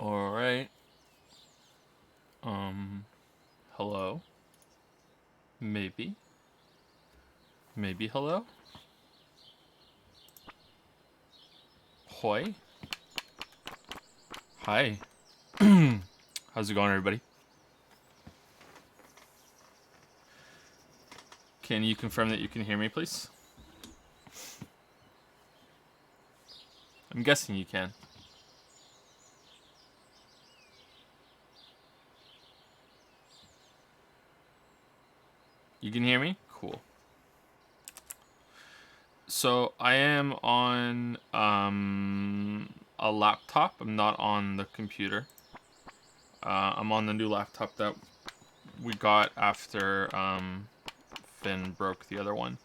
Alright. Hello? Maybe? Maybe hello? Hoi? Hi. How's it going, everybody? Can you confirm that you can hear me, please? I'm guessing you can. You can hear me? Cool. So, I am on a laptop. I'm not on the computer. I'm on the new laptop that we got after Finn broke the other one.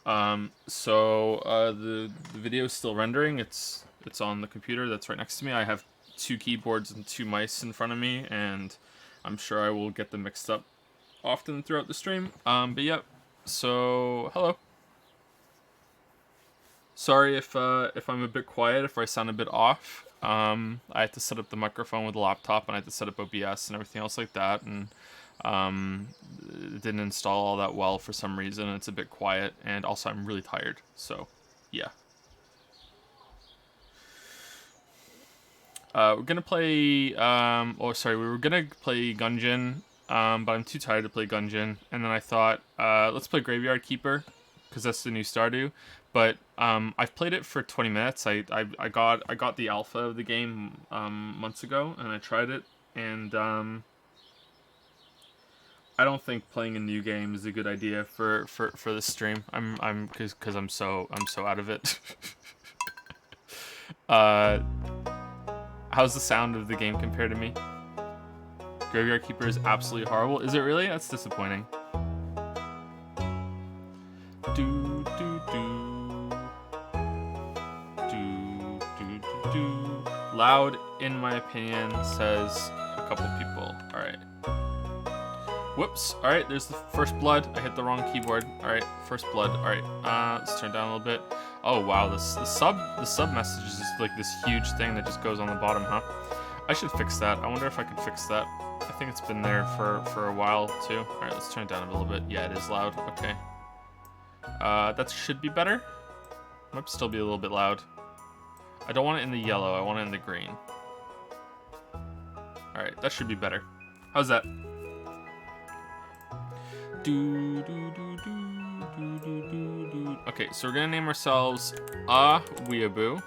The video is still rendering. It's on the computer that's right next to me. I have 2 keyboards and 2 mice in front of me, and I'm sure I will get them mixed up often throughout the stream. But yep. So hello. Sorry if I'm a bit quiet, if I sound a bit off. I had to set up the microphone with the laptop, and I had to set up OBS and everything else like that, and it didn't install all that well for some reason. It's a bit quiet, and also I'm really tired, so yeah. We're gonna play, we were gonna play Gungeon, but I'm too tired to play Gungeon, and then I thought, let's play Graveyard Keeper, because that's the new Stardew, but I've played it for 20 minutes. I got the alpha of the game months ago, and I tried it, and I don't think playing a new game is a good idea for the stream. Because I'm so out of it. How's the sound of the game compared to me? Graveyard Keeper is absolutely horrible. Is it really? That's disappointing. Do do do do do do do. Loud, in my opinion, says a couple people. All right. Whoops. Alright, there's the first blood. I hit the wrong keyboard. Alright, first blood. Alright, let's turn down a little bit. Oh, wow, the sub message is just like this huge thing that just goes on the bottom, huh? I should fix that. I wonder if I could fix that. I think it's been there for a while, too. Alright, let's turn it down a little bit. Yeah, it is loud. Okay. That should be better. Might still be a little bit loud. I don't want it in the yellow. I want it in the green. Alright, that should be better. How's that? Okay, so we're gonna name ourselves Weeaboo.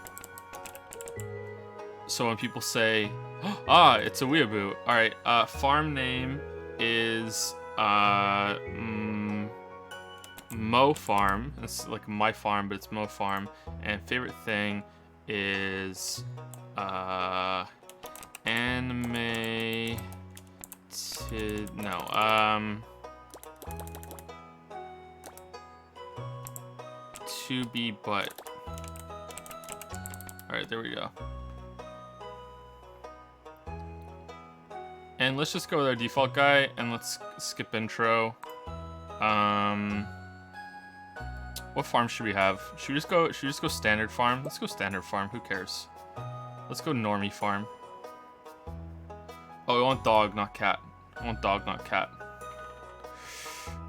So when people say, it's a Weeaboo. Alright, farm name is Mo Farm. It's like my farm, but it's Mo Farm. And favorite thing is to be but. Alright, there we go. And let's just go with our default guy, and let's skip intro. What farm should we have? Should we just go standard farm? Let's go standard farm, who cares? Let's go normie farm. Oh, I want dog, not cat. I want dog, not cat.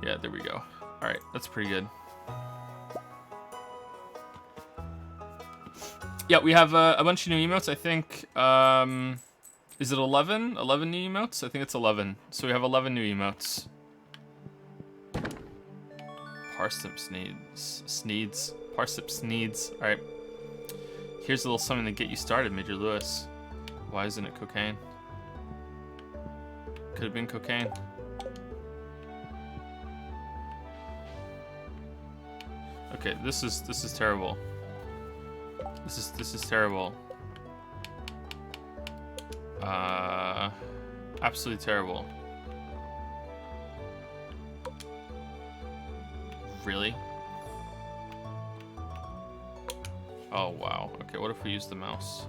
Yeah, there we go. Alright, that's pretty good. Yeah, we have a bunch of new emotes. I think, is it 11? 11 new emotes? I think it's 11. So we have 11 new emotes. Parsnip Sneeds. Parsnip Sneeds. Alright. Here's a little something to get you started, Major Lewis. Why isn't it cocaine? Could have been cocaine. Okay, this is terrible. This is terrible. Absolutely terrible. Really? Oh, wow. Okay, what if we use the mouse?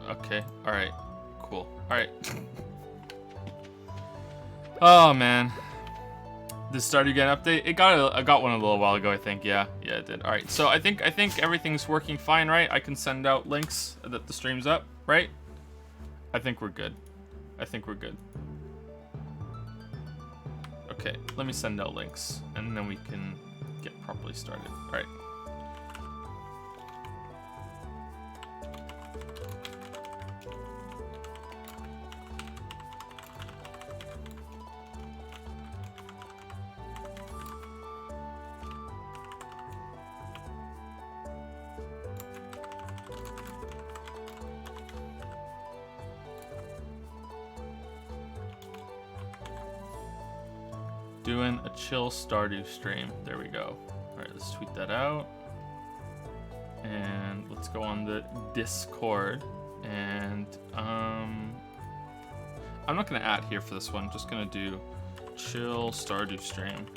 Okay, alright. Cool. Alright. Oh, man. The Stardew get an update? I got one a little while ago, I think. Yeah, it did. All right, so I think everything's working fine, right? I can send out links that the stream's up, right? I think we're good. Okay, let me send out links, and then we can get properly started. All right. Doing a chill Stardew stream. There we go. All right, let's tweet that out. And let's go on the Discord. And I'm not gonna add here for this one. I'm just gonna do chill Stardew stream.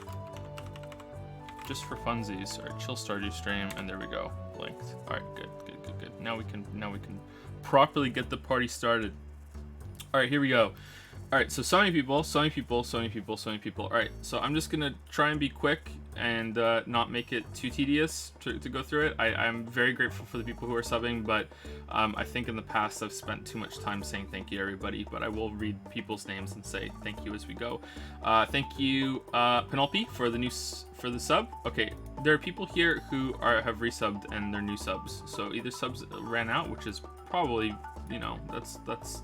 Just for funsies. All right, chill Stardew stream, and there we go. Linked. All right, good. Now we can properly get the party started. All right, here we go. All right, so many people. All right, so I'm just gonna try and be quick and not make it too tedious to go through it. I'm very grateful for the people who are subbing, but I think in the past I've spent too much time saying thank you to everybody, but I will read people's names and say thank you as we go. Thank you, Penelope, for the sub. Okay, there are people here who have resubbed and they're new subs, so either subs ran out, which is probably, you know, that's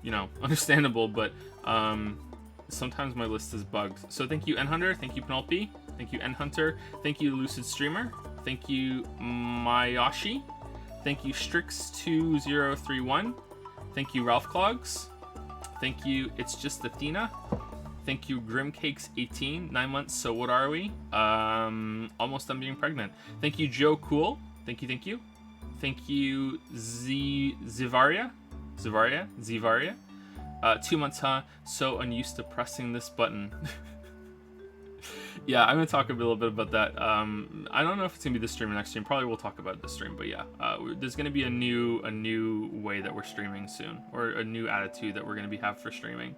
you know, understandable, but sometimes my list is bugged. So thank you, N-Hunter. Thank you, Penelope. Thank you, N-Hunter. Thank you, Lucid Streamer. Thank you, Mayashi. Thank you, Strix2031. Thank you, Ralph Clogs. Thank you, It's Just Athena. Thank you, Grimcakes18. 9 months, so what are we? Almost done being pregnant. Thank you, Joe Cool. Thank you. Thank you, Zivaria. 2 months, huh? So unused to pressing this button. Yeah, I'm gonna talk a little bit about that. I don't know if it's gonna be this stream or next stream. Probably we'll talk about it this stream, but yeah, there's gonna be a new way that we're streaming soon, or a new attitude that we're gonna have for streaming.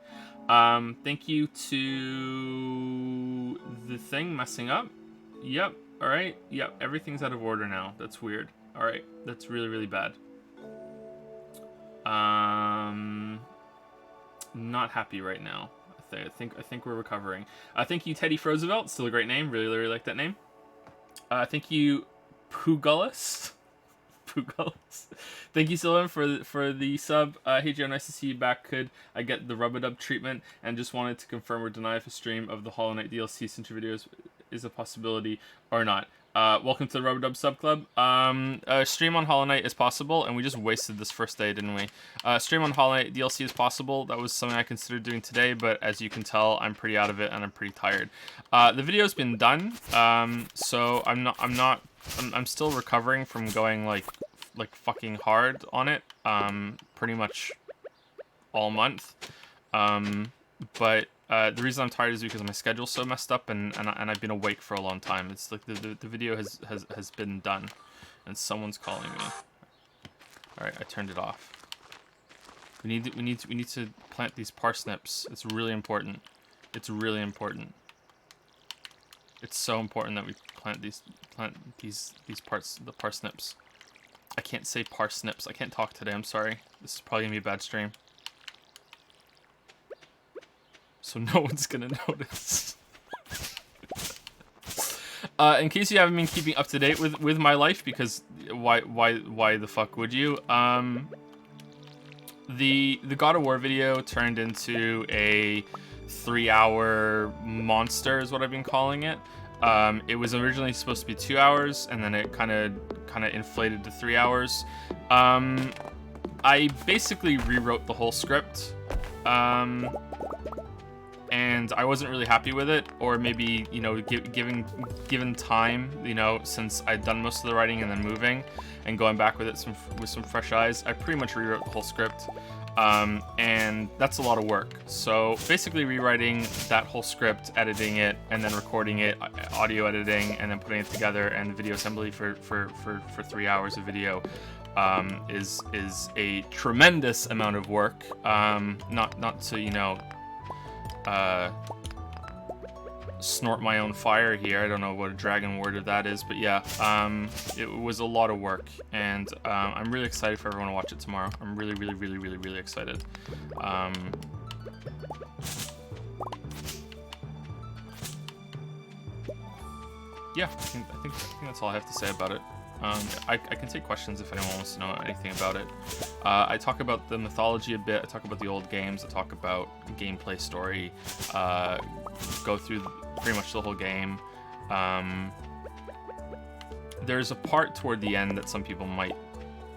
Thank you to the thing messing up. Yep. All right. Yep. Everything's out of order now. That's weird. All right. That's really bad. Not happy right now. I think we're recovering. Thank you, Teddy Roosevelt. Still a great name. Really like that name. Thank you, Pugullus. Thank you, Sylvan, for the sub. Hey Joe, nice to see you back. Could I get the Rub-a-Dub treatment? And just wanted to confirm or deny if a stream of the Hollow Knight DLC Center videos is a possibility or not. Welcome to the Rub-a-Dub Sub Club. A stream on Hollow Knight is possible, and we just wasted this first day, didn't we? Stream on Hollow Knight DLC is possible. That was something I considered doing today, but as you can tell, I'm pretty out of it and I'm pretty tired. The video's been done, so I'm still recovering from going like fucking hard on it, pretty much all month. But the reason I'm tired is because my schedule's so messed up, and I've been awake for a long time. It's like the video has been done, and someone's calling me. All right, I turned it off. We need to plant these parsnips. It's really important. It's really important. It's so important that we plant the parsnips. I can't say parsnips. I can't talk today. I'm sorry. This is probably gonna be a bad stream. So no one's gonna notice. In case you haven't been keeping up to date with my life, because why the fuck would you? The God of War video turned into a 3-hour monster, is what I've been calling it. It was originally supposed to be 2 hours, and then it kind of inflated to 3 hours. I basically rewrote the whole script. And I wasn't really happy with it, or maybe, you know, given time, you know, since I'd done most of the writing and then moving and going back with it with some fresh eyes, I pretty much rewrote the whole script, and that's a lot of work. So basically rewriting that whole script, editing it, and then recording it, audio editing, and then putting it together, and video assembly for 3 hours of video is a tremendous amount of work. Not to, you know, snort my own fire here. I don't know what a dragon warder that is, but yeah, it was a lot of work, and I'm really excited for everyone to watch it tomorrow. I'm really, really, really, really, really excited. Yeah, I think that's all I have to say about it. I can take questions if anyone wants to know anything about it. I talk about the mythology a bit. I talk about the old games. I talk about gameplay story. Go through pretty much the whole game. There's a part toward the end that some people might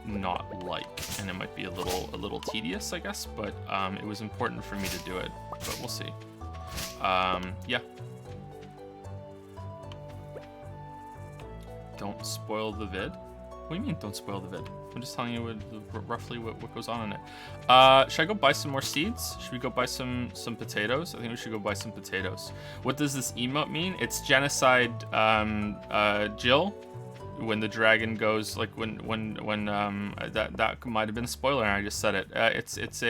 not like, and it might be a little tedious, I guess. But it was important for me to do it. But we'll see. Yeah. Don't spoil the vid? What do you mean, don't spoil the vid? I'm just telling you roughly what goes on in it. Should I go buy some more seeds? Should we go buy some potatoes? I think we should go buy some potatoes. What does this emote mean? It's genocide, Jill. When the dragon goes, like when that might have been a spoiler, and I just said it. It's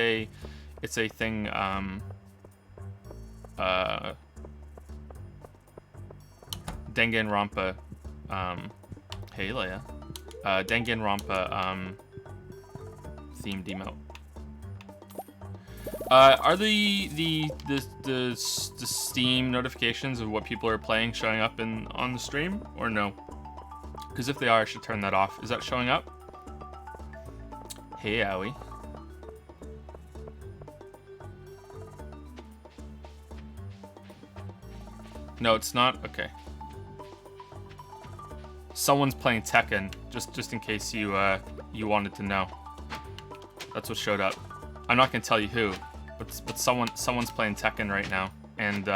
a thing. Danganronpa. Hey Leia. Danganronpa themed emote. Are the Steam notifications of what people are playing showing up on the stream, or no? Because if they are, I should turn that off. Is that showing up? Hey Owie. No, it's not. Okay. Someone's playing Tekken, just in case you wanted to know. That's what showed up. I'm not gonna tell you who, but someone's playing Tekken right now, and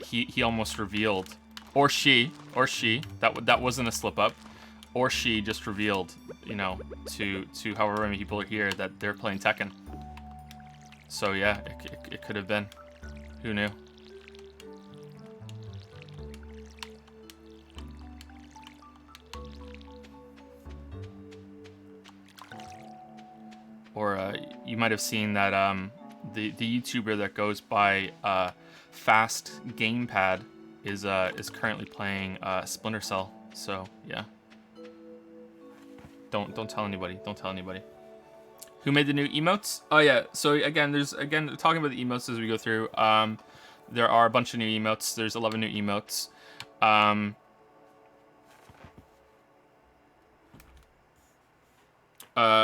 he almost revealed, or she, that wasn't a slip up, or she just revealed, you know, to however many people are here that they're playing Tekken. So yeah, it could have been. Who knew? Or you might have seen that the YouTuber that goes by Fast Gamepad is currently playing Splinter Cell. So yeah, don't tell anybody. Don't tell anybody. Who made the new emotes? Oh yeah. So again, talking about the emotes as we go through. There are a bunch of new emotes. There's 11 new emotes.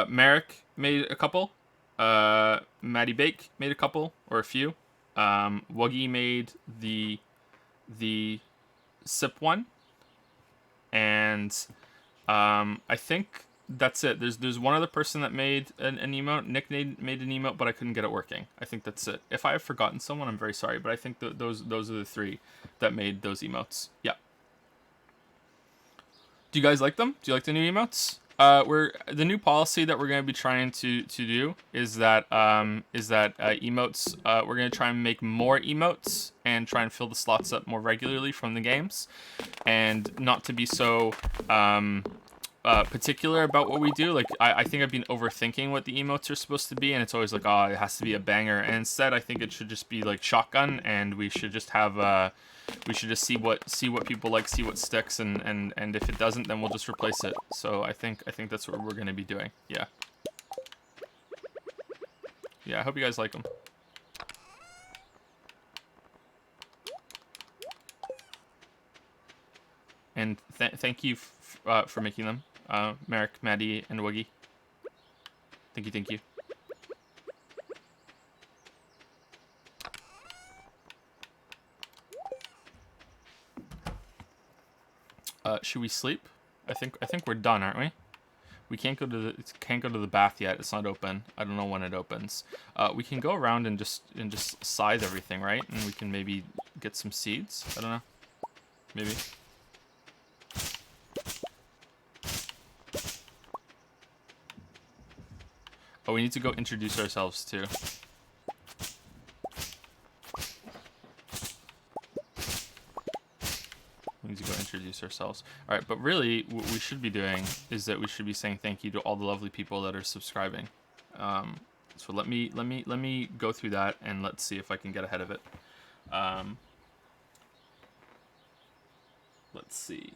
Merrick made a couple. Maddie Bake made a couple, or a few. Wuggy made the sip one. And I think that's it. There's one other person that made an emote. Nick made an emote, but I couldn't get it working. I think that's it. If I have forgotten someone, I'm very sorry, but I think those are the three that made those emotes. Yeah. Do you guys like them? Do you like the new emotes? The new policy that we're going to be trying to do is that emotes, we're going to try and make more emotes and try and fill the slots up more regularly from the games, and not to be so particular about what we do. Like I think I've been overthinking what the emotes are supposed to be, and it's always like, oh, it has to be a banger, and instead I think it should just be like shotgun, and we should just have we should just see what people like, see what sticks, and if it doesn't, then we'll just replace it. So I think that's what we're gonna be doing. Yeah. Yeah, I hope you guys like them. And thank you for making them, Merrick, Maddie, and Wuggy. Thank you. Should we sleep? I think we're done, aren't we? We can't go to the bath yet. It's not open. I don't know when it opens. We can go around and just scythe everything, right? And we can maybe get some seeds. I don't know. Maybe. Oh, we need to go introduce ourselves too. We need to go introduce ourselves. All right, but really what we should be doing is that we should be saying thank you to all the lovely people that are subscribing. So let me go through that, and let's see if I can get ahead of it. Let's see.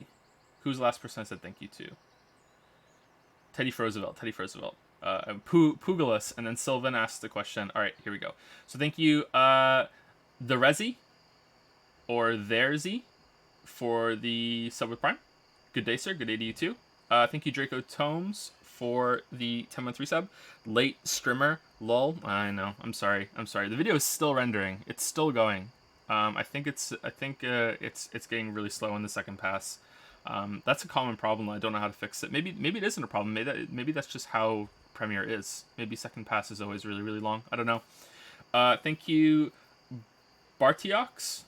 Who's the last person I said thank you to? Teddy Roosevelt. Pugalis, and then Sylvan asked the question. All right, here we go. So thank you, the Resi, or Therezy, for the sub with Prime. Good day, sir. Good day to you too. Thank you, Draco Tomes, for the 10-month resub. Late streamer, lol. I know. I'm sorry. The video is still rendering. It's still going. I think it's getting really slow in the second pass. That's a common problem. I don't know how to fix it. Maybe it isn't a problem. Maybe that's just how Premiere is. Maybe second pass is always really, really long. I don't know. Thank you, Bartiox,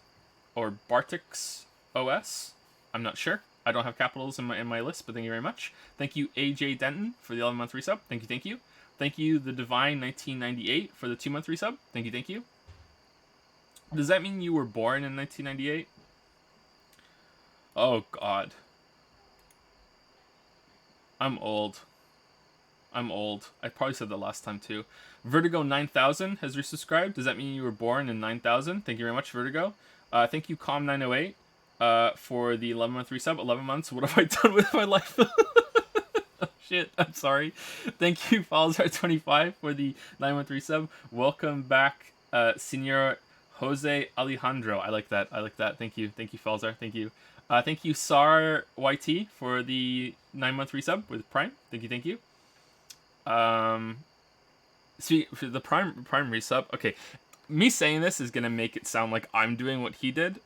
or Bartix OS. I'm not sure. I don't have capitals in my list, but thank you very much. Thank you, AJ Denton, for the 11-month resub. Thank you. Thank you, The Divine 1998, for the 2-month resub. Thank you. Does that mean you were born in 1998? Oh, God. I'm old. I probably said that last time, too. Vertigo 9000 has resubscribed. Does that mean you were born in 9000? Thank you very much, Vertigo. Thank you, Com 908, for the 11-month resub. 11 months. What have I done with my life? Oh, shit. I'm sorry. Thank you, Falzar25, for the 9-month resub. Welcome back, Senor Jose Alejandro. I like that. Thank you, Falzar. Thank you. Thank you, Sar YT, for the 9-month resub with Prime. Thank you. See, for the Prime resub. Okay, me saying this is gonna make it sound like I'm doing what he did.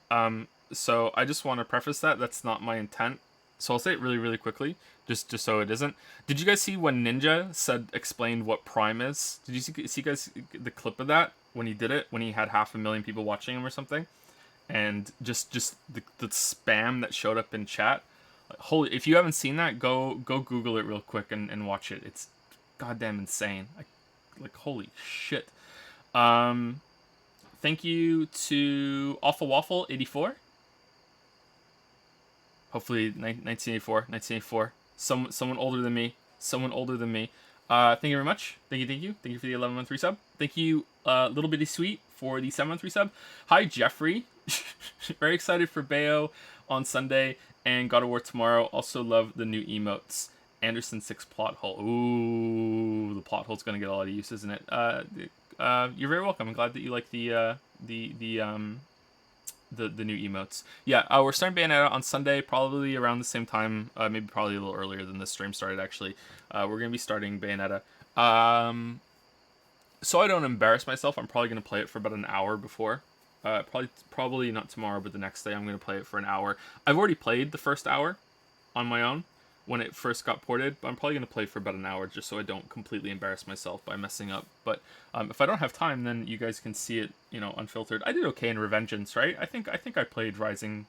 So I just want to preface that that's not my intent. So I'll say it really, really quickly, just so it isn't. Did you guys see when Ninja explained what Prime is? Did you see guys the clip of that when he did it, when he had 500,000 people watching him or something? And just the spam that showed up in chat. Holy! If you haven't seen that, go Google it real quick and watch it. It's goddamn insane. Like holy shit. Thank you to Awful Waffle 84. Hopefully 1984. Someone older than me. Thank you very much. Thank you for the 11-month resub. Thank you, Little Bitty Sweet, for the 7-month resub. Hi, Jeffrey. Very excited for Bayo on Sunday and God of War tomorrow. Also love the new emotes. Anderson 6 plot hole. Ooh, the plot hole's gonna get a lot of use, isn't it? You're very welcome. I'm glad that you like the new emotes. Yeah, we're starting Bayonetta on Sunday, probably around the same time. Maybe probably a little earlier than this stream started. Actually, we're gonna be starting Bayonetta. So I don't embarrass myself, I'm probably gonna play it for about an hour before. Probably not tomorrow, but the next day I'm gonna play it for an hour. I've already played the first hour on my own when it first got ported, but I'm probably gonna play for about an hour just so I don't completely embarrass myself by messing up. But if I don't have time, then you guys can see it, unfiltered. I did okay in Revengeance, right? I think I played Rising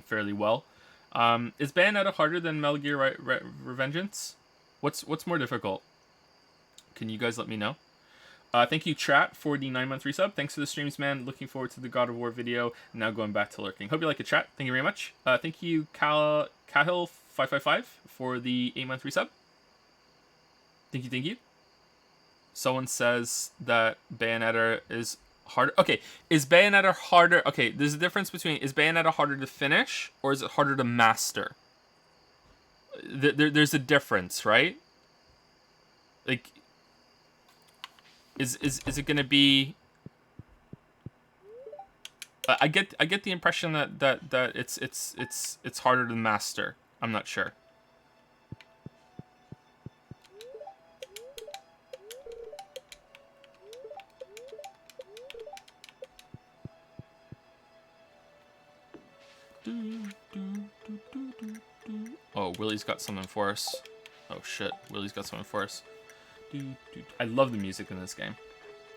fairly well. Is Bayonetta harder than Metal Gear Revengeance? What's more difficult? Can you guys let me know? Thank you, Chat, for the 9-month resub. Thanks for the streams, man. Looking forward to the God of War video. Now going back to lurking. Hope you like it, Chat. Thank you very much. Thank you, Cahill555, for the 8-month resub. Thank you. Someone says that Bayonetta is harder. Okay, is Bayonetta harder? Okay, there's a difference between, is Bayonetta harder to finish or is it harder to master? There's a difference, right? Like, is it gonna be? I get the impression that it's harder to master. I'm not sure. Oh, Willie's got something for us. Oh shit, Willie's got something for us. I love the music in this game.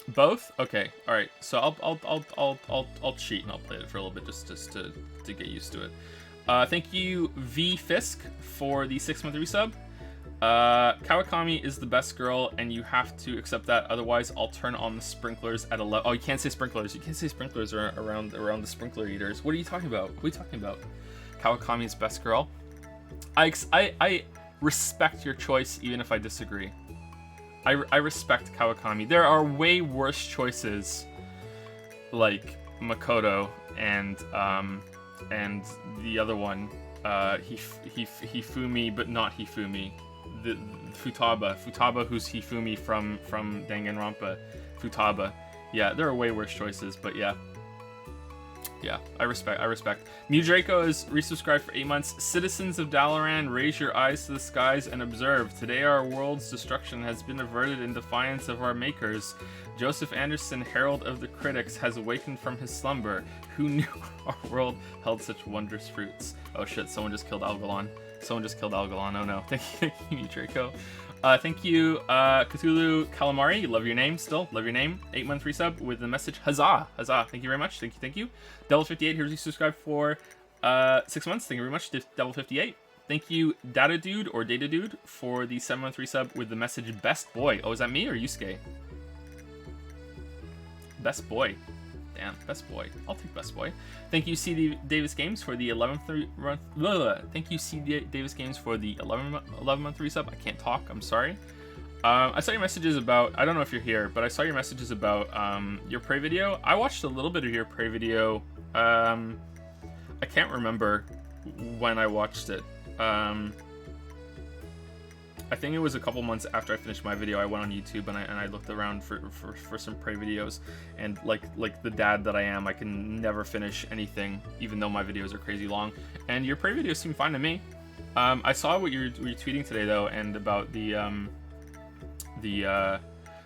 Both? Okay, all right. So I'll cheat and I'll play it for a little bit just to get used to it. Thank you, V Fisk, for the 6-month resub. Kawakami is the best girl, and you have to accept that. Otherwise, I'll turn on the sprinklers at 11. Oh, you can't say sprinklers. You can't say sprinklers around the sprinkler eaters. What are you talking about? What are you talking about? Kawakami's best girl. I respect your choice, even if I disagree. I respect Kawakami. There are way worse choices, like Makoto and the other one, Hifumi, but not Hifumi. The Futaba, who's Hifumi from Danganronpa. Futaba. Yeah, there are way worse choices, but yeah. Yeah, I respect. Mew Draco is resubscribed for 8 months. Citizens of Dalaran, raise your eyes to the skies and observe. Today our world's destruction has been averted in defiance of our makers. Joseph Anderson, herald of the critics, has awakened from his slumber. Who knew our world held such wondrous fruits? Oh shit, someone just killed Algalon. Oh no. Thank you, Mew Draco. Thank you, Cthulhu Calamari. Love your name still. Love your name. 8-month resub with the message Huzzah. Thank you very much. Thank you. Devil58, here's you subscribed for 6 months. Thank you very much, Devil58. Thank you, Data Dude, for the 7-month resub with the message Best Boy. Oh, is that me or Yusuke? Best Boy. Damn, Best Boy. I'll take Best Boy. Thank you, CD Davis Games, for the 11th. Thank you, CD Davis Games, for the 11-month resub. I can't talk. I'm sorry. I saw your messages about. I don't know if you're here, but I saw your messages about your Prey video. I watched a little bit of your Prey video. I can't remember when I watched it. I think it was a couple months after I finished my video. I went on YouTube and I looked around for some Prey videos, and like the dad that I am, I can never finish anything, even though my videos are crazy long. And your Prey videos seem fine to me. I saw what you're tweeting today though, and about the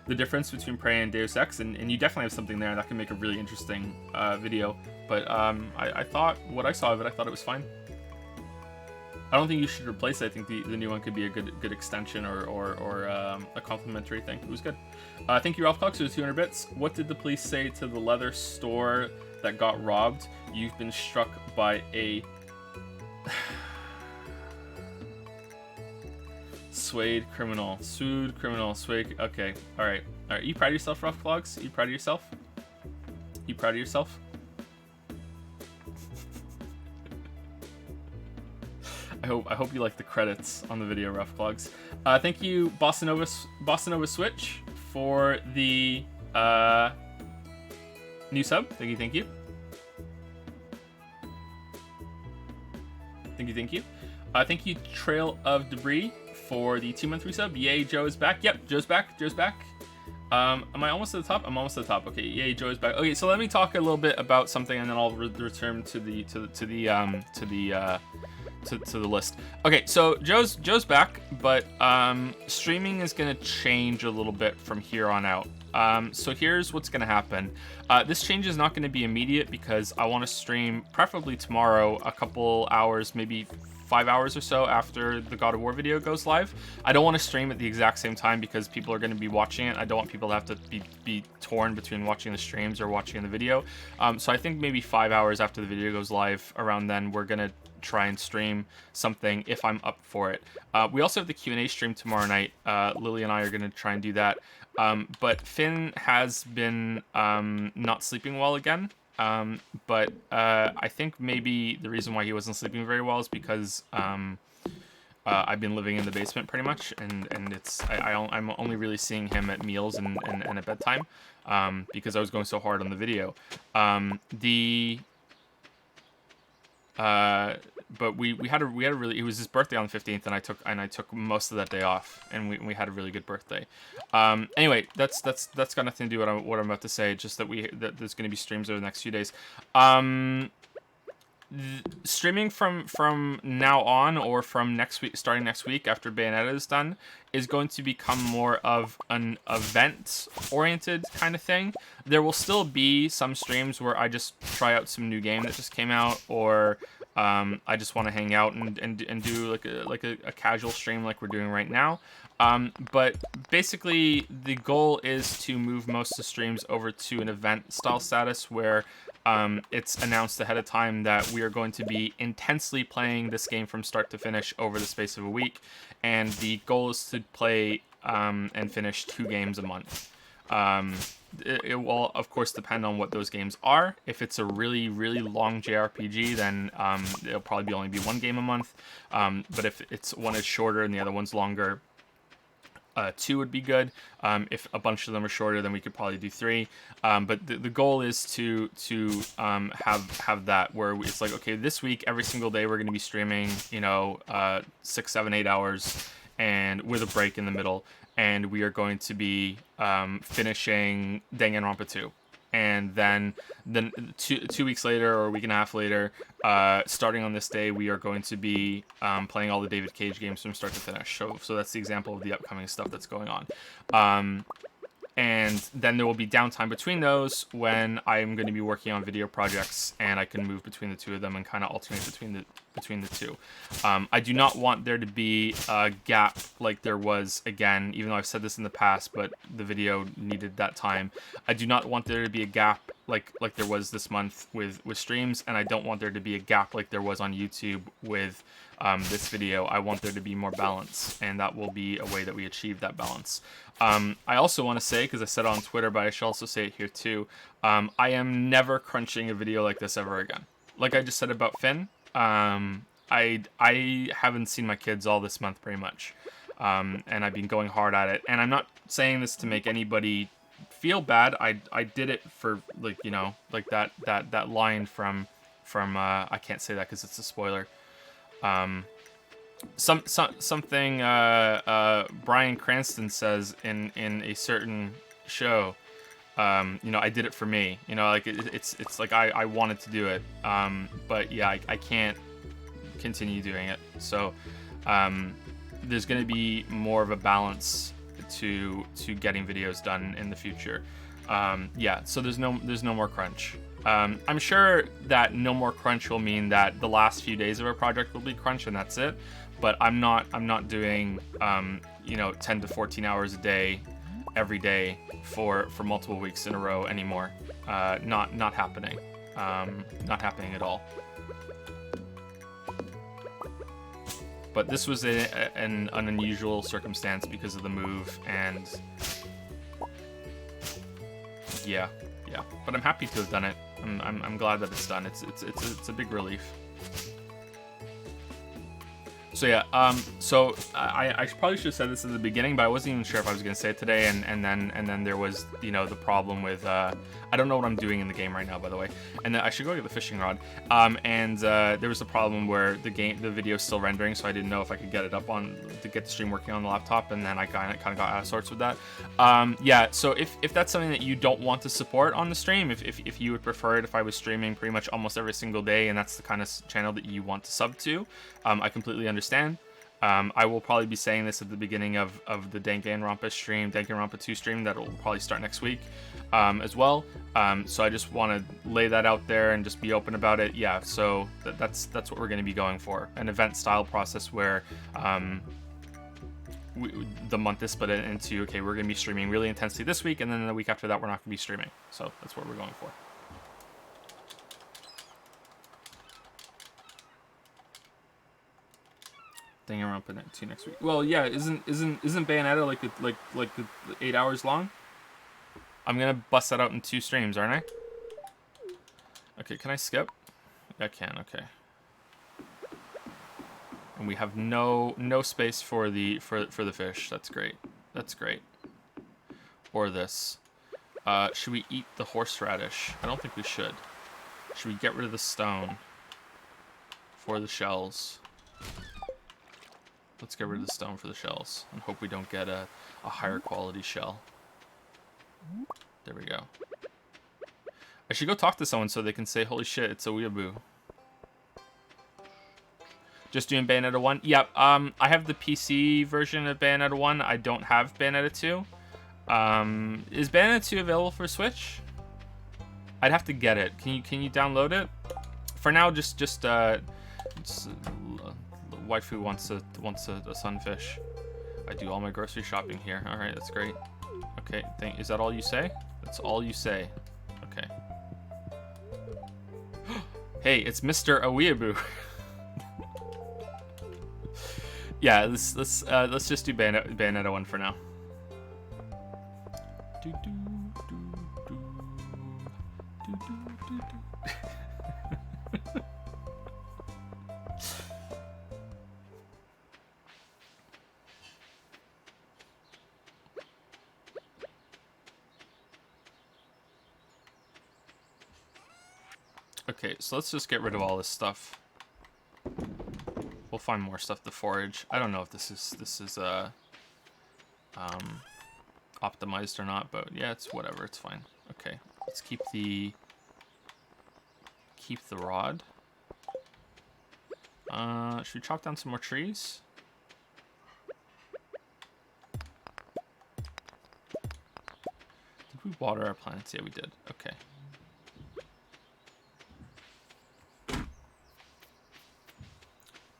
difference between Prey and Deus Ex, and you definitely have something there that can make a really interesting video. But I thought what I saw of it, I thought it was fine. I don't think you should replace it. I think the new one could be a good extension or a complimentary thing. It was good. Thank you, Ralph Cox, for the 200 bits. What did the police say to the leather store that got robbed? You've been struck by a sued criminal. Okay, all right. You proud of yourself, Ralph Cox? You proud of yourself? I hope you like the credits on the video, Rough Clogs. Thank you, Bossa Nova Switch, for the new sub. Thank you. Thank you, Trail of Debris, for the 2-month resub. Yay, Joe is back. Yep, Joe's back. Am I almost at the top? I'm almost at the top. Okay, yay, Joe is back. Okay, so let me talk a little bit about something, and then I'll return to the list. Okay, so Joe's back, but streaming is gonna change a little bit from here on out. So here's what's gonna happen. This change is not gonna be immediate because I want to stream preferably tomorrow, a couple hours, maybe 5 hours or so after the God of War video goes live. I don't want to stream at the exact same time because people are going to be watching it. I don't want people to have to be torn between watching the streams or watching the video. So I think maybe 5 hours after the video goes live, around then, we're going to try and stream something if I'm up for it. We also have the Q&A stream tomorrow night. Lily and I are going to try and do that. But Finn has been not sleeping well again. But I think maybe the reason why he wasn't sleeping very well is because I've been living in the basement pretty much, and I'm only really seeing him at meals and at bedtime, because I was going so hard on the video. But we had a really, it was his birthday on the 15th, and I took most of that day off, and we had a really good birthday. Anyway, that's got nothing to do with what I'm about to say. Just that there's going to be streams over the next few days. Streaming from now on, or from next week, starting next week after Bayonetta is done, is going to become more of an event-oriented kind of thing. There will still be some streams where I just try out some new game that just came out, or I just want to hang out and do like a casual stream like we're doing right now. But basically, the goal is to move most of the streams over to an event-style status where it's announced ahead of time that we are going to be intensely playing this game from start to finish over the space of a week, and the goal is to play and finish 2 games a month. It will, of course, depend on what those games are. If it's a really, really long JRPG, then it'll probably only be 1 game a month. But if one is shorter and the other one's longer, 2 would be good. If a bunch of them are shorter, then we could probably do 3. But the goal is to have that where it's like, okay, this week every single day we're going to be streaming, 6, 7, 8 hours, and with a break in the middle, and we are going to be finishing Danganronpa 2. And then two weeks later or a week and a half later, starting on this day, we are going to be playing all the David Cage games from start to finish. So that's the example of the upcoming stuff that's going on. And then there will be downtime between those when I'm going to be working on video projects, and I can move between the two of them and kind of alternate between the two. I do not want there to be a gap like there was, again, even though I've said this in the past, but the video needed that time. I do not want there to be a gap like there was this month with streams, and I don't want there to be a gap like there was on YouTube with this video. I want there to be more balance, and that will be a way that we achieve that balance. I also want to say, because I said it on Twitter, but I shall also say it here too, I am never crunching a video like this ever again. Like I just said about Finn, I haven't seen my kids all this month pretty much, and I've been going hard at it. And I'm not saying this to make anybody feel bad. I did it for, like, like that line from I can't say that because it's a spoiler. Something Bryan Cranston says in a certain show. I did it for me. Like it's like I wanted to do it. But yeah, I can't continue doing it. So there's going to be more of a balance to getting videos done in the future. Yeah. So there's no more crunch. I'm sure that no more crunch will mean that the last few days of our project will be crunch and that's it. But I'm not doing 10 to 14 hours a day every day for multiple weeks in a row anymore. Not happening. Not happening at all. But this was an unusual circumstance because of the move, and yeah. But I'm happy to have done it. I'm glad that it's done. It's a big relief. So yeah, so I probably should have said this at the beginning, but I wasn't even sure if I was gonna say it today, and then there was the problem with I don't know what I'm doing in the game right now, by the way, and then I should go get the fishing rod. And there was a problem where the video is still rendering, so I didn't know if I could get it up to get the stream working on the laptop, and then I kind of got out of sorts with that. Yeah, so if that's something that you don't want to support on the stream, if you would prefer it if I was streaming pretty much almost every single day, and that's the kind of channel that you want to sub to, I completely understand. I will probably be saying this at the beginning of the Danganronpa stream, Danganronpa 2 stream, that will probably start next week as well. So I just want to lay that out there and just be open about it. Yeah, so that's what we're going to be going for. An event-style process where the month is split into, okay, we're going to be streaming really intensely this week, and then the week after that we're not going to be streaming. So that's what we're going for. Danganronpa 2 next week. Well, yeah, isn't Bayonetta like the 8 hours long? I'm gonna bust that out in 2 streams, aren't I? Okay, can I skip? I can. Okay. And we have no space for the fish. That's great. That's great. Or this. Should we eat the horseradish? I don't think we should. Should we get rid of the stone for the shells? Let's get rid of the stone for the shells and hope we don't get a higher quality shell. There we go. I should go talk to someone so they can say, holy shit, it's a weeaboo. Just doing Bayonetta 1? Yep, I have the PC version of Bayonetta 1. I don't have Bayonetta 2. Is Bayonetta 2 available for Switch? I'd have to get it. Can you download it? For now, just waifu wants a sunfish. I do all my grocery shopping here. All right, that's great. Okay, is that all you say? That's all you say. Okay. Hey, it's Mr. Aweeaboo. Yeah, let's just do Bayonetta 1 for now. Okay, so let's just get rid of all this stuff. We'll find more stuff to forage. I don't know if this is optimized or not, but yeah, it's whatever. It's fine. Okay, let's keep the rod. Should we chop down some more trees? Did we water our plants? Yeah, we did. Okay.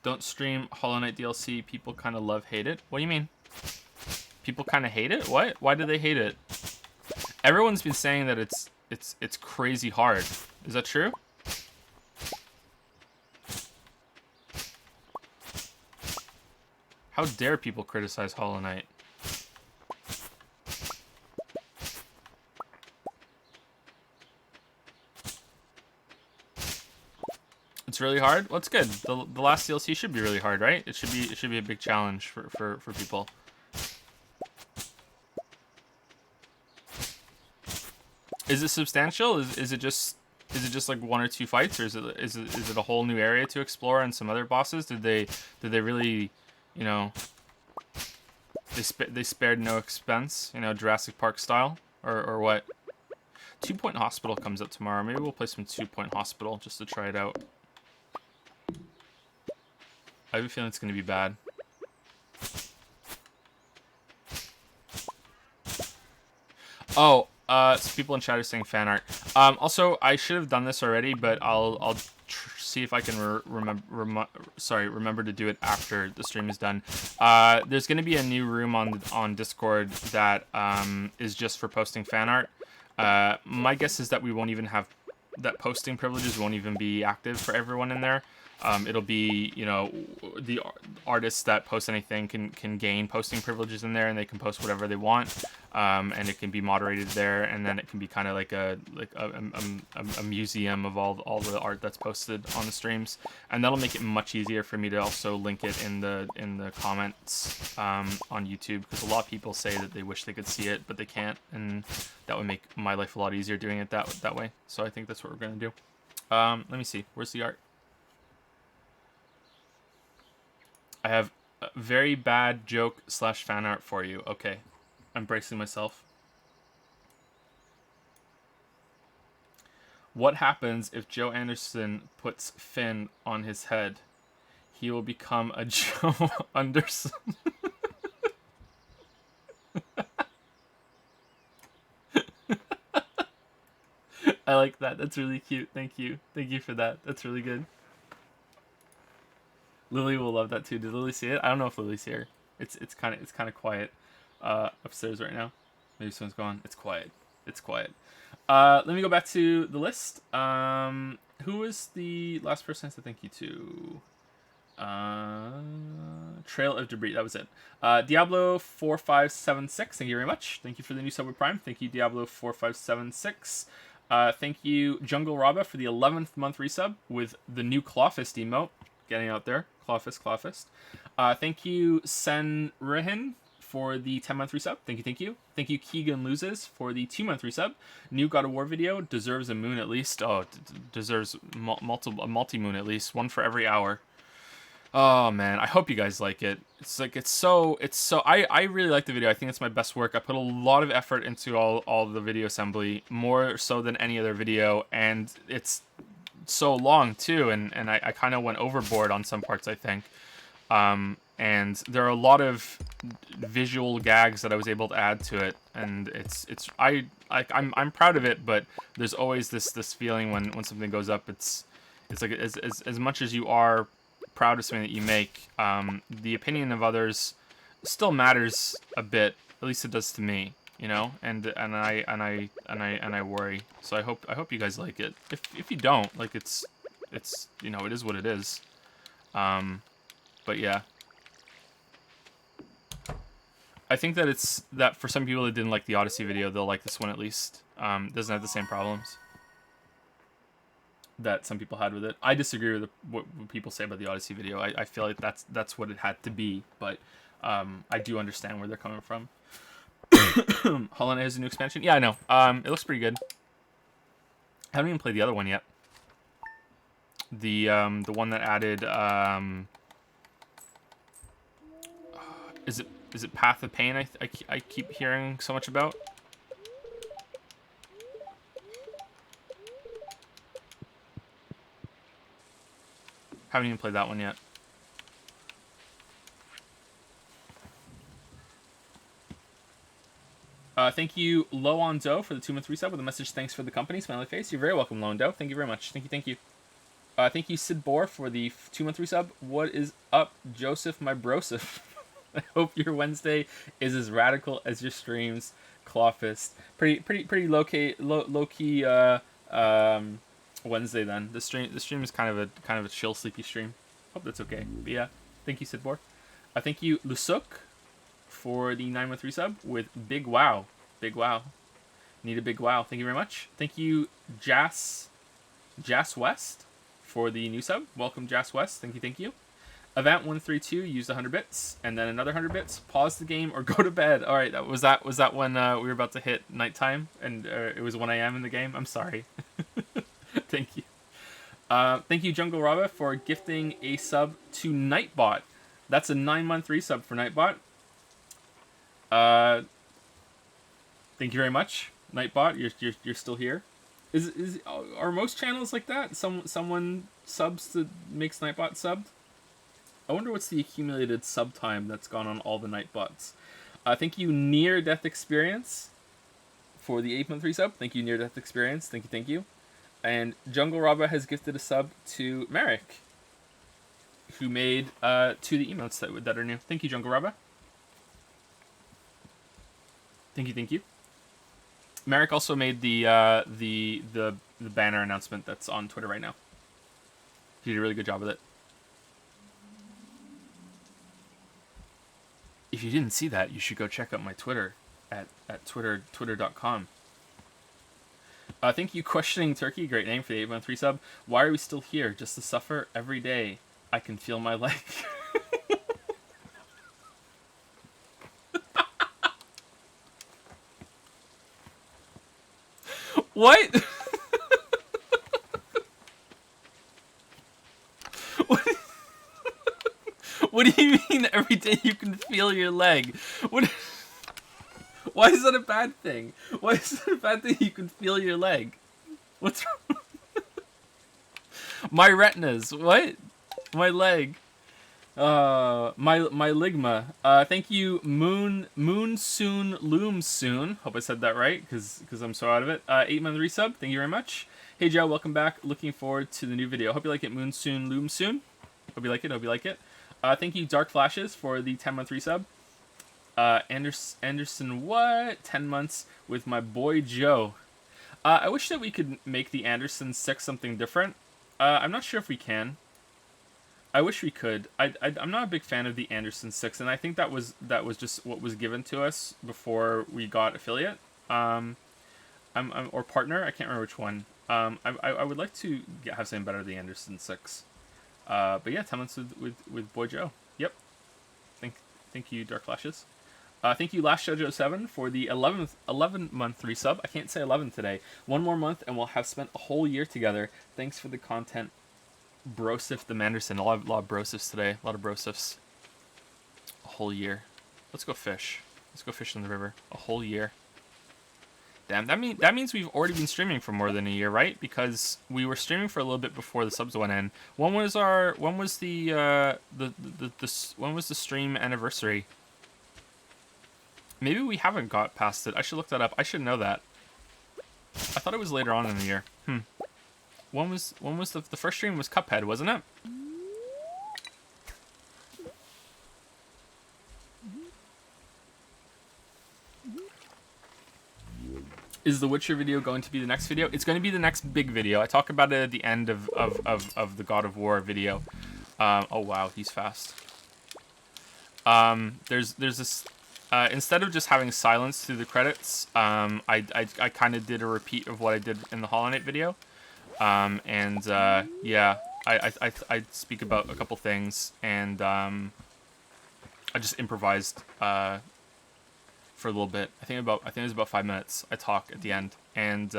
Don't stream Hollow Knight DLC. People kind of hate it. What do you mean? People kind of hate it? What? Why do they hate it? Everyone's been saying that it's crazy hard. Is that true? How dare people criticize Hollow Knight? It's really hard. Well, it's good. The last DLC should be really hard, right? It should be a big challenge for people. Is it substantial? Is it just like 1 or 2 fights, or is it a whole new area to explore and some other bosses? Did they really, you know, they spared no expense, you know, Jurassic Park style, or what? 2 Point Hospital comes up tomorrow. Maybe we'll play some 2 Point Hospital just to try it out. I have a feeling it's going to be bad. Oh, some people in chat are saying fan art. Also, I should have done this already, but I'll see if I can remember to do it after the stream is done. There's going to be a new room on Discord that is just for posting fan art. My guess is that we won't even have that posting privileges won't even be active for everyone in there. It'll be, you know, the artists that post anything can gain posting privileges in there, and they can post whatever they want, and it can be moderated there, and then it can be kind of like a museum of all the art that's posted on the streams, and that'll make it much easier for me to also link it in the comments on YouTube, because a lot of people say that they wish they could see it, but they can't, and that would make my life a lot easier doing it that way. So I think that's what we're gonna do. Let me see. Where's the art? I have a very bad joke / fan art for you. Okay. I'm bracing myself. What happens if Joe Anderson puts Finn on his head? He will become a Joe Anderson. I like that. That's really cute. Thank you. Thank you for that. That's really good. Lily will love that too. Did Lily see it? I don't know if Lily's here. It's kind of quiet upstairs right now. Maybe someone's gone. It's quiet. It's quiet. Let me go back to the list. Who was the last person I said thank you to? Trail of Debris. That was it. Diablo 4576. Thank you very much. Thank you for the new sub with Prime. Thank you, Diablo 4576. Thank you, Jungle Rabba, for the 11th month resub with the new Clawfist emote. Getting out there. Clawfist. Thank you, Sen Rihin, for the 10-month resub. Thank you. Thank you, Keegan Loses, for the 2-month resub. New God of War video. Deserves a moon at least. Oh, deserves a multi-moon at least. One for every hour. Oh, man. I hope you guys like it. I really like the video. I think it's my best work. I put a lot of effort into all the video assembly. More so than any other video. And it's so long too, and I kind of went overboard on some parts, I think, and there are a lot of visual gags that I was able to add to it, and I'm proud of it, but there's always this feeling when something goes up, it's like as much as you are proud of something that you make, the opinion of others still matters a bit. At least it does to me. You know, and I worry. So I hope you guys like it. If you don't, like it's you know, it is what it is. But yeah, I think that for some people that didn't like the Odyssey video, they'll like this one at least. It doesn't have the same problems that some people had with it. I disagree with what people say about the Odyssey video. I feel like that's what it had to be, but I do understand where they're coming from. Hollow Knight has a new expansion. Yeah, I know. It looks pretty good. I haven't even played the other one yet. The one that added is it Path of Pain? I keep hearing so much about. Haven't even played that one yet. Thank you, Loando, for the 2-month resub with a message. Thanks for the company, smiley face. You're very welcome, Loando. Thank you very much. Thank you. Thank you, Sid Bohr, for the 2-month resub. What is up, Joseph, my broseph? I hope your Wednesday is as radical as your streams, Clawfist. Pretty low key Wednesday then. The stream is kind of a chill, sleepy stream. Hope that's okay. But yeah, thank you, Sid Bohr. Thank you, Lusuk, for the 9-month resub with Big Wow. Big Wow. Need a big wow. Thank you very much. Thank you, Jas West, for the new sub. Welcome, Jas West. Thank you. Avant132 used 100 bits, and then another 100 bits. Pause the game or go to bed. All right, was that when we were about to hit nighttime and it was 1 a.m. in the game? I'm sorry. Thank you. Thank you, Jungle Raba, for gifting a sub to Nightbot. That's a 9-month resub for Nightbot. Thank you very much, Nightbot. You're still here. Are most channels like that? Someone subs to makes Nightbot subbed. I wonder what's the accumulated sub time that's gone on all the Nightbots. Thank you, Near Death Experience, for the 8-month resub. Thank you, Near Death Experience. Thank you. And Jungle Raba has gifted a sub to Merrick, who made 2 of the emotes that are new. Thank you, Jungle Raba. Thank you. Merrick also made the banner announcement that's on Twitter right now. He did a really good job with it. If you didn't see that, you should go check out my Twitter at twitter.com. Thank you, Questioning Turkey. Great name for the 8-month resub. Why are we still here? Just to suffer every day. I can feel my leg. What? What do you mean every day you can feel your leg? Why is that a bad thing? Why is it a bad thing you can feel your leg? What's wrong? My retinas. What? My leg. My ligma. Thank you, Moon Soon Loom Soon. Hope I said that right, because I'm so out of it. 8-month resub. Thank you very much. Hey Joe, welcome back. Looking forward to the new video. Hope you like it, Moon Soon Loom Soon. Hope you like it. Thank you, Dark Flashes, for the 10-month resub. Anderson, what? 10 months with my boy Joe. I wish that we could make the Anderson 6 something different. I'm not sure if we can. I wish we could. I'm not a big fan of the Anderson 6, and I think that was just what was given to us before we got affiliate. Or partner. I can't remember which one. I would like to have something better than the Anderson 6. But yeah, 10 months with Boy Joe. Yep. Thank you, Dark Flashes. Thank you, Last Jojo 7, for the 11-month resub. I can't say 11 today. 1 more month, and we'll have spent a whole year together. Thanks for the content, Brosif the Manderson. A lot of brosifs today. A lot of brosifs. A whole year. Let's go fish. Let's go fish in the river. A whole year. Damn, that means we've already been streaming for more than a year, right? Because we were streaming for a little bit before the subs went in. When was the stream anniversary? Maybe we haven't got past it. I should look that up. I should know that. I thought it was later on in the year. When was the first stream was Cuphead, wasn't it? Is the Witcher video going to be the next video? It's going to be the next big video. I talk about it at the end of the God of War video. Oh wow, he's fast. There's this. Instead of just having silence through the credits, I kind of did a repeat of what I did in the Hollow Knight video. Yeah, I speak about a couple things, and I just improvised for a little bit. I think it was about 5 minutes. I talk at the end, and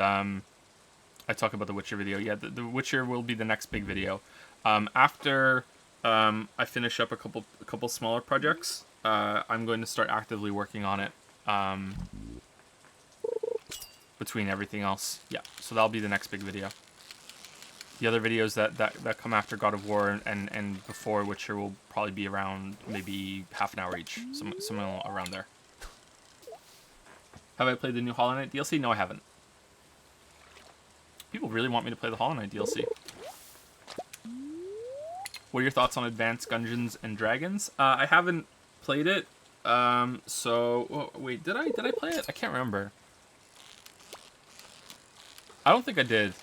I talk about the Witcher video. Yeah, the Witcher will be the next big video. After I finish up a couple smaller projects, I'm going to start actively working on it. Between everything else, yeah. So that'll be the next big video. The other videos that come after God of War and before Witcher will probably be around maybe half an hour each, something around there. Have I played the new Hollow Knight DLC? No, I haven't. People really want me to play the Hollow Knight DLC. What are your thoughts on Advanced Dungeons and Dragons? I haven't played it. Wait, did I play it? I can't remember. I don't think I did.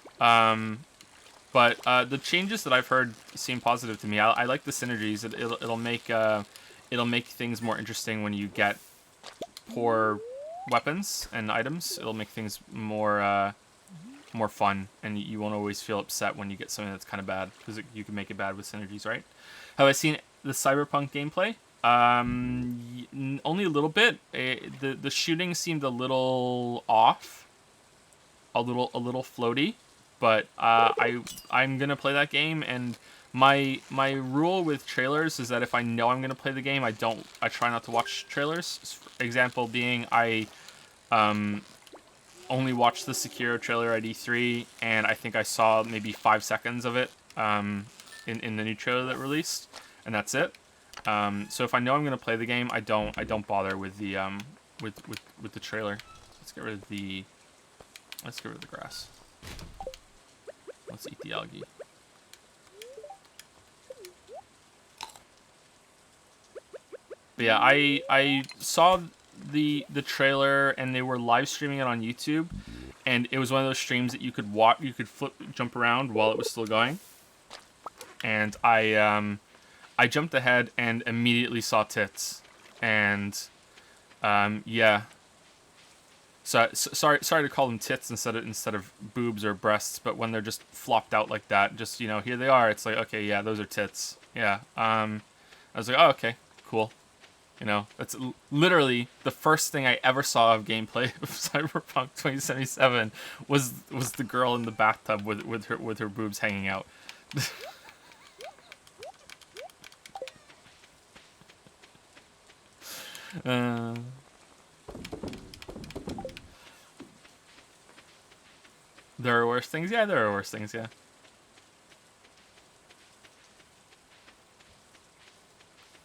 But the changes that I've heard seem positive to me. I like the synergies. It'll make things more interesting when you get poor weapons and items. It'll make things more fun, and you won't always feel upset when you get something that's kind of bad, because you can make it bad with synergies, right? Have I seen the Cyberpunk gameplay? Only a little bit. The shooting seemed a little off, a little floaty, but I'm gonna play that game, and my rule with trailers is that if I know I'm gonna play the game, I try not to watch trailers. Example being, I only watched the Sekiro trailer at E3, and I think I saw maybe 5 seconds of it in the new trailer that released, and that's it. So if I know I'm gonna play the game, I don't bother with the with the trailer. Let's get rid of the grass. Let's eat the algae. But yeah, I saw the trailer, and they were live streaming it on YouTube, and it was one of those streams that you could watch, you could jump around while it was still going. And I jumped ahead and immediately saw tits, and yeah. So sorry to call them tits instead of boobs or breasts, but when they're just flopped out like that, just, you know, here they are. It's like, okay, yeah, those are tits. Yeah. I was like, oh, okay, cool. You know, that's literally the first thing I ever saw of gameplay of Cyberpunk 2077 was the girl in the bathtub with her boobs hanging out. There are worse things? Yeah, there are worse things, yeah.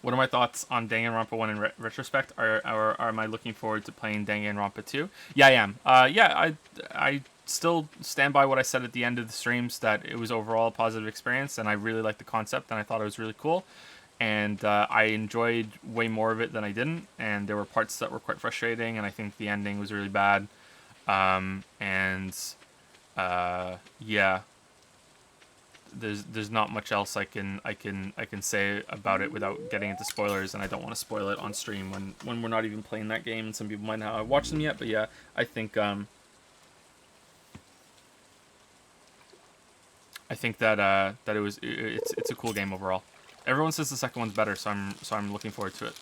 What are my thoughts on Danganronpa 1 in retrospect? Or am I looking forward to playing Danganronpa 2? Yeah, I am. Yeah, I still stand by what I said at the end of the streams, that it was overall a positive experience, and I really liked the concept, and I thought it was really cool. And I enjoyed way more of it than I didn't, and there were parts that were quite frustrating, and I think the ending was really bad. Yeah, there's not much else I can say about it without getting into spoilers, and I don't want to spoil it on stream when we're not even playing that game, and some people might not have watched them yet. But yeah, I think that it's a cool game overall. Everyone says the second one's better, so I'm looking forward to it.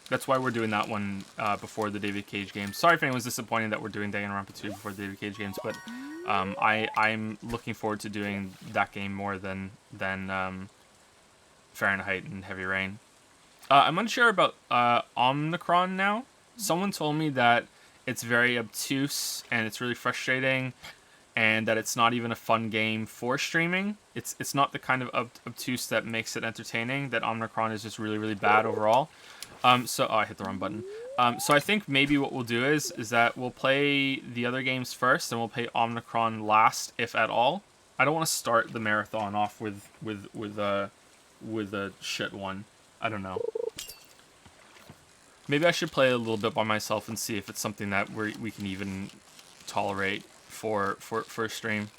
That's why we're doing that one before the David Cage games. Sorry if anyone's disappointed that we're doing Danganronpa 2 before the David Cage games, but I'm looking forward to doing that game more than Fahrenheit and Heavy Rain. I'm unsure about Omnicron now. Someone told me that it's very obtuse and it's really frustrating, and that it's not even a fun game for streaming. It's not the kind of obtuse that makes it entertaining. That Omnicron is just really, really bad overall. I hit the wrong button. So I think maybe what we'll do is that we'll play the other games first, and we'll play Omnicron last, if at all. I don't want to start the marathon off with a shit one. I don't know. Maybe I should play a little bit by myself and see if it's something that we can even tolerate for a stream.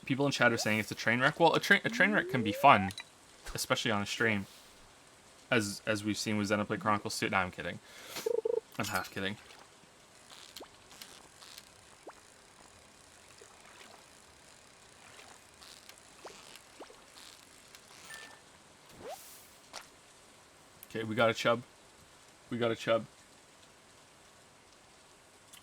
People in chat are saying it's a train wreck. Well, a train wreck can be fun, especially on a stream. As we've seen with Xenoblade Chronicles 2. No, I'm kidding. I'm half kidding. Okay, we got a chub. We got a chub.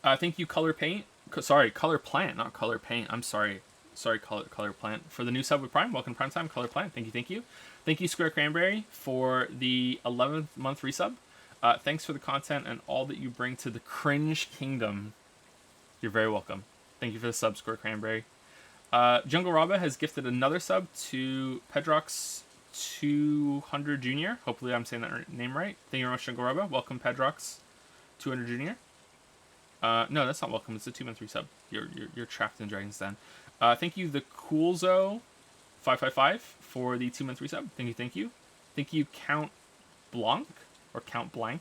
Thank you, Color Paint. Sorry, Color Plant, not Color Paint. I'm sorry. Sorry, Color Plant. For the new sub with Prime, welcome to Prime Time, Color Plant. Thank you, thank you. Thank you, Square Cranberry, for the 11th month resub. Thanks for the content and all that you bring to the Cringe Kingdom. You're very welcome. Thank you for the sub, Square Cranberry. Jungle Rabba has gifted another sub to Pedrox 200 Jr. Hopefully I'm saying that name right. Thank you very much, Jungle Rabba. Welcome, Pedrox 200 Jr. No, that's not welcome. It's a 2-month resub. You're trapped in Dragon's Den. Thank you, the Coolzo 555 for the 2-month resub. Thank you, thank you. Thank you, Count Blanc or Count Blank.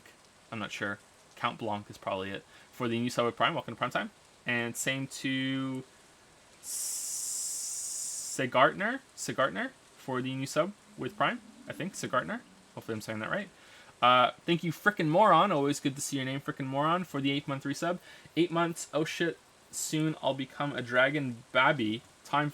I'm not sure. Count Blanc is probably it for the new sub with Prime. Welcome to Prime Time. And same to Segartner for the new sub with Prime. I think Segartner. Hopefully I'm saying that right. Thank you, Frickin' Moron. Always good to see your name, Frickin' Moron, for the 8-month resub. 8 months. Oh shit. Soon I'll become a dragon babby.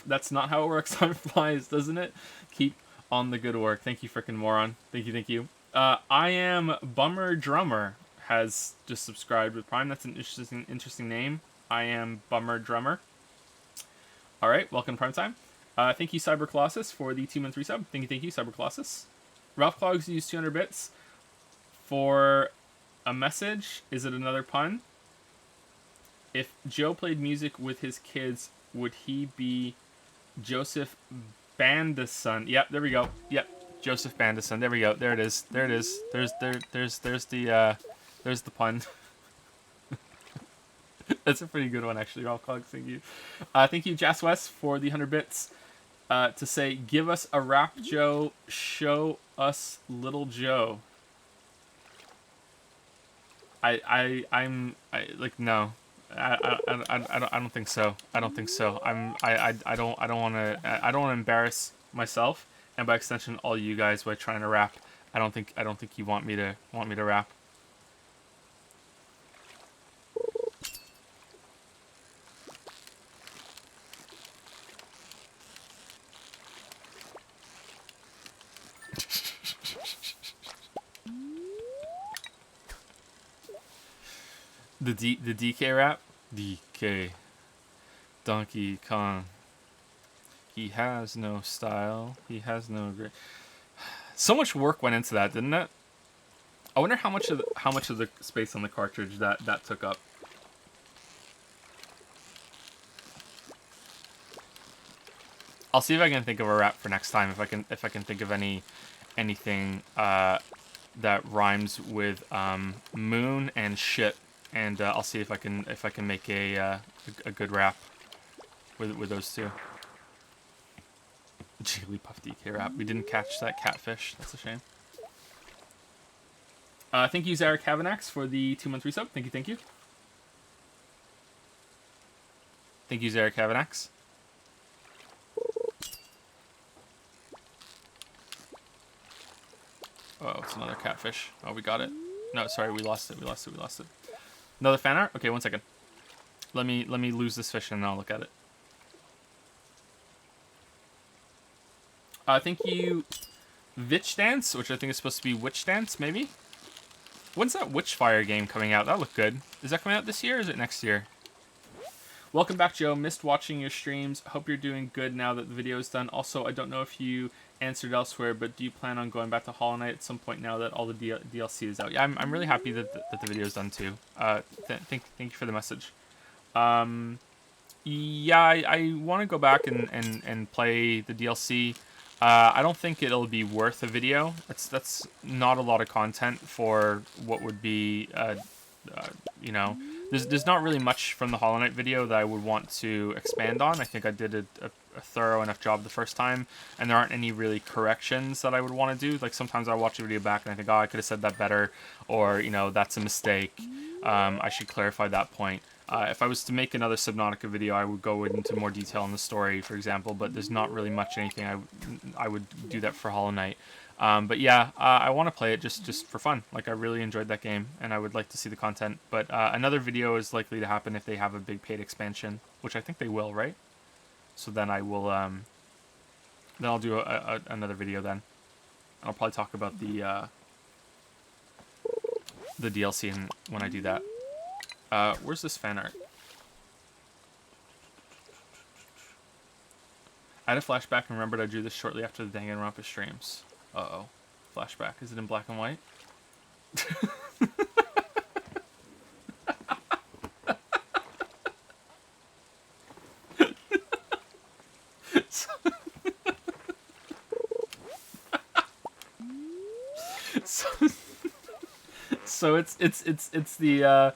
That's not how it works. Time flies, doesn't it? Keep on the good work. Thank you, Frickin' Moron. Thank you, thank you. I am Bummer Drummer has just subscribed with Prime. That's an interesting name. I am Bummer Drummer. All right, welcome to Prime Time. Thank you, Cyber Colossus, for the 2-month resub. Thank you, Cyber Colossus. Ralph Clogs used 200 bits for a message. Is it another pun? If Joe played music with his kids, would he be Joseph Bandison? Yep, there we go. Yep, Joseph Bandison. There we go. There it is. There it is. There's the pun. That's a pretty good one, actually. Ralph Clogs, thank you. Thank you, Jas West, for the 100 bits. To say, give us a rap, Joe. Show us Little Joe. I'm like, no. I don't think so. I don't think so. I don't want to embarrass myself, and by extension all you guys by trying to rap. I don't think you want me to rap. The DK rap? DK. Donkey Kong. He has no style. He has no great. So much work went into that, didn't it? I wonder how much of the space on the cartridge that took up. I'll see if I can think of a rap for next time. If I can think of anything that rhymes with moon and shit. And I'll see if I can make a good rap with those two. Jigglypuff DK rap. We didn't catch that catfish. That's a shame. Thank you, Zara Cavanax, for the 2-month resub. Thank you, thank you. Thank you, Zara Cavanax. Oh, it's another catfish. Oh, we got it. No, sorry, we lost it. Another fan art? Okay, 1 second. Let me lose this fish and then I'll look at it. Thank you, Witch Dance, which I think is supposed to be Witch Dance, maybe? When's that Witchfire game coming out? That looked good. Is that coming out this year or is it next year? Welcome back, Joe. Missed watching your streams. Hope you're doing good now that the video is done. Also, I don't know if you answered elsewhere, but do you plan on going back to Hollow Knight at some point now that all the DLC is out? Yeah, I'm really happy that the video is done too. Thank you for the message. Yeah, I want to go back and play the DLC. I don't think it'll be worth a video. That's not a lot of content for what would be, you know. There's not really much from the Hollow Knight video that I would want to expand on. I think I did a thorough enough job the first time, and there aren't any really corrections that I would want to do. Like, sometimes I watch a video back and I think, oh, I could have said that better, or, you know, that's a mistake. I should clarify that point. If I was to make another Subnautica video, I would go into more detail on the story, for example, but there's not really much anything I would do that for Hollow Knight. But yeah, I want to play it just for fun. Like, I really enjoyed that game, and I would like to see the content. But another video is likely to happen if they have a big paid expansion, which I think they will, right? So then I will, then I'll do another video then. I'll probably talk about the DLC when I do that. Where's this fan art? I had a flashback and remembered I drew this shortly after the Danganronpa streams. Uh-oh. Flashback. Is it in black and white? so, so it's the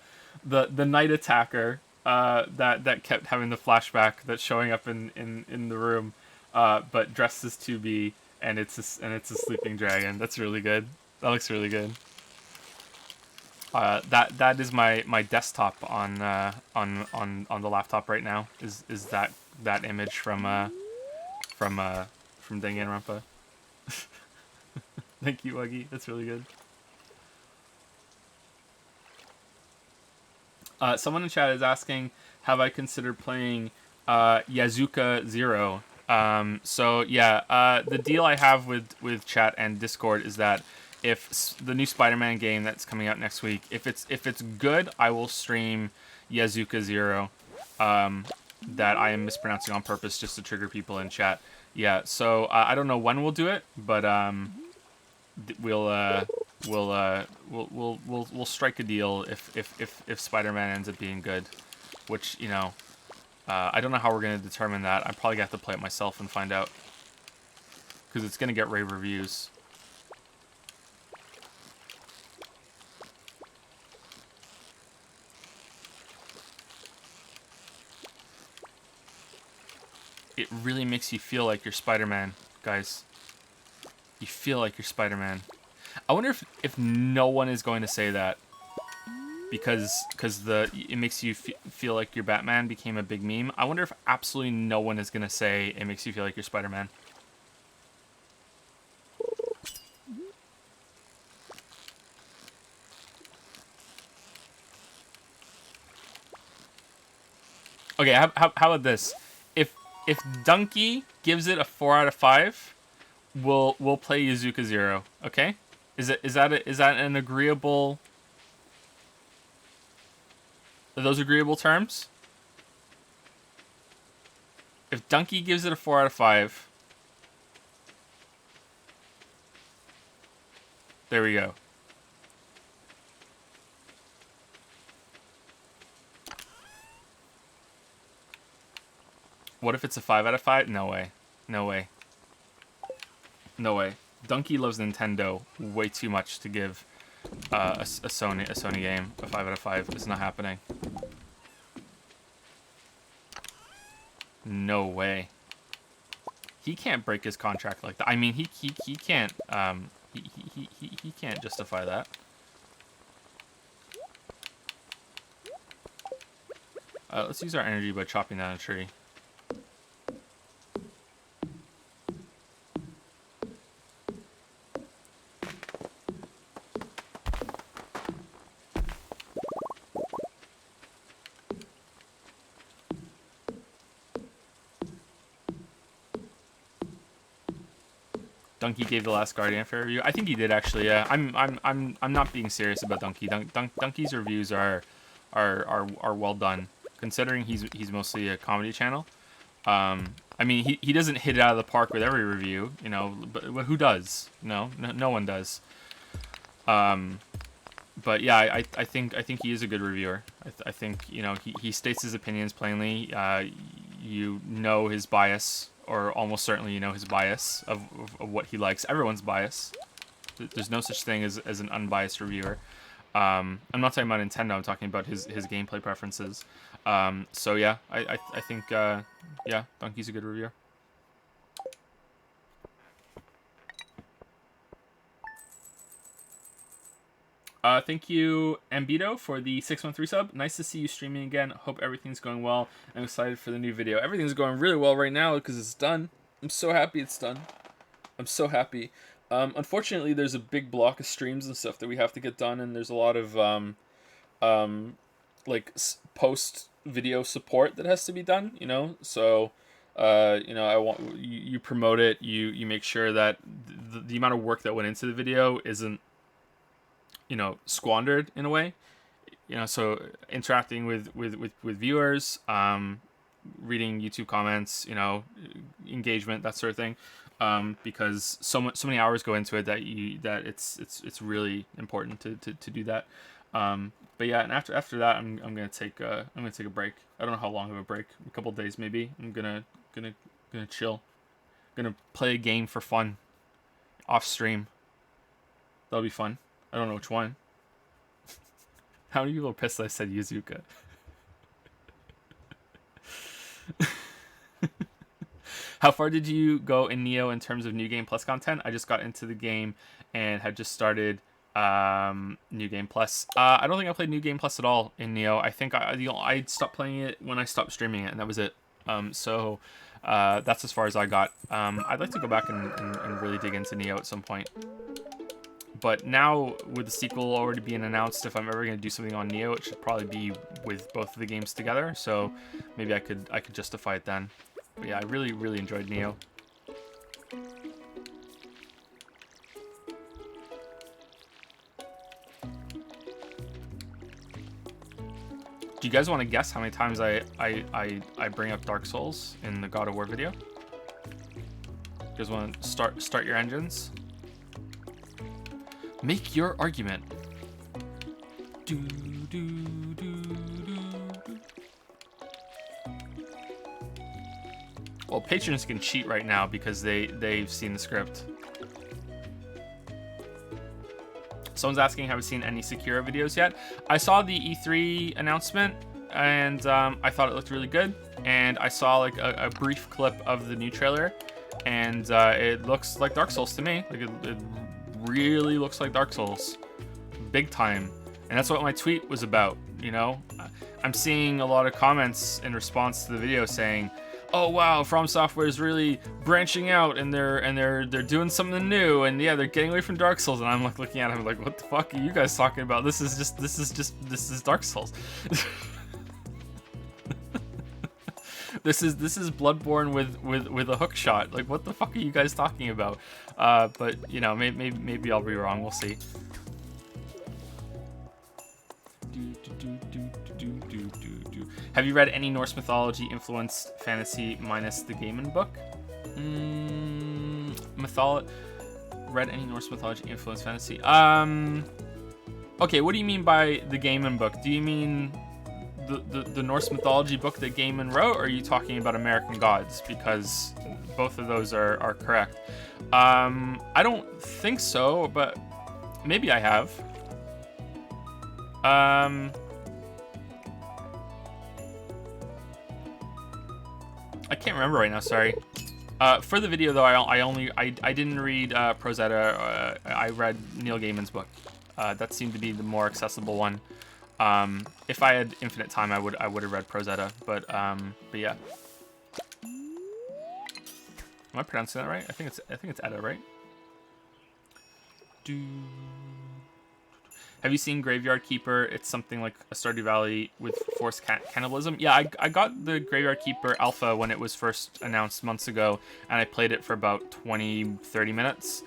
night attacker that kept having the flashback that's showing up in the room, but dressed as 2B, and it's a sleeping dragon. That's really good. That looks really good. That is my desktop on the laptop right now. Is that image from Danganronpa? Thank you, Wuggy. That's really good. Someone in chat is asking, have I considered playing Yazuka 0? So yeah, the deal I have with chat and Discord is that if the new Spider-Man game that's coming out next week, if it's good, I will stream Yazuka 0. That I am mispronouncing on purpose just to trigger people in chat. Yeah, so I don't know when we'll do it, but we'll strike a deal if Spider-Man ends up being good, which, you know, I don't know how we're gonna determine that. I'm probably gonna have to play it myself and find out, because it's gonna get rave reviews. It really makes you feel like you're Spider-Man, guys. You feel like you're Spider-Man. I wonder if no one is going to say that, because it makes you feel like your Batman became a big meme. I wonder if absolutely no one is going to say it makes you feel like you're Spider-Man. Okay, how about this? If Donkey gives it a 4 out of 5, we'll play Yazuka 0. Okay? Is that an agreeable? Are those agreeable terms? If Donkey gives it a 4 out of 5, there we go. What if it's a 5 out of 5? No way. No way. No way. Donkey loves Nintendo way too much to give a Sony game a 5 out of 5. It's not happening. No way. He can't break his contract like that. I mean, he can't he can't justify that. Let's use our energy by chopping down a tree. Donkey gave the last Guardian a fair review. I think he did, actually. Yeah, I'm not being serious about Donkey. Donkey's reviews are well done, considering he's mostly a comedy channel. I mean, he doesn't hit it out of the park with every review, you know, but who does? No one does. But yeah, I think he is a good reviewer. I think, you know, he states his opinions plainly. You know his bias, or almost certainly you know his bias of what he likes. Everyone's bias. There's no such thing as an unbiased reviewer. I'm not talking about Nintendo. I'm talking about his gameplay preferences. So yeah, I think yeah, Donkey's a good reviewer. Thank you, Ambito, for the 613 sub. Nice to see you streaming again. Hope everything's going well. I'm excited for the new video. Everything's going really well right now because it's done. I'm so happy it's done. I'm so happy. Unfortunately, there's a big block of streams and stuff that we have to get done, and there's a lot of like post video support that has to be done. You know, so you know, I want you promote it. You make sure that the amount of work that went into the video isn't, you know, squandered in a way, you know. So interacting with viewers, reading YouTube comments, you know, engagement, that sort of thing, because so many hours go into it that it's really important to do that. But yeah, and after that, I'm gonna take a break. I don't know how long of a break, a couple of days maybe. I'm gonna chill, gonna play a game for fun, off stream. That'll be fun. I don't know which one. How many people are pissed that I said Yuzuka? How far did you go in Neo in terms of New Game Plus content? I just got into the game and had just started New Game Plus. I don't think I played New Game Plus at all in Neo. I think I stopped playing it when I stopped streaming it, and that was it. So that's as far as I got. I'd like to go back and really dig into Neo at some point. But now, with the sequel already being announced, if I'm ever going to do something on Neo, it should probably be with both of the games together. So maybe I could justify it then. But yeah, I really enjoyed Neo. Do you guys want to guess how many times I bring up Dark Souls in the God of War video? You guys want to start your engines? Make your argument. Do, do, do, do. Well, patrons can cheat right now because they've seen the script. Someone's asking, have I seen any Sekiro videos yet? I saw the E3 announcement, and I thought it looked really good. And I saw like a brief clip of the new trailer, and it looks like Dark Souls to me. Like it really looks like Dark Souls, big time. And that's what my tweet was about, you know? I'm seeing a lot of comments in response to the video saying, oh wow, From Software is really branching out and they're doing something new, and yeah, they're getting away from Dark Souls. And I'm like looking at him like, what the fuck are you guys talking about? This is Dark Souls. This is Bloodborne with a hook shot. Like, what the fuck are you guys talking about? But you know, maybe I'll be wrong. We'll see. Have you read any Norse mythology influenced fantasy minus the Gaiman book? Read any Norse mythology influenced fantasy? Okay, what do you mean by the Gaiman book? Do you mean the Norse mythology book that Gaiman wrote, or are you talking about American Gods? Because both of those are correct. I don't think so, but maybe I have. I can't remember right now, sorry. For the video though, I didn't read Rosetta. I read Neil Gaiman's book. That seemed to be the more accessible one. If I had infinite time, I would have read Rosetta, but yeah. Am I pronouncing that right? I think it's Edda, right? Have you seen Graveyard Keeper? It's something like a Stardew Valley with forced cannibalism. Yeah, I got the Graveyard Keeper alpha when it was first announced months ago, and I played it for about 20-30 minutes.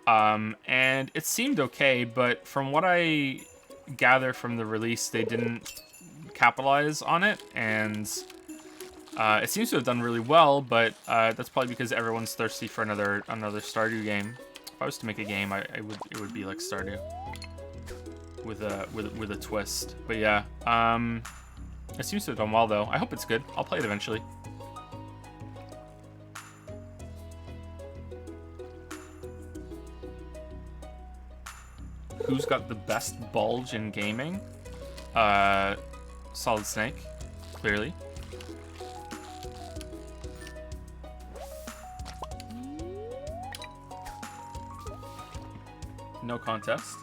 And it seemed okay, but from what I gather from the release, they didn't capitalize on it, and it seems to have done really well, but that's probably because everyone's thirsty for another Stardew game. If I was to make a game, it would be like Stardew with a twist. But yeah, it seems to have done well though. I hope it's good. I'll play it eventually. Who's got the best bulge in gaming? Solid Snake, clearly. No contest.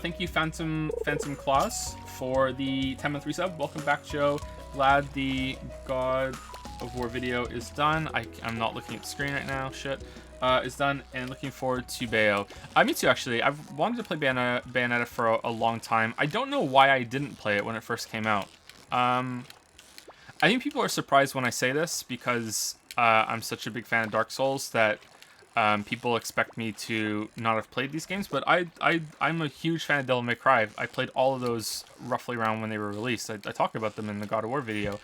Thank you, Phantom Claus, for the 10-month resub. Welcome back, Joe. Glad the God of War video is done. I'm not looking at the screen right now. Shit. Is done, and looking forward to Bayo. Me too, actually. I've wanted to play Bayonetta for a long time. I don't know why I didn't play it when it first came out. I think people are surprised when I say this because I'm such a big fan of Dark Souls that people expect me to not have played these games, but I'm a huge fan of Devil May Cry. I played all of those roughly around when they were released. I talked about them in the God of War video.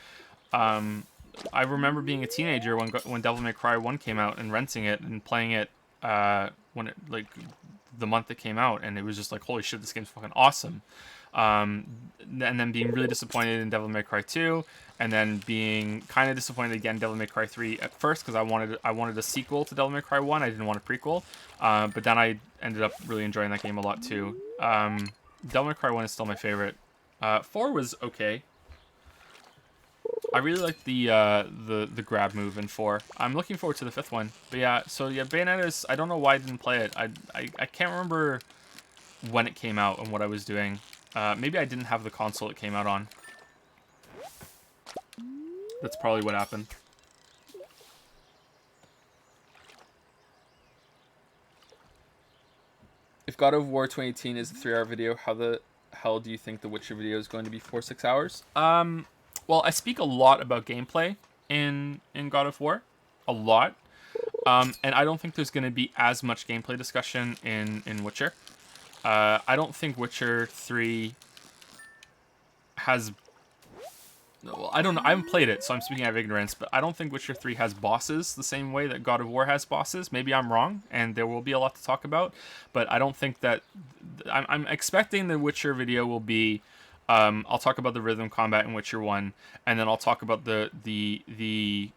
I remember being a teenager when Devil May Cry 1 came out and renting it and playing it when it, like, the month it came out, and it was just like, holy shit, this game's fucking awesome. And then being really disappointed in Devil May Cry 2, and then being kind of disappointed again in Devil May Cry 3 at first, because I wanted a sequel to Devil May Cry 1. I didn't want a prequel, but then I ended up really enjoying that game a lot too. Devil May Cry 1 is still my favorite. 4 was okay. I really like the grab move in 4. I'm looking forward to the 5th one. But yeah, so yeah, Bayonetta, I don't know why I didn't play it. I can't remember when it came out and what I was doing. Maybe I didn't have the console it came out on. That's probably what happened. If God of War 2018 is a 3-hour video, how the hell do you think the Witcher video is going to be 4-6 hours? Well, I speak a lot about gameplay in God of War. A lot. And I don't think there's going to be as much gameplay discussion in Witcher. I don't think Witcher 3 has... Well, I don't know. I haven't played it, so I'm speaking out of ignorance, but I don't think Witcher 3 has bosses the same way that God of War has bosses. Maybe I'm wrong, and there will be a lot to talk about, but I don't think that... I'm expecting the Witcher video will be... I'll talk about the rhythm combat in Witcher 1, and then I'll talk about the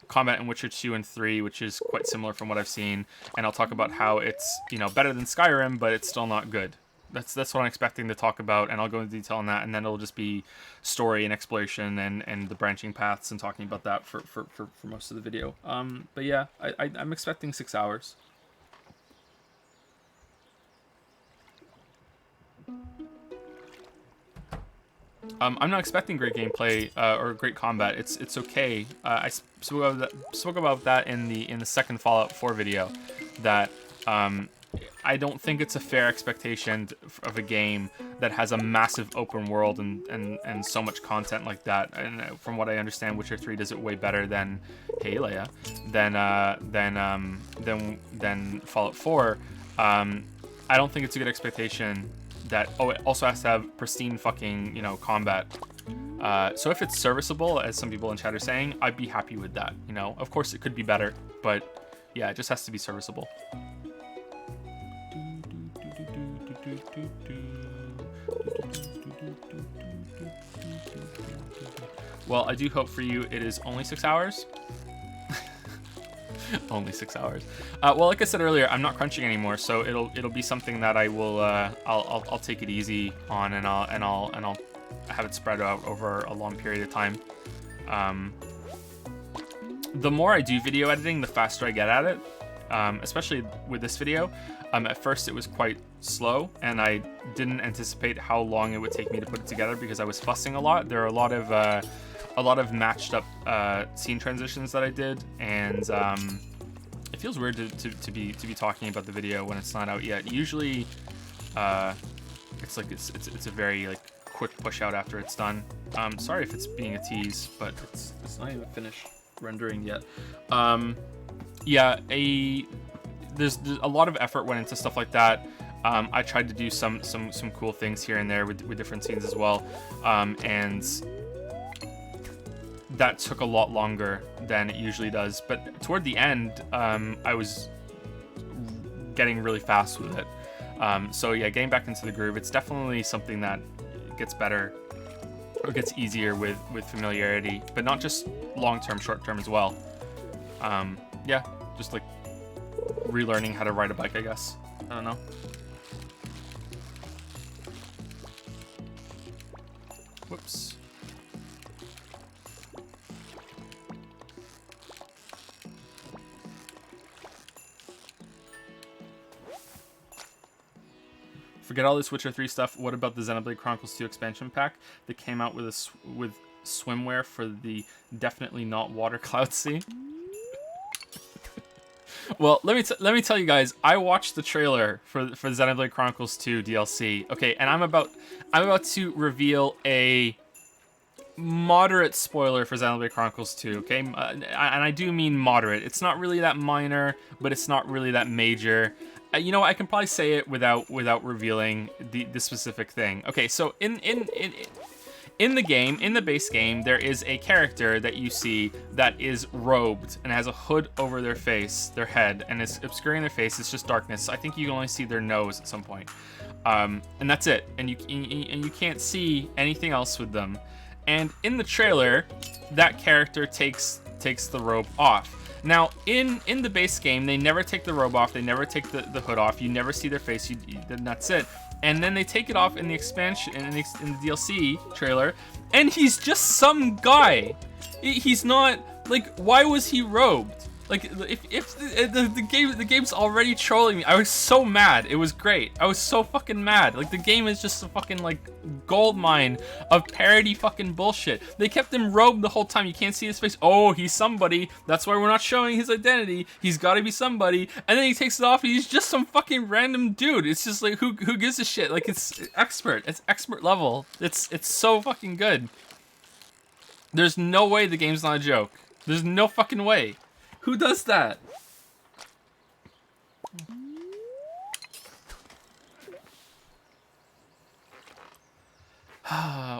combat in Witcher 2 and 3, which is quite similar from what I've seen, and I'll talk about how it's, you know, better than Skyrim, but it's still not good. That's what I'm expecting to talk about, and I'll go into detail on that, and then it'll just be story and exploration and the branching paths and talking about that for most of the video. But yeah, I'm expecting 6 hours. I'm not expecting great gameplay or great combat. It's okay. I spoke about that in the second Fallout 4 video, that I don't think it's a fair expectation of a game that has a massive open world and so much content like that. And from what I understand, Witcher 3 does it way better than than Fallout 4. I don't think it's a good expectation that, oh, it also has to have pristine fucking, you know, combat. So if it's serviceable, as some people in chat are saying, I'd be happy with that. You know, of course it could be better, but yeah, it just has to be serviceable. Well, I do hope for you it is only 6 hours. Only 6 hours. Well, like I said earlier, I'm not crunching anymore, so it'll be something that I will I'll take it easy on, and I'll have it spread out over a long period of time. The more I do video editing, the faster I get at it. Especially with this video. At first it was quite slow, and I didn't anticipate how long it would take me to put it together because I was fussing a lot. There are a lot of matched up scene transitions that I did, and it feels weird to be talking about the video when it's not out yet. Usually, it's a very like quick push out after it's done. Sorry if it's being a tease, but it's not even finished rendering yet. Yeah, there's a lot of effort went into stuff like that. I tried to do some cool things here and there with different scenes as well, and that took a lot longer than it usually does. But toward the end, I was getting really fast with it. So yeah, getting back into the groove, it's definitely something that gets better or gets easier with familiarity, but not just long-term, short-term as well. Yeah, just like relearning how to ride a bike, I guess. I don't know. Whoops. Forget all this Witcher 3 stuff. What about the Xenoblade Chronicles 2 expansion pack that came out with swimwear for the definitely not water cloud sea? Well, let me tell you guys, I watched the trailer for Xenoblade Chronicles 2 DLC. Okay, and I'm about to reveal a moderate spoiler for Xenoblade Chronicles 2, okay? And I do mean moderate. It's not really that minor, but it's not really that major. You know what? I can probably say it without revealing the specific thing. Okay, so in the game, in the base game, there is a character that you see that is robed and has a hood over their face, their head, and it's obscuring their face. It's just darkness. I think you can only see their nose at some point. And that's it. And you can't see anything else with them. And in the trailer, that character takes the robe off. Now, in the base game, they never take the robe off. They never take the hood off. You never see their face. And that's it. And then they take it off in the expansion, in the DLC trailer, and he's just some guy. He's not, like, why was he robed? Like, if the game's already trolling me. I was so mad. It was great. I was so fucking mad. Like, the game is just a fucking, like, gold mine of parody fucking bullshit. They kept him robed the whole time. You can't see his face. Oh, he's somebody. That's why we're not showing his identity. He's gotta be somebody. And then he takes it off and he's just some fucking random dude. It's just like, who gives a shit? Like, it's expert. It's expert level. It's so fucking good. There's no way the game's not a joke. There's no fucking way. Who does that?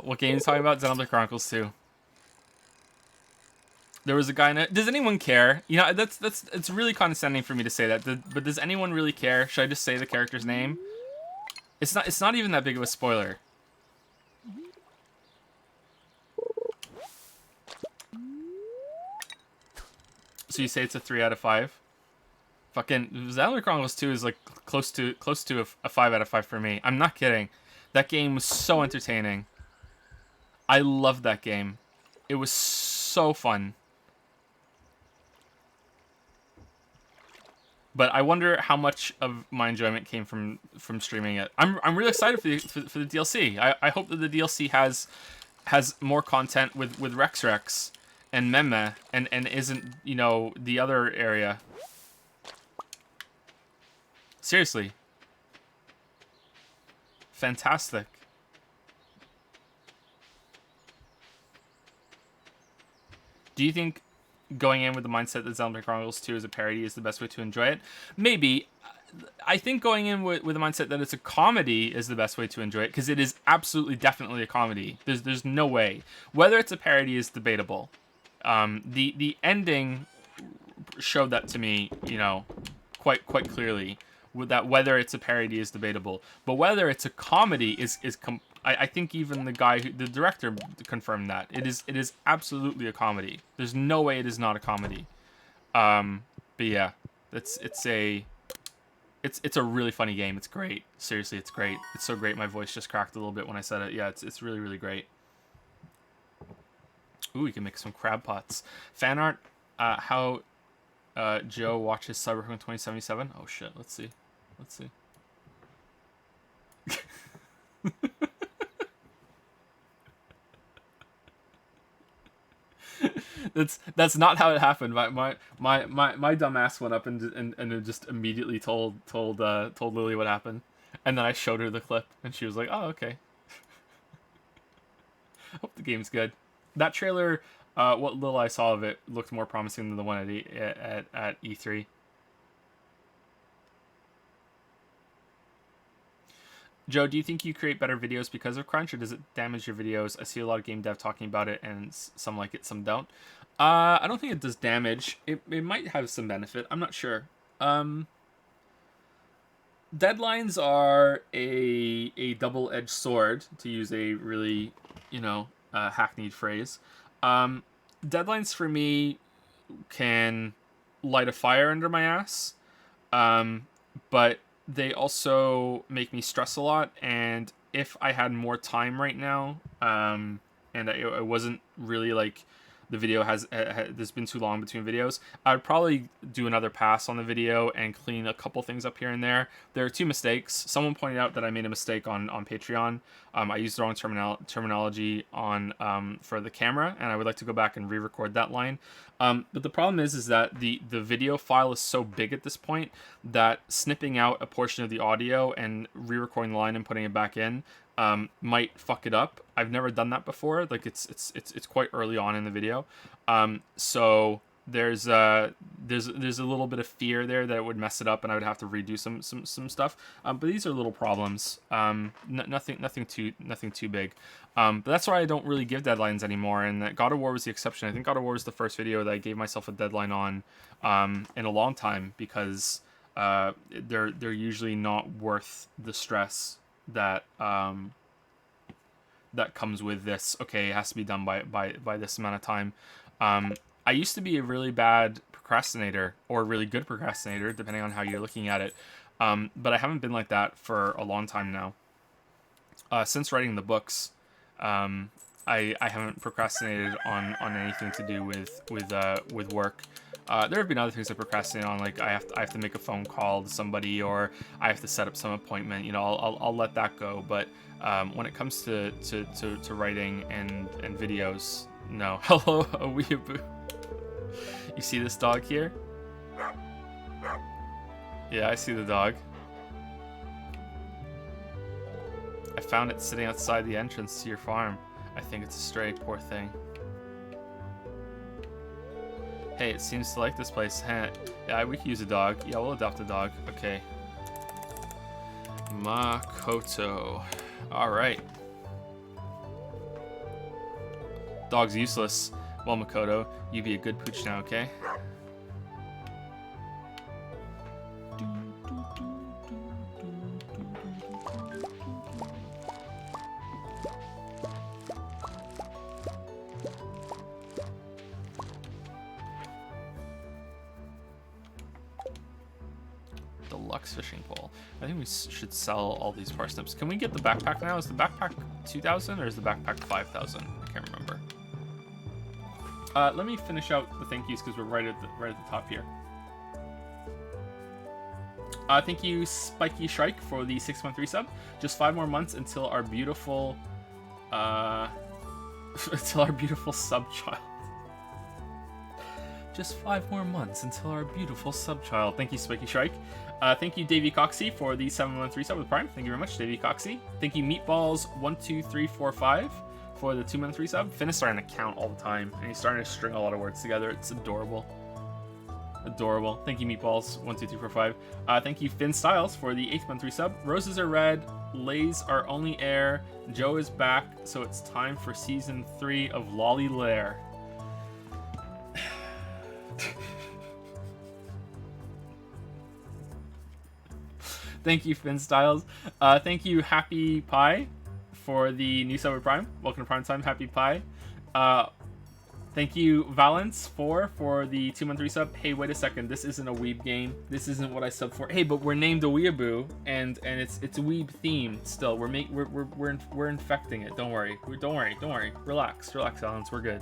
What game is talking about? Xenoblade Chronicles 2. There was a guy in it. Does anyone care? You know, it's really condescending for me to say that. But does anyone really care? Should I just say the character's name? It's not even that big of a spoiler. So you say it's a 3 out of 5? Fucking Xenoblade Chronicles 2 is like close to a 5 out of 5 for me. I'm not kidding. That game was so entertaining. I loved that game. It was so fun. But I wonder how much of my enjoyment came from streaming it. I'm really excited for the DLC. I hope that the DLC has more content with Rex and Meme and isn't, you know, the other area. Seriously. Fantastic. Do you think going in with the mindset that Xenoblade Chronicles 2 is a parody is the best way to enjoy it? Maybe. I think going in with the mindset that it's a comedy is the best way to enjoy it, because it is absolutely definitely a comedy. There's no way. Whether it's a parody is debatable. The ending showed that to me, you know, quite clearly. With that, whether it's a parody is debatable, but whether it's a comedy I think even the director confirmed that it is absolutely a comedy. There's no way it is not a comedy. But yeah, it's a really funny game. It's great. Seriously, it's great. It's so great. My voice just cracked a little bit when I said it. Yeah, it's really great. Ooh, you can make some crab pots. Fan art. How Joe watches Cyberpunk 2077. Oh shit. Let's see. That's not how it happened. My dumb ass went up and just immediately told Lily what happened, and then I showed her the clip, and she was like, "Oh, okay." Hope the game's good. That trailer, what little I saw of it, looked more promising than the one at E3. Joe, do you think you create better videos because of crunch, or does it damage your videos? I see a lot of game dev talking about it, and some like it, some don't. I don't think it does damage. It might have some benefit. I'm not sure. Deadlines are a double-edged sword, to use a really, you know, hackneyed phrase. Deadlines for me can light a fire under my ass, but they also make me stress a lot. And if I had more time right now, and I wasn't really like, the video there's been too long between videos, I'd probably do another pass on the video and clean a couple things up here and there. There are 2 mistakes. Someone pointed out that I made a mistake on Patreon. I used the wrong terminology on for the camera, and I would like to go back and re-record that line. But the problem is that the video file is so big at this point that snipping out a portion of the audio and re-recording the line and putting it back in might fuck it up. I've never done that before. Like it's quite early on in the video, so there's a little bit of fear there that it would mess it up and I would have to redo some stuff. But these are little problems. Nothing too big. But that's why I don't really give deadlines anymore. And that God of War was the exception. I think God of War was the first video that I gave myself a deadline on in a long time, because they're usually not worth the stress that that comes with this. Okay, it has to be done by this amount of time. I used to be a really bad procrastinator, or a really good procrastinator, depending on how you're looking at it. But I haven't been like that for a long time now. Since writing the books, I haven't procrastinated on anything to do with work. There have been other things I procrastinate on, like I have to make a phone call to somebody, or I have to set up some appointment. You know, I'll let that go. But when it comes to writing and videos, no. Hello, a weeaboo. You see this dog here? Yeah, I see the dog. I found it sitting outside the entrance to your farm. I think it's a stray, poor thing. Hey, it seems to like this place. Yeah, we could use a dog. Yeah, we'll adopt a dog. Okay. Makoto. Alright. Dog's useless. Well, Makoto, you be a good pooch now, okay? Deluxe fishing pole. I think we should sell all these parsnips. Can we get the backpack now? Is the backpack 2,000 or is the backpack 5,000? I can't remember. Let me finish out the thank yous because we're right at the top here. Thank you, Spiky Shrike, for the 6-month resub. Just 5 more months until our beautiful, sub-child. Just 5 more months until our beautiful sub-child. Thank you, Spiky Shrike. Thank you, Davey Coxey, for the 7-month resub with Prime. Thank you very much, Davey Coxey. Thank you, Meatballs12345. For the 2-month resub. Finn is starting to count all the time, and he's starting to string a lot of words together. It's adorable. Adorable. Thank you, Meatballs12345. Thank you, Finn Styles, for the 8th-month resub. Roses are red, Lays are only air, Joe is back, so it's time for season 3 of Lolly Lair. Thank you, Finn Styles. Thank you, Happy Pie, for the new sub with Prime. Welcome to Prime Time, Happy Pie. Thank you, Valence4, for the 2-month resub. Hey, wait a second, this isn't a weeb game. This isn't what I subbed for. Hey, but we're named a weeaboo, and it's weeb themed still. We're infecting it. Don't worry. Don't worry. Relax, Valence. We're good.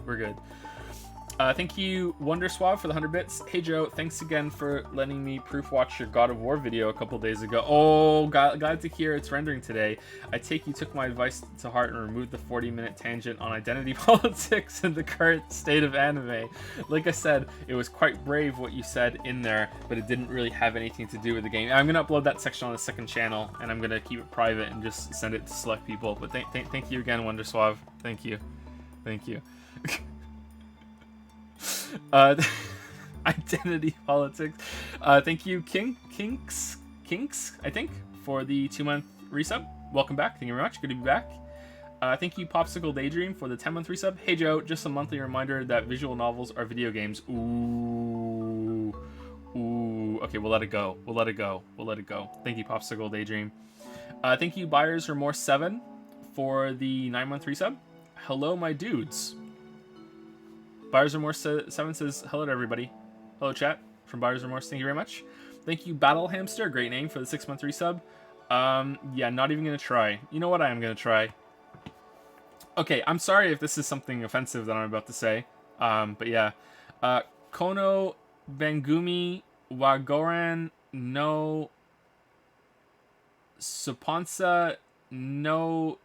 Thank you, Wonder Swab, for the 100 bits. Hey, Joe, thanks again for letting me proof watch your God of War video a couple days ago. Oh, glad to hear it's rendering today. I take you took my advice to heart and removed the 40-minute tangent on identity politics and the current state of anime. Like I said, it was quite brave what you said in there, but it didn't really have anything to do with the game. I'm going to upload that section on the second channel, and I'm going to keep it private and just send it to select people. But thank you again, Wonder Swab. Thank you. Identity politics. Thank you, Kinks, I think, for the 2-month resub. Welcome back. Thank you very much. Good to be back. Thank you, Popsicle Daydream, for the 10-month resub. Hey, Joe, just a monthly reminder that visual novels are video games. Ooh. Okay, we'll let it go. Thank you, Popsicle Daydream. Thank you, Buyers Remorse 7, for the 9-month resub. Hello, my dudes. Buyer's Remorse 7 says, hello to everybody. Hello, chat, from Buyer's Remorse. Thank you very much. Thank you, Battle Hamster. Great name for the 6-month resub. Yeah, not even going to try. You know what? I am going to try. Okay, I'm sorry if this is something offensive that I'm about to say. But yeah. Kono Bangumi Wagoran no Supansa no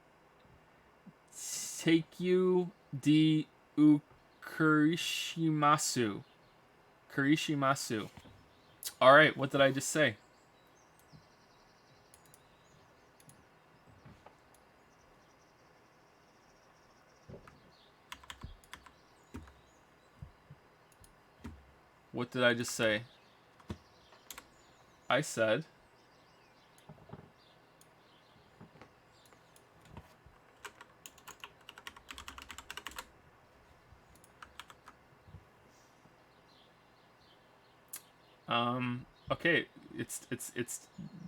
Teikyu di Kurishimasu. Alright, what did I just say? What did I just say? I said... Okay, it's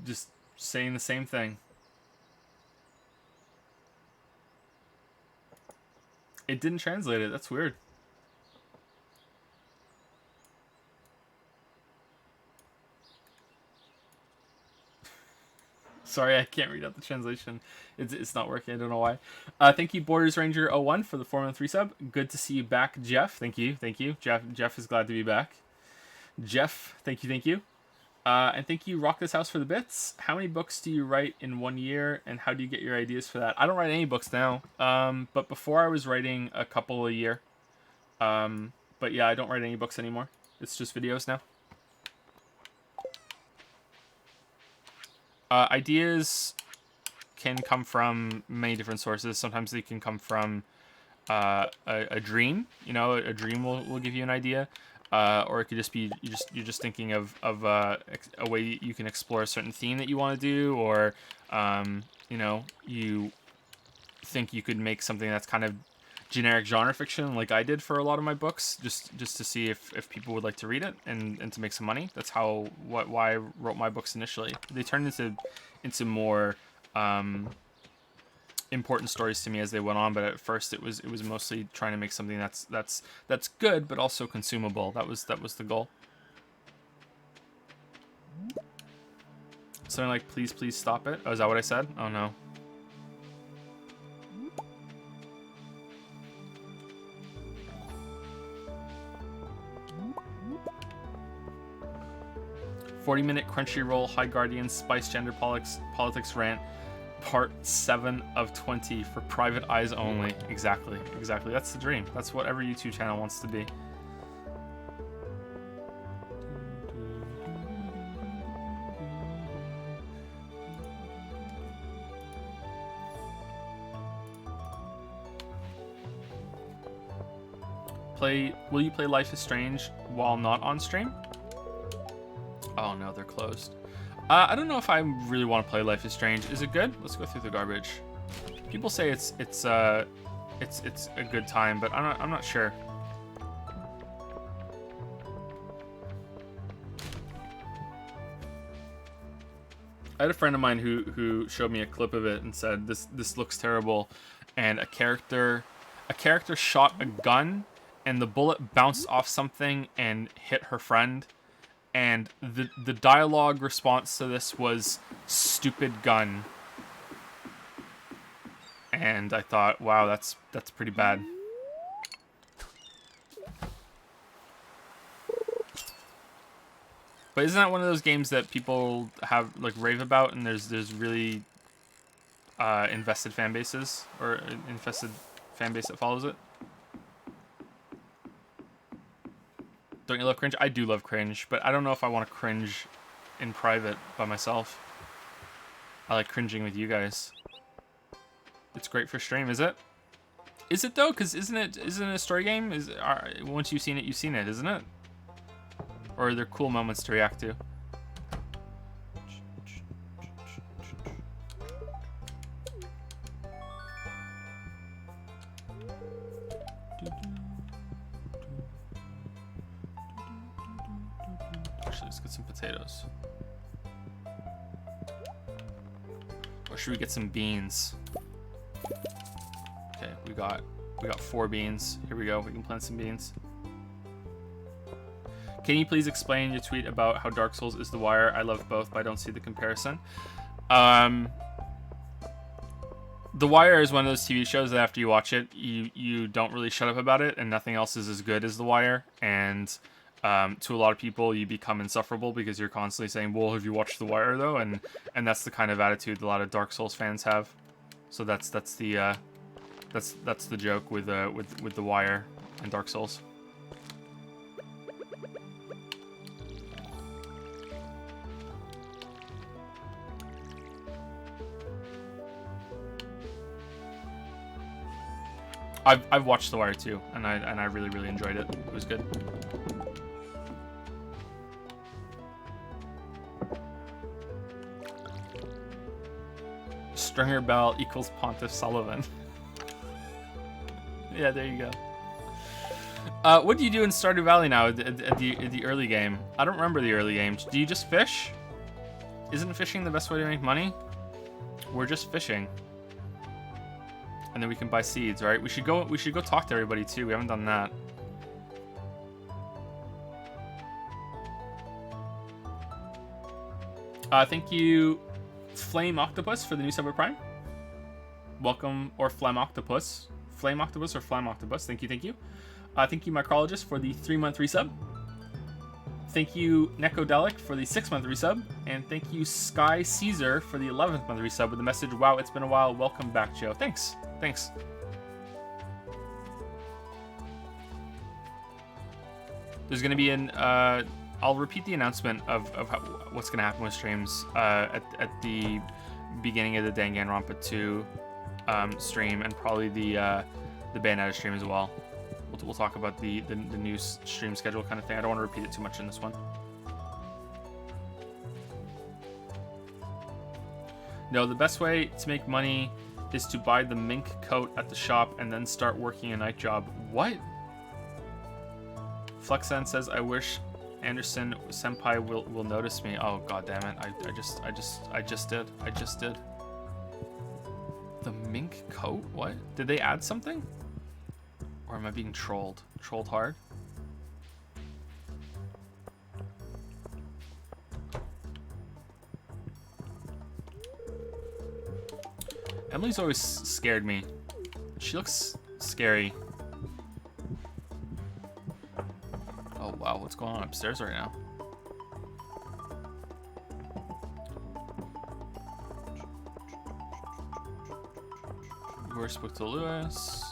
just saying the same thing. It didn't translate it. That's weird. Sorry, I can't read out the translation. It's not working. I don't know why. Thank you, Borders Ranger 01 for the 413 sub. Good to see you back, Jeff. Thank you. Jeff is glad to be back. Jeff, thank you. And thank you, Rock This House, for the bits. How many books do you write in 1 year, and how do you get your ideas for that? I don't write any books now, but before I was writing a couple a year. But yeah, I don't write any books anymore. It's just videos now. Ideas can come from many different sources. Sometimes they can come from a dream. You know, a dream will give you an idea. Or it could just be you're just thinking of a way you can explore a certain theme that you want to do, or you know, you think you could make something that's kind of generic genre fiction, like I did for a lot of my books, just to see if people would like to read it and to make some money. That's why I wrote my books initially. They turned into more important stories to me as they went on, but at first it was mostly trying to make something that's good but also consumable. That was the goal. Something like please stop it. Oh, is that what I said? Oh no. "40-minute Crunchyroll High Guardian Spice Gender Politics Rant Part 7 of 20 for private eyes only." Exactly. That's the dream. That's what every YouTube channel wants to be. Will you play Life is Strange while not on stream? Oh no, they're closed. I don't know if I really want to play Life is Strange. Is it good? Let's go through the garbage. People say it's a good time, but I'm not sure. I had a friend of mine who showed me a clip of it and said this looks terrible, and a character shot a gun and the bullet bounced off something and hit her friend. And the dialogue response to this was "stupid gun," and I thought, wow, that's pretty bad. But isn't that one of those games that people have like rave about, and there's really invested fan bases, or infested fan base that follows it? Don't you love cringe? I do love cringe, but I don't know if I want to cringe in private by myself. I like cringing with you guys. It's great for stream, is it? Is it though? Because isn't it a story game? Once you've seen it, isn't it? Or are there cool moments to react to? Actually, let's get some potatoes. Or should we get some beans? Okay, we got 4 beans. Here we go. We can plant some beans. Can you please explain your tweet about how Dark Souls is The Wire? I love both, but I don't see the comparison. The Wire is one of those TV shows that after you watch it, you don't really shut up about it, and nothing else is as good as The Wire. And to a lot of people, you become insufferable because you're constantly saying, "Well, have you watched The Wire though?" And that's the kind of attitude a lot of Dark Souls fans have. So that's the joke with The Wire and Dark Souls. I've watched The Wire too, and I really enjoyed it. It was good. Stringer Bell equals Pontiff Sullivan. Yeah, there you go. What do you do in Stardew Valley now at the early game? I don't remember the early game. Do you just fish? Isn't fishing the best way to make money? We're just fishing. And then we can buy seeds, right? We should go talk to everybody too. We haven't done that. Thank you, Flame Octopus, for the new sub Prime. Welcome, or Flame Octopus. Flame Octopus or Flame Octopus. Thank you, thank you. Thank you, Micrologist, for the 3-month resub. Thank you, Necodelic, for the 6-month resub. And thank you, Sky Caesar, for the 11th month resub with the message, wow, it's been a while. Welcome back, Joe. Thanks. Thanks. There's going to be an... I'll repeat the announcement of what's going to happen with streams at the beginning of the Danganronpa 2 stream, and probably the Bayonetta stream as well. We'll talk about the new stream schedule kind of thing. I don't want to repeat it too much in this one. No, the best way to make money is to buy the mink coat at the shop and then start working a night job. What? Flexan says, I wish Anderson Senpai will notice me. Oh, god damn it. I just did. The mink coat? What? Did they add something? Or am I being trolled? Trolled hard? Emily's always scared me. She looks scary. Oh wow, what's going on upstairs right now? We're spoke to Lewis.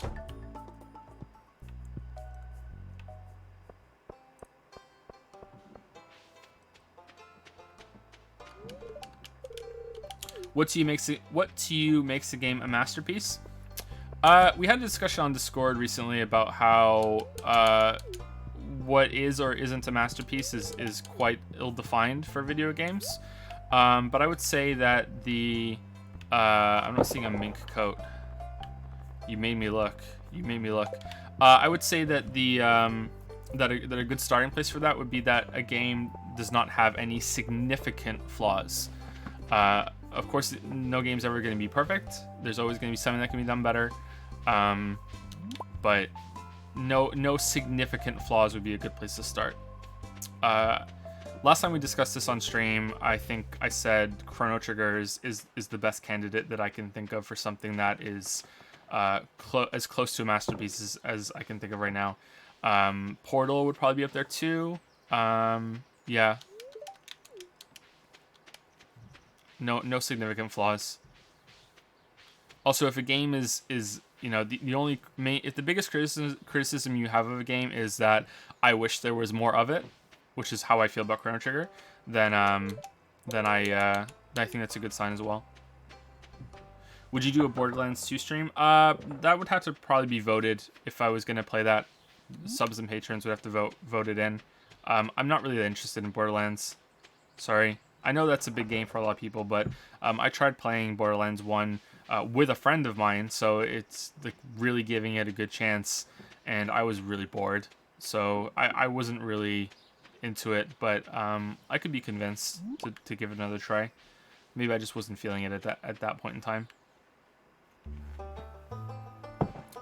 What to you makes a game a masterpiece? We had a discussion on Discord recently about how what is or isn't a masterpiece is quite ill-defined for video games. But I would say that the I'm not seeing a mink coat. You made me look. I would say that the that a good starting place for that would be that a game does not have any significant flaws. Of course, no game's ever going to be perfect. There's always going to be something that can be done better. But no significant flaws would be a good place to start. Last time we discussed this on stream, I think I said Chrono Trigger is the best candidate that I can think of for something that is as close to a masterpiece as I can think of right now. Portal would probably be up there too. Yeah. No significant flaws. Also, if a game is you know the only if the biggest criticism you have of a game is that I wish there was more of it, which is how I feel about Chrono Trigger, then I think that's a good sign as well. Would you do a Borderlands 2 stream? That would have to probably be voted if I was gonna play that. Subs and patrons would have to vote it in. I'm not really that interested in Borderlands. Sorry. I know that's a big game for a lot of people, but I tried playing Borderlands 1 with a friend of mine, so it's like really giving it a good chance, and I was really bored. So I wasn't really into it, but I could be convinced to give it another try. Maybe I just wasn't feeling it at that point in time.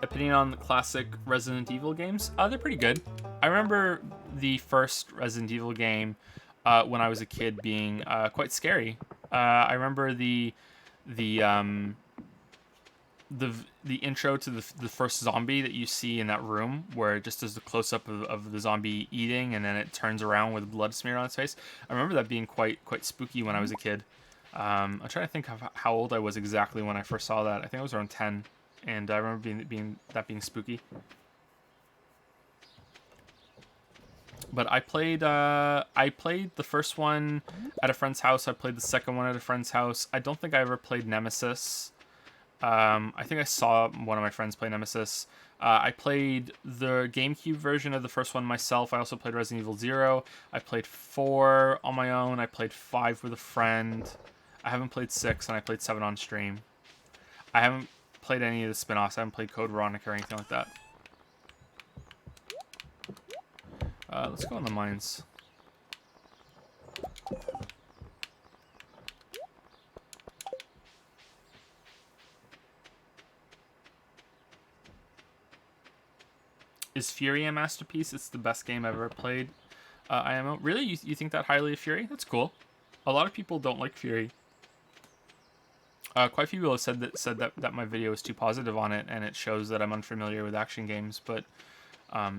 Opinion on the classic Resident Evil games? They're pretty good. I remember the first Resident Evil game when I was a kid being quite scary. I remember the intro to the first zombie that you see in that room, where it just does the close-up of the zombie eating, and then it turns around with blood smeared on its face. I remember that being quite spooky when I was a kid. I'm trying to think of how old I was exactly when I first saw that. I think I was around 10, and I remember being spooky. But I played the first one at a friend's house. I played the second one at a friend's house. I don't think I ever played Nemesis. I think I saw one of my friends play Nemesis. I played the GameCube version of the first one myself. I also played Resident Evil 0. I played 4 on my own. I played 5 with a friend. I haven't played 6, and I played 7 on stream. I haven't played any of the spin-offs. I haven't played Code Veronica or anything like that. Let's go in the mines. Is Fury a masterpiece? It's the best game I've ever played. IMO. Really? You think that highly of Fury? That's cool. A lot of people don't like Fury. Quite a few people have said that my video is too positive on it, and it shows that I'm unfamiliar with action games. But I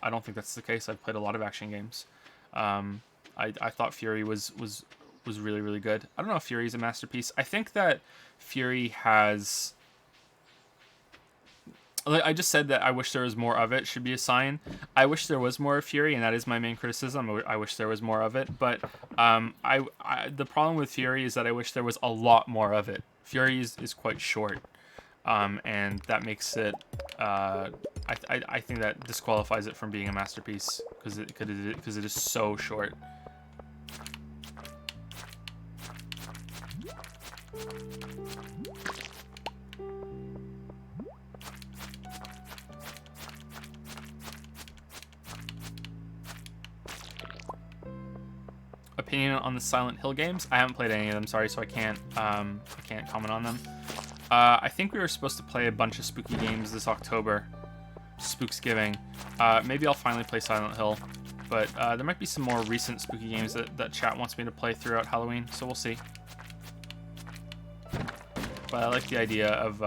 don't think that's the case. I've played a lot of action games. I thought Fury was really, really good. I don't know if Fury is a masterpiece. I think that Fury has... I just said that I wish there was more of it should be a sign. I wish there was more of Fury, and that is my main criticism. I wish there was more of it. But the problem with Fury is that I wish there was a lot more of it. Fury is quite short, and that makes it... I think that disqualifies it from being a masterpiece because it is so short. Opinion on the Silent Hill games? I haven't played any of them, sorry, so I can't comment on them. I think we were supposed to play a bunch of spooky games this October. Spooksgiving. Maybe I'll finally play Silent Hill. But there might be some more recent spooky games that chat wants me to play throughout Halloween, so we'll see. But I like the idea of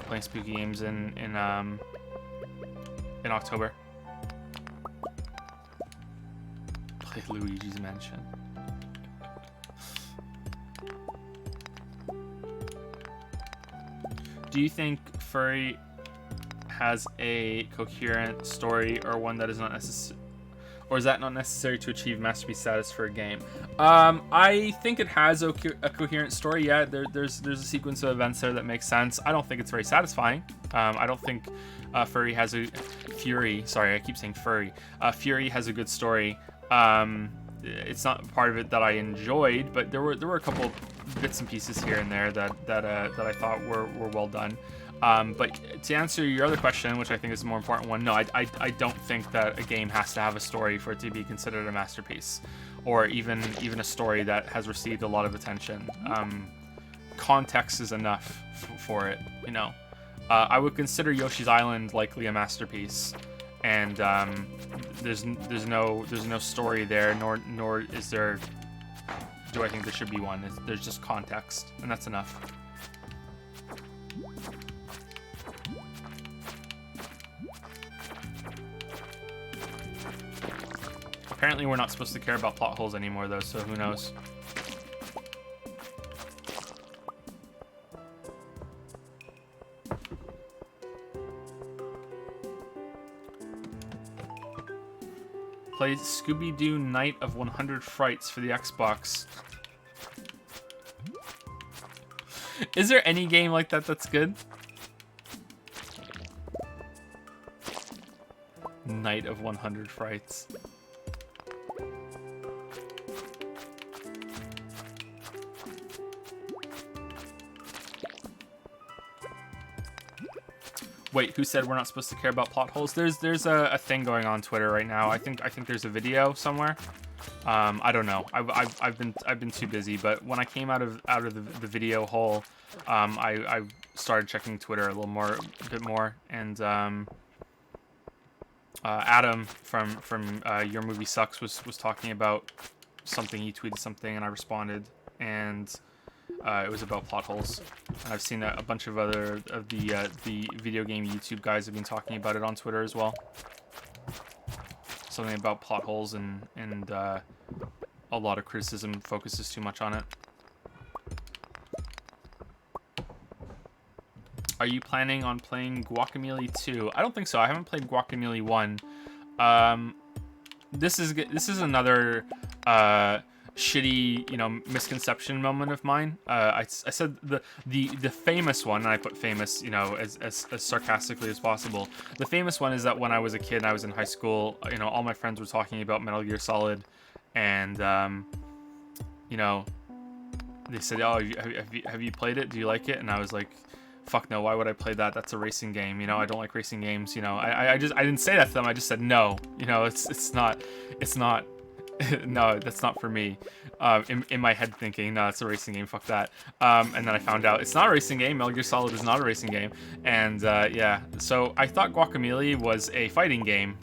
playing spooky games in October. Play Luigi's Mansion. Do you think Furry has a coherent story, or one that is not necessary, or is that not necessary to achieve masterpiece status for a game? I think it has a coherent story. Yeah, there's a sequence of events there that makes sense. I don't think it's very satisfying. I don't think Fury has a Fury. Sorry, I keep saying Furry. Fury has a good story. It's not part of it that I enjoyed, but there were a couple bits and pieces here and there that I thought were well done. But to answer your other question, which I think is the more important one, no, I don't think that a game has to have a story for it to be considered a masterpiece, or even a story that has received a lot of attention. Context is enough for it, you know. I would consider Yoshi's Island likely a masterpiece, and there's no story there, nor is there. Do I think there should be one? There's just context, and that's enough. Apparently we're not supposed to care about plot holes anymore, though, so who knows? Play Scooby-Doo Night of 100 Frights for the Xbox. Is there any game like that that's good? Night of 100 Frights. Wait, who said we're not supposed to care about plot holes? There's a thing going on Twitter right now. I think there's a video somewhere. I don't know. I've been too busy. But when I came out of the video hole, I started checking Twitter a bit more. And Adam from Your Movie Sucks was talking about something. He tweeted something, and I responded, and it was about plot holes. And I've seen a bunch of other of the video game YouTube guys have been talking about it on Twitter as well. Something about plot holes, and a lot of criticism focuses too much on it. Are you planning on playing Guacamelee 2? I don't think so. I haven't played Guacamelee 1. This is another shitty, misconception moment of mine. I said the famous one, and I put famous, as sarcastically as possible. The famous one is that when I was a kid and I was in high school, all my friends were talking about Metal Gear Solid, and they said, "Oh, have you played it? Do you like it?" And I was like, fuck no, why would I play that? That's a racing game, you know, I don't like racing games, you know. I didn't say that to them, I just said no, you know, it's not, no, that's not for me. In my head thinking, no, it's a racing game, fuck that. And then I found out it's not a racing game, Metal Gear Solid is not a racing game, and yeah, so I thought Guacamelee was a fighting game.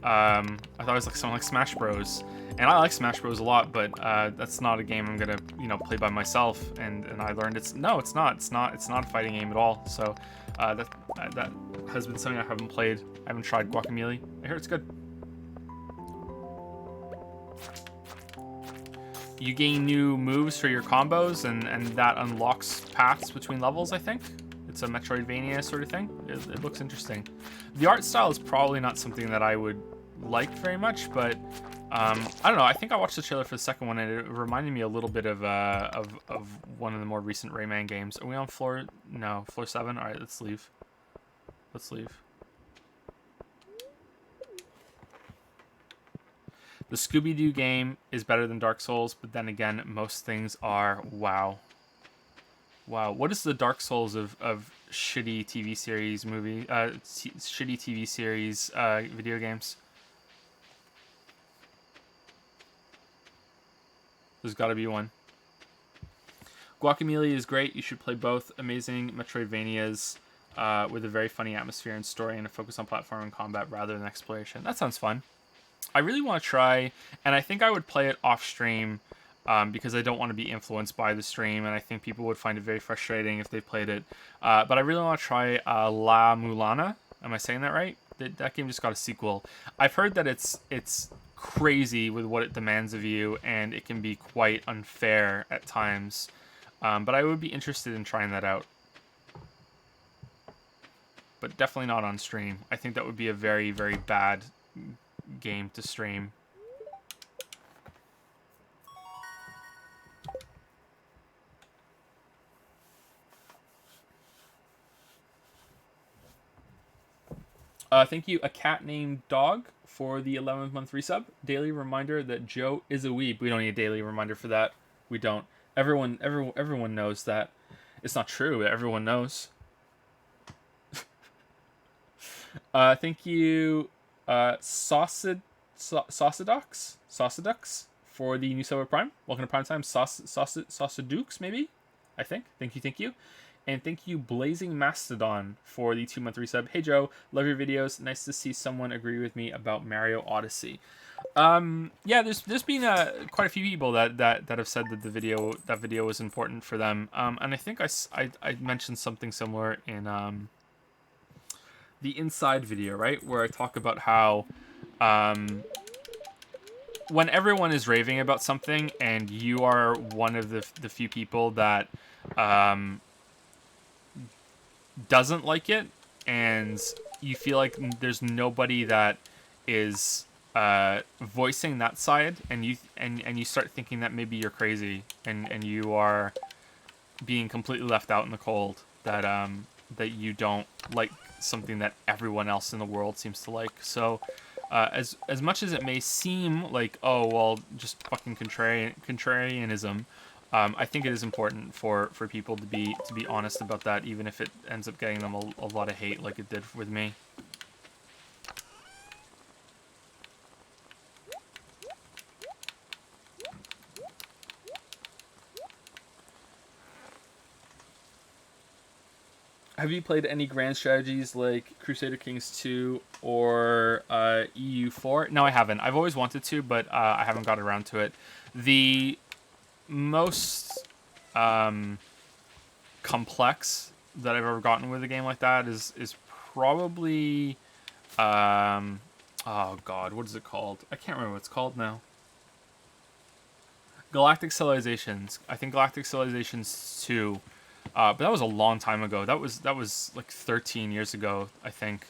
I thought it was like something like Smash Bros. And I like Smash Bros. A lot, but that's not a game I'm gonna, you know, play by myself. And I learned it's not a fighting game at all. So that has been something I haven't played. I haven't tried Guacamelee. I hear it's good. You gain new moves for your combos, and that unlocks paths between levels, I think. It's a Metroidvania sort of thing. It looks interesting. The art style is probably not something that I would like very much, but I don't know. I think I watched the trailer for the second one, and it reminded me a little bit of one of the more recent Rayman games. Are we on floor? No, floor 7. All right, let's leave. Let's leave. The Scooby-Doo game is better than Dark Souls, but then again, most things are. Wow. Wow, what is the Dark Souls of shitty TV series shitty TV series video games? There's got to be one. Guacamelee is great. You should play both. Amazing Metroidvanias with a very funny atmosphere and story, and a focus on platform and combat rather than exploration. That sounds fun. I really want to try, and I think I would play it off stream. Because I don't want to be influenced by the stream, and I think people would find it very frustrating if they played it. But I really want to try La Mulana. Am I saying that right? That game just got a sequel. I've heard that it's crazy with what it demands of you, and it can be quite unfair at times. But I would be interested in trying that out. But definitely not on stream. I think that would be a very, very bad game to stream. Thank you, A Cat Named Dog, for the 11th month resub. Daily reminder that Joe is a weeb. We don't need a daily reminder for that. We don't. Everyone knows that. It's not true, but everyone knows. Thank you, Saucidux, for the new sub Prime. Welcome to Prime Time, Saucidux, maybe? I think. Thank you. And thank you, Blazing Mastodon, for the 2-month resub. Hey Joe, love your videos. Nice to see someone agree with me about Mario Odyssey. Yeah, there's been quite a few people that have said that that video was important for them. And I think I mentioned something similar in the Inside video, right, where I talk about how when everyone is raving about something and you are one of the few people that doesn't like it, and you feel like there's nobody that is voicing that side, and you start thinking that maybe you're crazy and you are being completely left out in the cold, that you don't like something that everyone else in the world seems to like. So as much as it may seem like, oh well, just fucking contrarianism, I think it is important for people to be honest about that, even if it ends up getting them a lot of hate like it did with me. Have you played any grand strategies like Crusader Kings 2 or EU4? No, I haven't. I've always wanted to, but I haven't got around to it. The most complex that I've ever gotten with a game like that is probably oh god, what is it called? I can't remember what it's called now. Galactic Civilizations. I think Galactic Civilizations 2. But that was a long time ago. That was like 13 years ago, I think.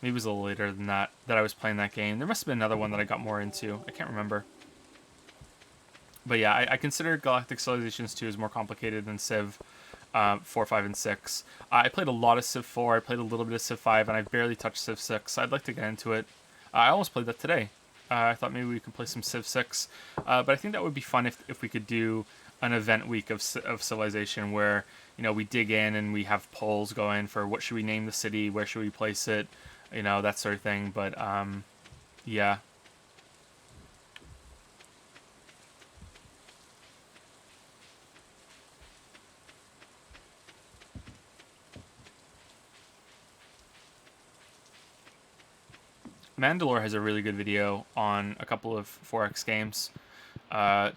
Maybe it was a little later than that I was playing that game. There must have been another one that I got more into. I can't remember. But yeah, I consider Galactic Civilizations 2 is more complicated than Civ 4, 5, and 6. I played a lot of Civ 4, I played a little bit of Civ 5, and I barely touched Civ 6. I'd like to get into it. I almost played that today. I thought maybe we could play some Civ 6. But I think that would be fun if we could do an event week of Civilization where, you know, we dig in and we have polls going for what should we name the city, where should we place it, you know, that sort of thing. But yeah. Mandalore has a really good video on a couple of 4X games.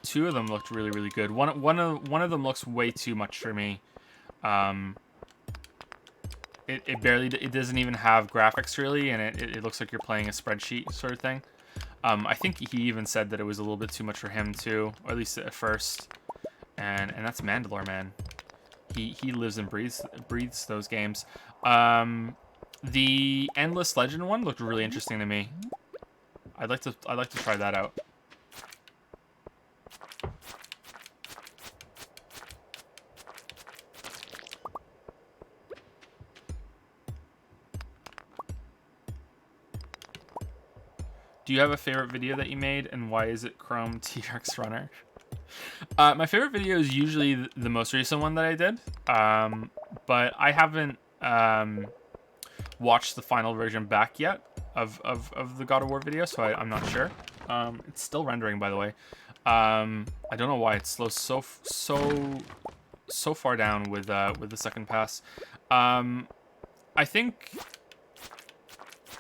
Two of them looked really, really good. One of them looks way too much for me. It doesn't even have graphics really, and it looks like you're playing a spreadsheet sort of thing. I think he even said that it was a little bit too much for him too, or at least at first. And that's Mandalore, man. He lives and breathes those games. The Endless Legend one looked really interesting to me. I'd like to try that out. Do you have a favorite video that you made, and why is it Chrome T-Rex Runner? My favorite video is usually the most recent one that I did, but I haven't watched the final version back yet of the God of War video, so I'm not sure. It's still rendering, by the way. I don't know why it's slow so far down with the second pass. I think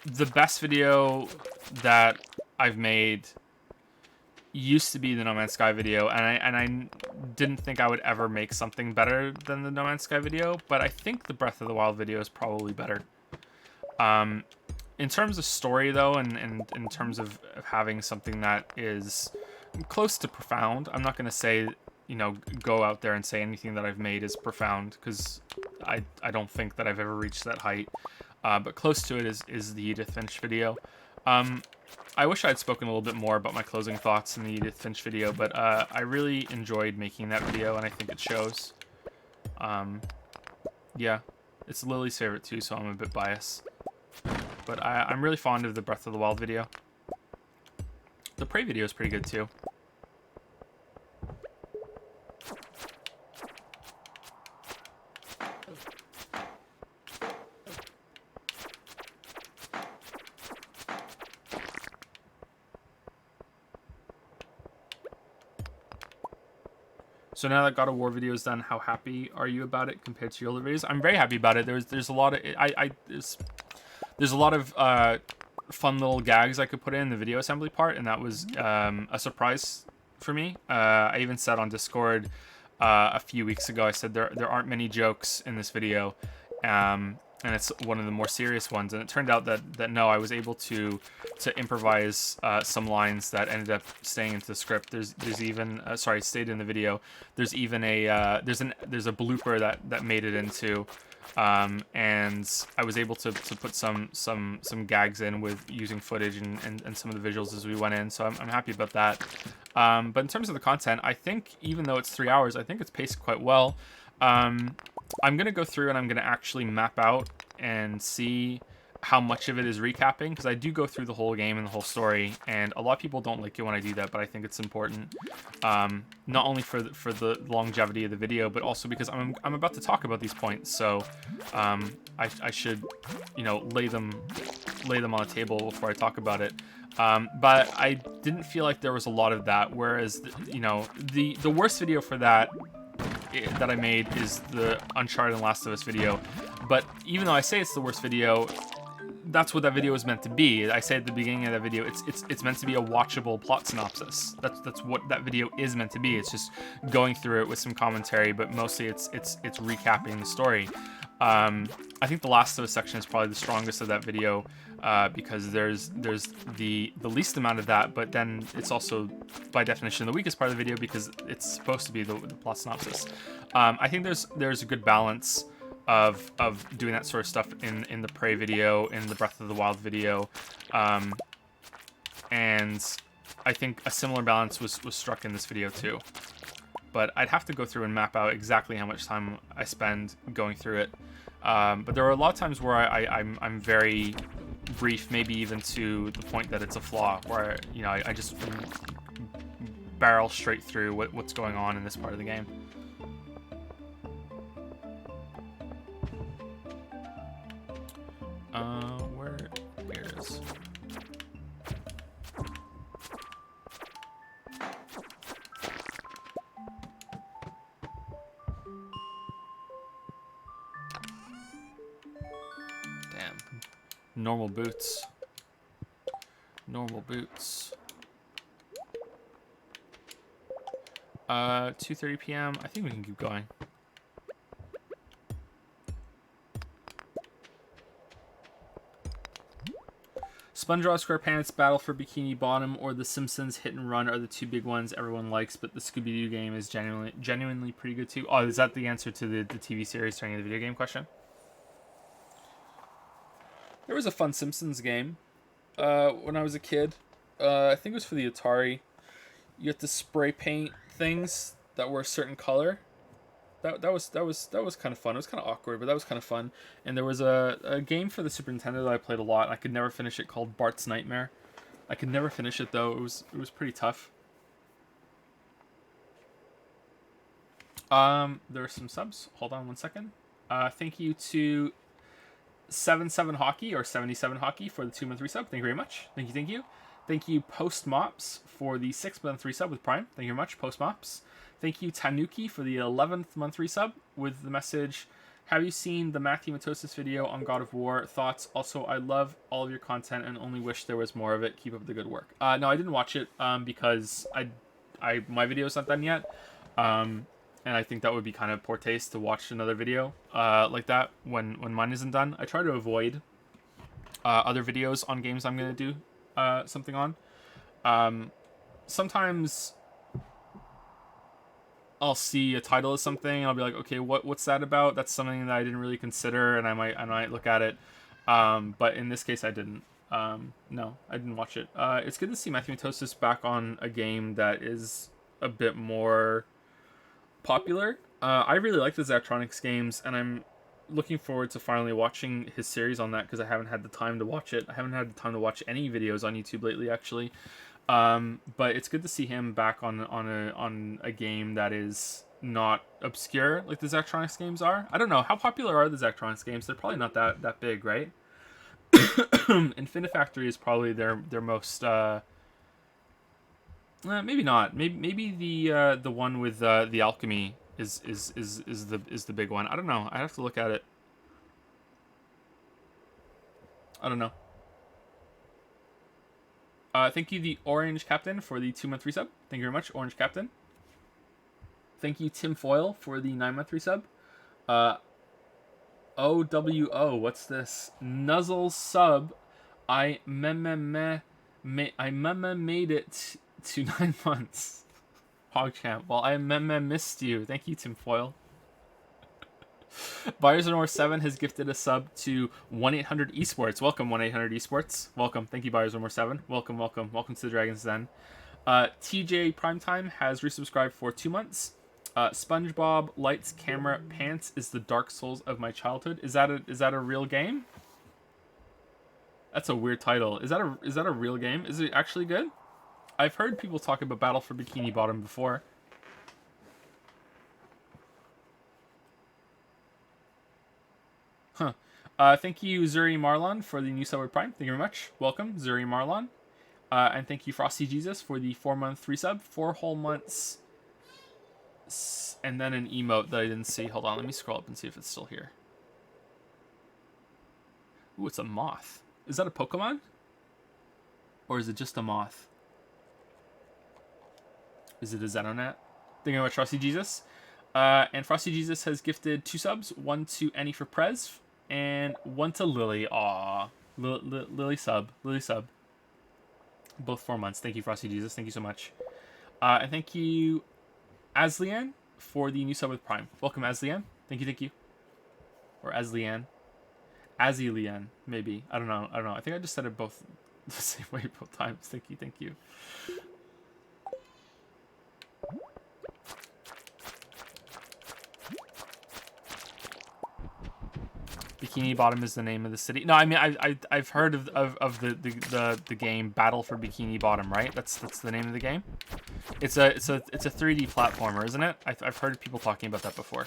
the best video that I've made used to be the No Man's Sky video, and I didn't think I would ever make something better than the No Man's Sky video, but I think the Breath of the Wild video is probably better. In terms of story, though, and in terms of having something that is close to profound, I'm not going to say, you know, go out there and say anything that I've made is profound, because I don't think that I've ever reached that height. But close to it is the Edith Finch video. I wish I had spoken a little bit more about my closing thoughts in the Edith Finch video, but I really enjoyed making that video, and I think it shows. Yeah, it's Lily's favorite too, so I'm a bit biased. But I'm really fond of the Breath of the Wild video. The Prey video is pretty good too. So now that God of War video is done, how happy are you about it compared to your other videos? I'm very happy about it. There's a lot of there's a lot of fun little gags I could put in the video assembly part, and that was a surprise for me. I even said on Discord a few weeks ago, I said there aren't many jokes in this video, and it's one of the more serious ones. And it turned out that no, I was able to improvise some lines that ended up staying into the script. There's even sorry, stayed in the video. There's even a there's a blooper that made it into. And I was able to put some gags in with using footage and some of the visuals as we went in, so I'm happy about that. But in terms of the content, I think even though it's 3 hours, I think it's paced quite well. I'm going to go through and I'm going to actually map out and see how much of it is recapping, because I do go through the whole game and the whole story, and a lot of people don't like it when I do that, but I think it's important, not only for the longevity of the video, but also because I'm about to talk about these points, so I should, you know, lay them on the table before I talk about it. But I didn't feel like there was a lot of that, whereas you know, the worst video for that I made is the Uncharted and Last of Us video. But even though I say it's the worst video, that's what that video is meant to be. I say at the beginning of that video, it's meant to be a watchable plot synopsis. That's what that video is meant to be. It's just going through it with some commentary, but mostly it's recapping the story. I think the Last of Us section is probably the strongest of that video, because there's the least amount of that, but then it's also by definition the weakest part of the video because it's supposed to be the plot synopsis. I think there's a good balance of doing that sort of stuff in the Prey video, in the Breath of the Wild video, and I think a similar balance was struck in this video too. But I'd have to go through and map out exactly how much time I spend going through it. But there are a lot of times where I'm very brief, maybe even to the point that it's a flaw, where, you know, I just barrel straight through what's going on in this part of the game. Here it is. Damn. Normal boots. Normal boots. 2:30 p.m. I think we can keep going. SpongeBob SquarePants, Battle for Bikini Bottom, or The Simpsons Hit and Run are the two big ones everyone likes, but the Scooby-Doo game is genuinely pretty good too. Oh, is that the answer to the TV series turning into the video game question? There was a fun Simpsons game when I was a kid. I think it was for the Atari. You had to spray paint things that were a certain color. That was kind of fun. It was kind of awkward, but that was kind of fun. And there was a game for the Super Nintendo that I played a lot. I could never finish it, called Bart's Nightmare. I could never finish it though. It was pretty tough. There are some subs. Hold on one second. Thank you to 77 Hockey or 77 Hockey for the 2-month resub. Thank you very much. Thank you. Thank you Post Mops for the 6-month resub with Prime. Thank you very much, Post Mops. Thank you Tanuki for the 11th month resub with the message, have you seen the Matthew Matosis video on God of War? Thoughts? Also, I love all of your content and only wish there was more of it. Keep up the good work. No, I didn't watch it because my video's not done yet. And I think that would be kind of poor taste to watch another video like that when mine isn't done. I try to avoid other videos on games I'm going to do something on. Sometimes I'll see a title of something and I'll be like, okay, what's that about? That's something that I didn't really consider, and I might look at it. But in this case, I didn't. No, I didn't watch it. It's good to see Matthew Matosis back on a game that is a bit more popular. I really like the Zachtronics games, and I'm looking forward to finally watching his series on that because I haven't had the time to watch it. I haven't had the time to watch any videos on YouTube lately, actually. But it's good to see him back on a game that is not obscure like the Zachtronics games are. I don't know, how popular are the Zachtronics games? They're probably not that big, right? Infinifactory is probably their most maybe not. Maybe the one with the alchemy is the big one. I don't know. I have to look at it. I don't know. Thank you, the Orange Captain, for the 2-month resub. Thank you very much, Orange Captain. Thank you, Tim Foyle, for the 9-month resub. OWO, what's this? Nuzzle sub. I made it to 9 months. Hogchamp. Well, I missed you. Thank you, Tim Foyle. Buyers of North 7 has gifted a sub to 1-800 Esports. Welcome, 1-800 Esports. Welcome. Thank you, Buyers of North 7. Welcome. Welcome to the Dragon's Den. TJ Primetime has resubscribed for 2 months. SpongeBob Lights Camera Pants is the Dark Souls of my childhood. Is that a real game? That's a weird title. Is that a real game? Is it actually good? I've heard people talk about Battle for Bikini Bottom before. Huh. Thank you, Zuri Marlon, for the new sub with Prime. Thank you very much. Welcome, Zuri Marlon. And thank you, Frosty Jesus, for the 4-month resub. 4 whole months. And then an emote that I didn't see. Hold on, let me scroll up and see if it's still here. Ooh, it's a moth. Is that a Pokemon? Or is it just a moth? Is it a Xenonet? Thank you very much, Frosty Jesus. And Frosty Jesus has gifted 2 subs. 1 to Annie for Prez. And 1 to Lily. Aww. Lily sub. Both 4 months. Thank you, Frosty Jesus. Thank you so much. And thank you, Aslian, for the new sub with Prime. Welcome, Aslian. Thank you. Or Aslian. Azilian, maybe. I don't know. I think I just said it both the same way both times. Thank you. Bikini Bottom is the name of the city. No, I mean I've heard of the game Battle for Bikini Bottom, right? That's the name of the game. It's a 3D platformer, isn't it? I've heard people talking about that before.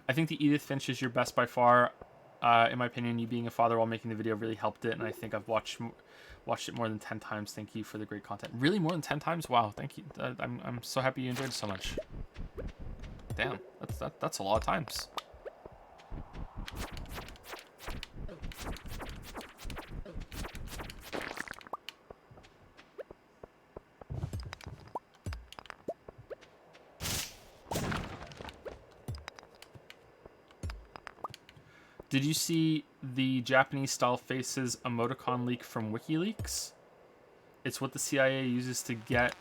I think the Edith Finch is your best by far. In my opinion, you being a father while making the video really helped it, and I think I've watched it more than 10 times. Thank you for the great content. Really, more than 10 times? Wow, thank you. I'm so happy you enjoyed it so much. Damn, that's a lot of times. Did you see the Japanese-style faces emoticon leak from WikiLeaks? It's what the CIA uses to get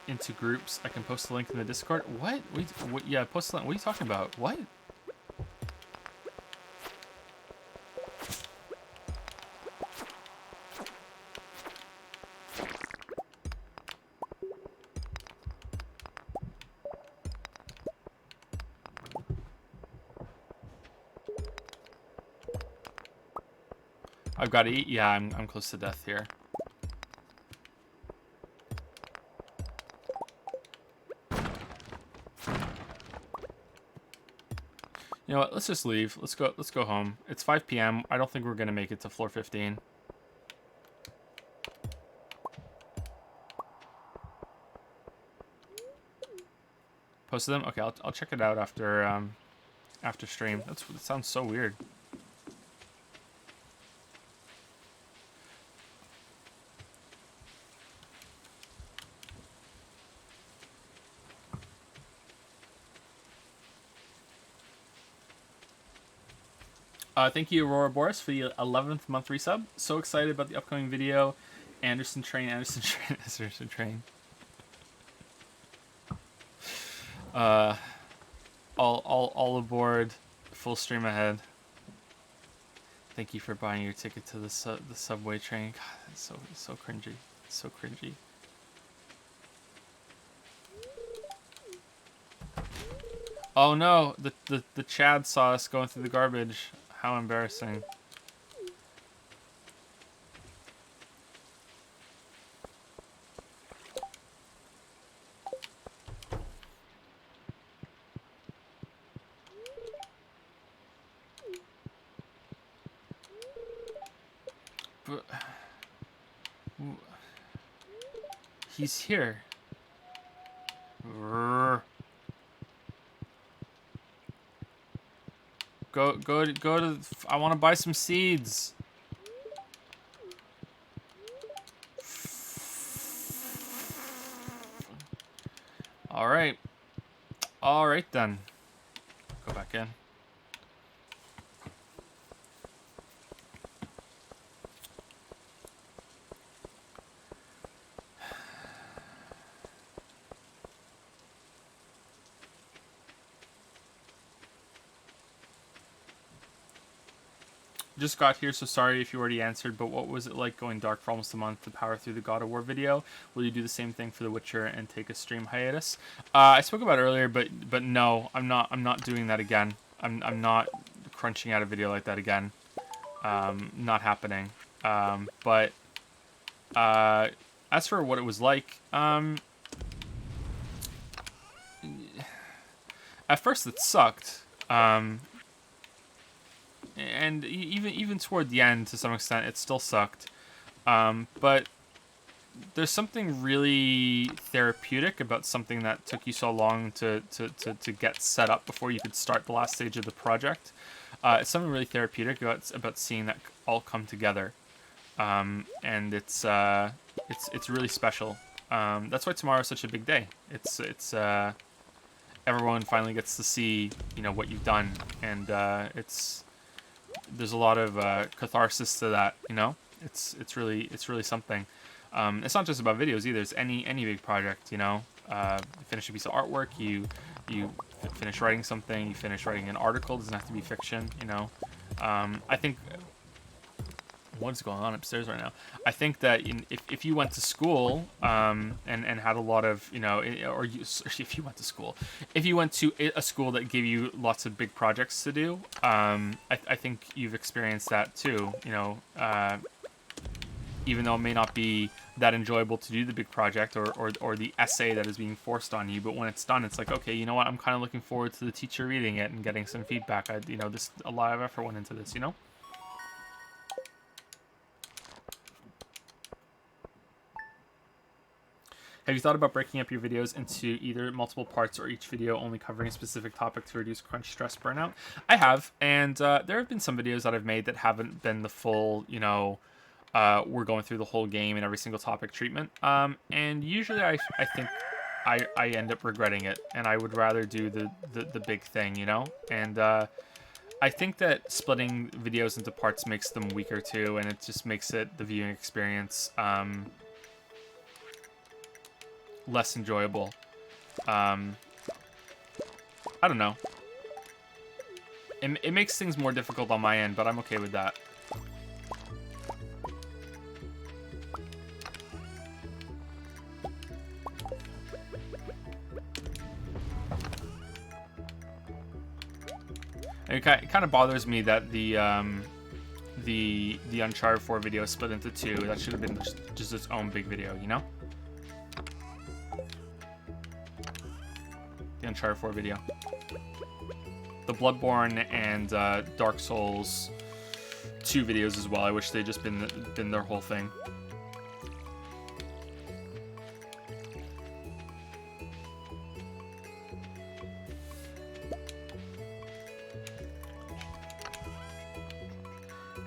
into groups. I can post the link in the Discord. What? What? Yeah, post the link. What are you talking about? What? I've got to eat. Yeah, I'm close to death here. You know what? Let's just leave. Let's go home. It's 5 p.m. I don't think we're gonna make it to floor 15. Posted them? Okay, I'll check it out after stream. That sounds so weird. Thank you, Aurora Boris, for the 11th month resub. So excited about the upcoming video. Anderson Train. All aboard. Full stream ahead. Thank you for buying your ticket to the subway train. God, that's so cringy. It's so cringy. Oh no, the Chad saw us going through the garbage. How embarrassing. But he's here. Go to. I want to buy some seeds. All right then. Go back in. Just got here, so sorry if you already answered, but what was it like going dark for almost a month to power through the God of War video? Will you do the same thing for The Witcher and take a stream hiatus? I spoke about it earlier, but no, I'm not doing that again. I'm not crunching out a video like that again. Not happening. But as for what it was like, at first it sucked. And even toward the end, to some extent, it still sucked. But there's something really therapeutic about something that took you so long to get set up before you could start the last stage of the project. It's something really therapeutic about seeing that all come together, and it's really special. That's why tomorrow's such a big day. It's everyone finally gets to see what you've done, and there's a lot of catharsis to that. It's really something. It's not just about videos either. It's any big project. You finish a piece of artwork, you finish writing something, you finish writing an article. It doesn't have to be fiction. I think What's going on upstairs right now? I think that if you went to school and had a lot of, or if you went to school, if you went to a school that gave you lots of big projects to do, I think you've experienced that too. Even though it may not be that enjoyable to do the big project or the essay that is being forced on you, but when it's done, it's like, okay, you know what? I'm kind of looking forward to the teacher reading it and getting some feedback. This a lot of effort went into this, Have you thought about breaking up your videos into either multiple parts or each video only covering a specific topic to reduce crunch, stress, burnout? I have, and there have been some videos that I've made that haven't been the full, we're going through the whole game and every single topic treatment. And usually I think I end up regretting it, and I would rather do the big thing, And I think that splitting videos into parts makes them weaker too, and it just makes the viewing experience less enjoyable. I don't know. It makes things more difficult on my end, but I'm okay with that. It kind of bothers me that the Uncharted 4 video is split into two. That should have been just its own big video, The Uncharted 4 video. The Bloodborne and Dark Souls 2 videos as well. I wish they'd just been their whole thing.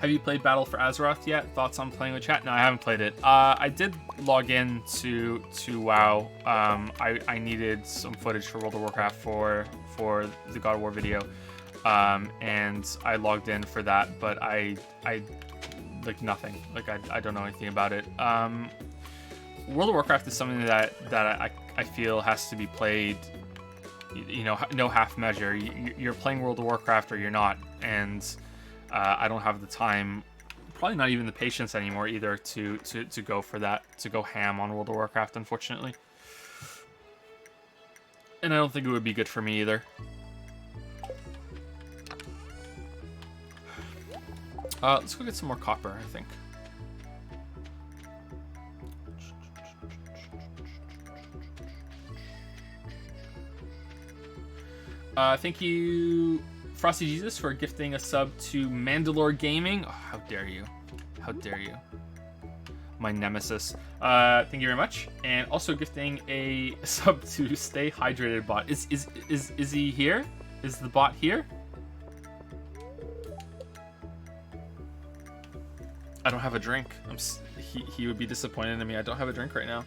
Have you played Battle for Azeroth yet? Thoughts on playing with chat? No, I haven't played it. I did log in to WoW. I needed some footage for World of Warcraft for the God of War video, and I logged in for that. But I like nothing. Like I don't know anything about it. World of Warcraft is something that I feel has to be played. No half measure. You're playing World of Warcraft or you're not, and I don't have the time, probably not even the patience anymore either to go for that, to go ham on World of Warcraft, unfortunately. And I don't think it would be good for me either. Let's go get some more copper, I think. Thank you, Frosty Jesus, for gifting a sub to Mandalore Gaming. Oh, how dare you? How dare you? My nemesis. Thank you very much. And also gifting a sub to Stay Hydrated Bot. Is he here? Is the bot here? I don't have a drink. He would be disappointed in me. I don't have a drink right now.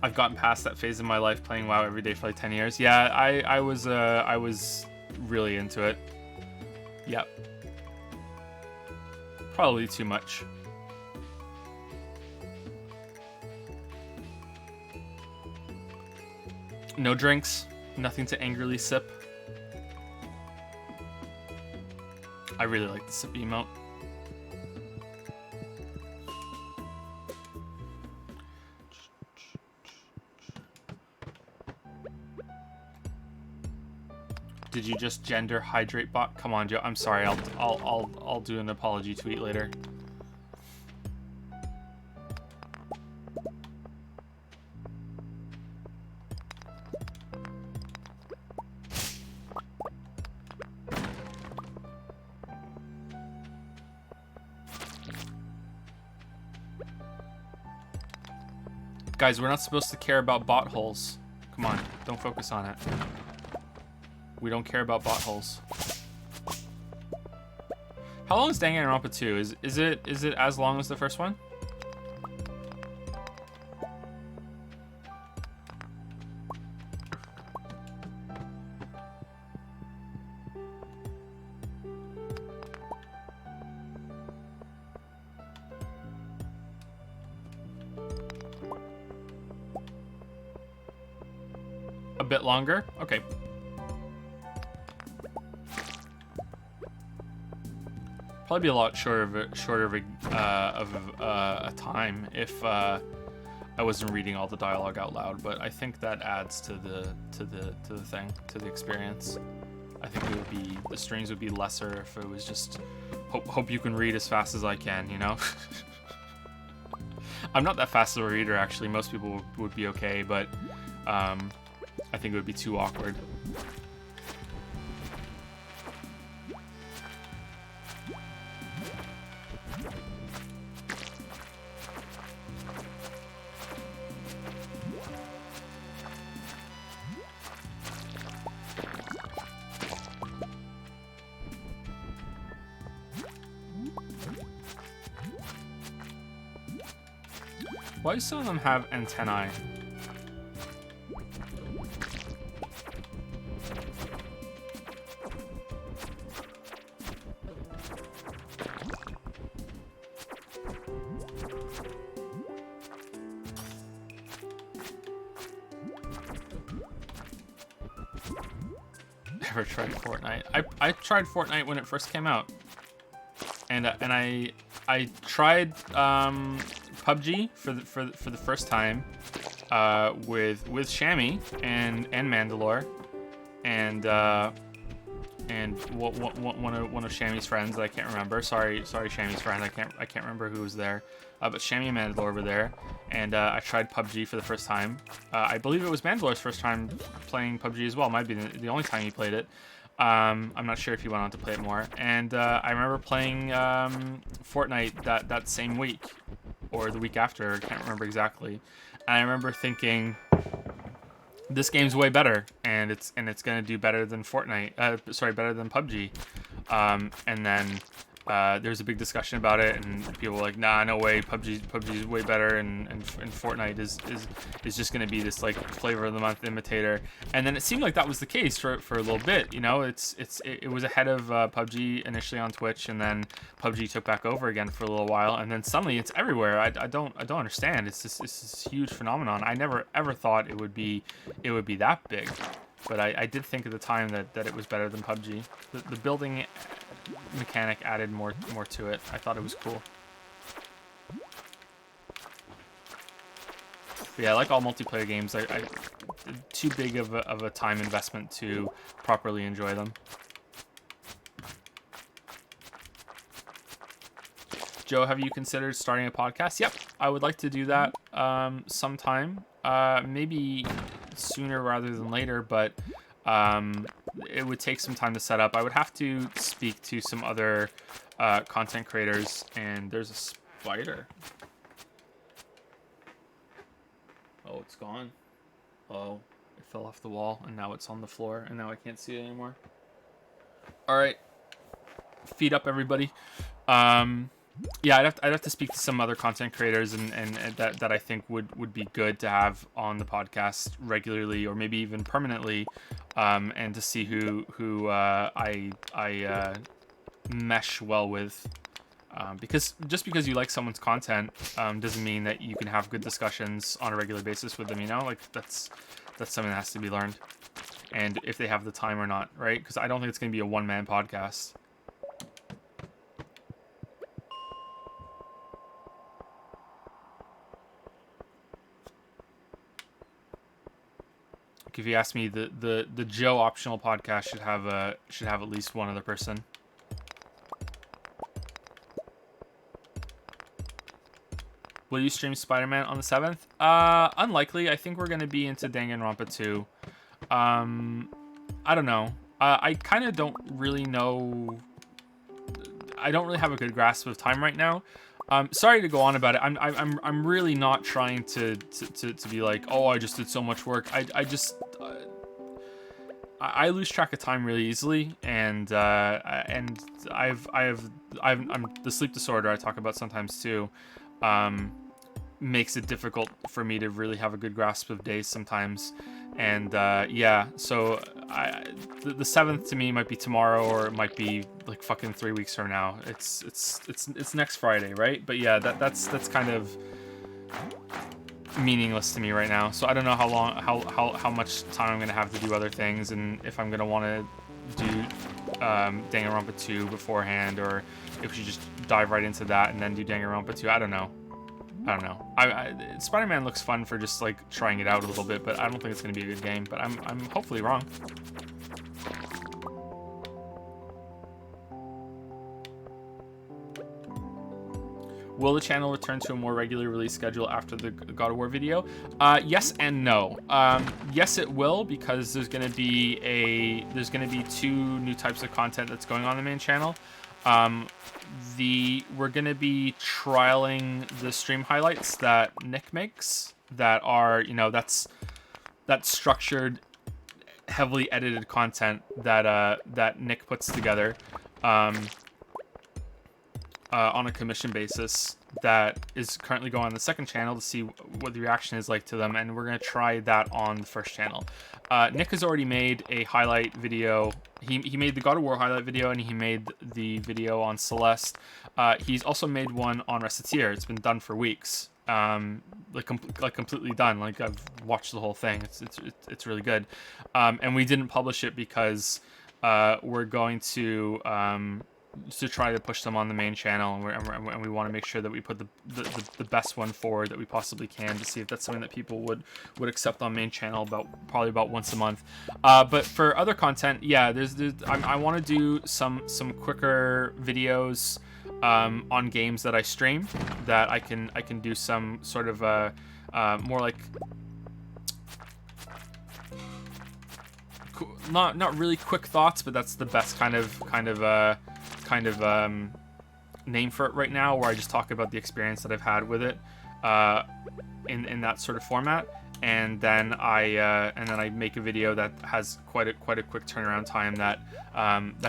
I've gotten past that phase in my life playing WoW every day for like 10 years. Yeah, I was really into it. Yep. Probably too much. No drinks, nothing to angrily sip. I really like the sip emote. Did you just gender hydrate bot? Come on, Joe. I'm sorry. I'll do an apology tweet later. Guys, we're not supposed to care about bot holes. Come on, don't focus on it. We don't care about bot holes. How long is Danganronpa 2? Is it as long as the first one? A bit longer? Okay. Probably be a lot shorter of a time if I wasn't reading all the dialogue out loud. But I think that adds to the thing, to the experience. I think it would be, the streams would be lesser if it was just hope you can read as fast as I can, you know. I'm not that fast of a reader, actually. Most people would be okay, but I think it would be too awkward. Why do some of them have antennae? Never tried Fortnite. I tried Fortnite when it first came out, and I tried PUBG for the first time with Shammy and Mandalore and one of Shammy's friends that I can't remember. Sorry, Shammy's friend. I can't remember who was there. But Shammy and Mandalore were there, and I tried PUBG for the first time. I believe it was Mandalore's first time playing PUBG as well. Might be the only time he played it. I'm not sure if he went on to play it more. And I remember playing Fortnite that same week, or the week after. I can't remember exactly. And I remember thinking, this game's way better, and it's gonna do better than Fortnite. Better than PUBG. And then there's a big discussion about it, and people were like, nah, no way, PUBG is way better, and Fortnite is just gonna be this like flavor of the month imitator. And then it seemed like that was the case for a little bit, you know. It was ahead of PUBG initially on Twitch, and then PUBG took back over again for a little while, and then suddenly it's everywhere. I don't understand. It's this huge phenomenon. I never ever thought it would be that big, but I did think at the time that it was better than PUBG. The building mechanic added more to it. I thought it was cool. But yeah, like all multiplayer games, I too big of a time investment to properly enjoy them. Joe, have you considered starting a podcast? Yep, I would like to do that sometime. Maybe sooner rather than later, but it would take some time to set up. I would have to speak to some other content creators, and there's a spider. Oh, it's gone. Oh, it fell off the wall, and now it's on the floor, and now I can't see it anymore. All right, feet up, everybody. Yeah, I'd have to speak to some other content creators and that I think would be good to have on the podcast regularly, or maybe even permanently, and to see who I mesh well with. Because just because you like someone's content doesn't mean that you can have good discussions on a regular basis with them. You know, like that's something that has to be learned, and if they have the time or not, right? Because I don't think it's going to be a one-man podcast. If you ask me, the Joe optional podcast should have at least one other person. Will you stream Spider-Man on the 7th? Unlikely. I think we're gonna be into Danganronpa 2. I don't know. I kind of don't really know. I don't really have a good grasp of time right now. Sorry to go on about it. I'm really not trying to be like, oh, I just did so much work. I lose track of time really easily, and I'm the sleep disorder I talk about sometimes too. Makes it difficult for me to really have a good grasp of days sometimes. And yeah, so the 7th to me might be tomorrow, or it might be like fucking 3 weeks from now. It's next Friday, right? But yeah, that's kind of meaningless to me right now. So I don't know how much time I'm gonna have to do other things, and if I'm gonna want to do Danganronpa 2 beforehand, or if we should just dive right into that and then do Danganronpa 2. I don't know. Spider-Man looks fun for just like trying it out a little bit, but I don't think it's gonna be a good game. But I'm hopefully wrong. Will the channel return to a more regular release schedule after the God of War video? Yes and no. Yes, it will, because there's gonna be 2 new types of content that's going on the main channel. We're gonna be trialing the stream highlights that Nick makes, that are, you know, that's structured, heavily edited content that Nick puts together. On a commission basis, that is currently going on the second channel to see what the reaction is like to them, and we're going to try that on the first channel. Nick has already made a highlight video. He made the God of War highlight video, and he made the video on Celeste. He's also made one on Reciteer. It's been done for weeks. Like completely done. Like, I've watched the whole thing. It's really good. And we didn't publish it because we're going to try to push them on the main channel, and we want to make sure that we put the best one forward that we possibly can, to see if that's something that people would accept on main channel probably about once a month. But for other content, yeah, I want to do some quicker videos on games that I stream, that I can do some sort of more like not really quick thoughts, but that's the best kind of name for it right now, where I just talk about the experience that I've had with it in that sort of format, and then I make a video that has quite a quick turnaround time that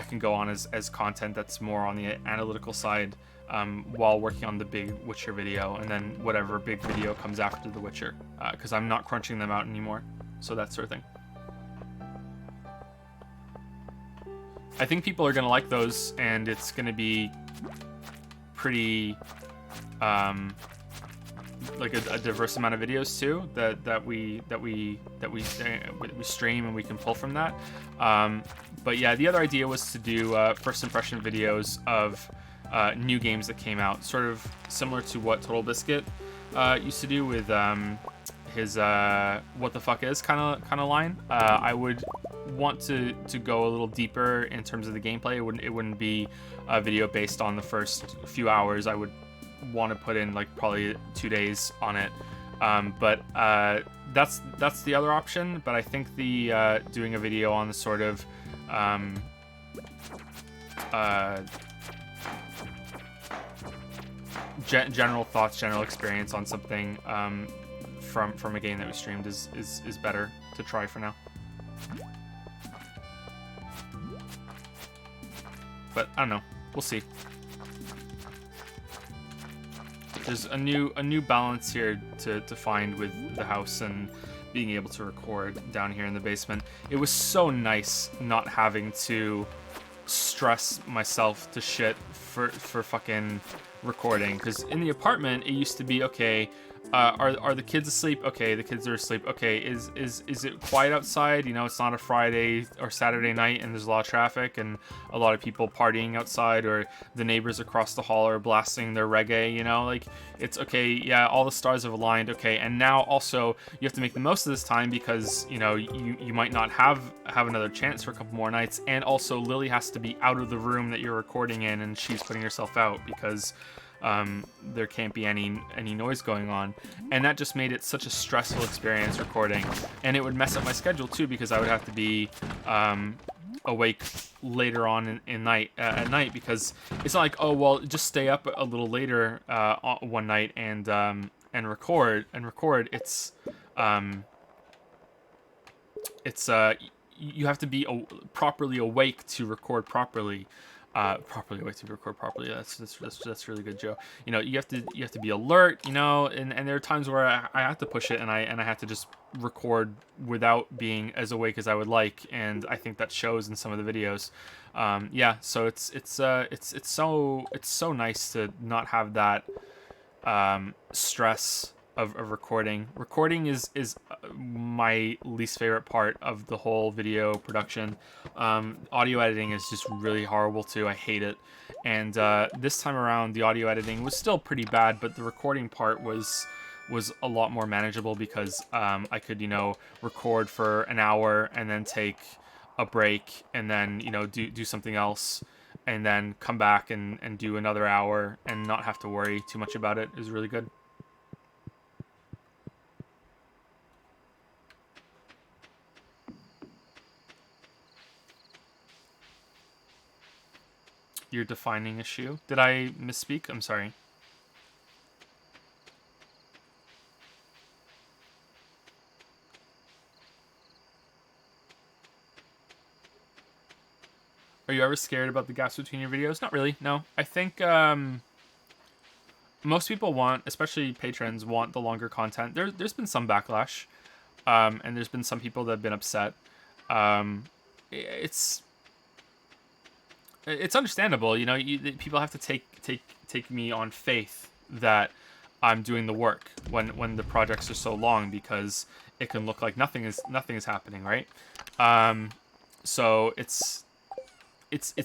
can go on as content that's more on the analytical side, while working on the big Witcher video, and then whatever big video comes after the Witcher, because I'm not crunching them out anymore, so that sort of thing. I think people are gonna like those, and it's gonna be pretty like a diverse amount of videos too that we stream, and we can pull from that. But yeah, the other idea was to do first impression videos of new games that came out, sort of similar to what Total Biscuit used to do with his what the fuck is kind of line. I would want to go a little deeper in terms of the gameplay. It wouldn't be a video based on the first few hours. I would want to put in like probably 2 days on it. But that's the other option. But I think the doing a video on the sort of general thoughts, general experience on something from a game that we streamed is better to try for now. But I don't know. We'll see. There's a new balance here to find with the house and being able to record down here in the basement. It was so nice not having to stress myself to shit for fucking recording, because in the apartment it used to be, okay, are the kids asleep? Okay, the kids are asleep. Okay, is it quiet outside? You know, it's not a Friday or Saturday night and there's a lot of traffic and a lot of people partying outside, or the neighbors across the hall are blasting their reggae, you know, like, it's okay, yeah, all the stars have aligned, okay, and now also you have to make the most of this time, because, you know, you might not have another chance for a couple more nights, and also Lily has to be out of the room that you're recording in, and she's putting herself out because there can't be any noise going on, and that just made it such a stressful experience recording, and it would mess up my schedule too, because I would have to be awake later on at night, because it's not like, oh well, just stay up a little later one night and record. It's you have to be properly awake to record properly. Properly awake to record properly. That's really good, Joe. You know, you have to be alert. You know, and there are times where I have to push it, and I have to just record without being as awake as I would like, and I think that shows in some of the videos. Yeah, so it's so nice to not have that stress of recording. Recording is my least favorite part of the whole video production. Audio editing is just really horrible too. I hate it. And this time around, the audio editing was still pretty bad, but the recording part was a lot more manageable because I could, record for an hour and then take a break and then, do something else and then come back and do another hour and not have to worry too much about it. It was really good. You're defining a shoe? Did I misspeak? I'm sorry. Are you ever scared about the gaps between your videos? Not really, no. I think most people want, especially patrons, want the longer content. There's been some backlash, and there's been some people that have been upset. It's understandable, people have to take me on faith that I'm doing the work when the projects are so long, because it can look like nothing is happening, right? So it's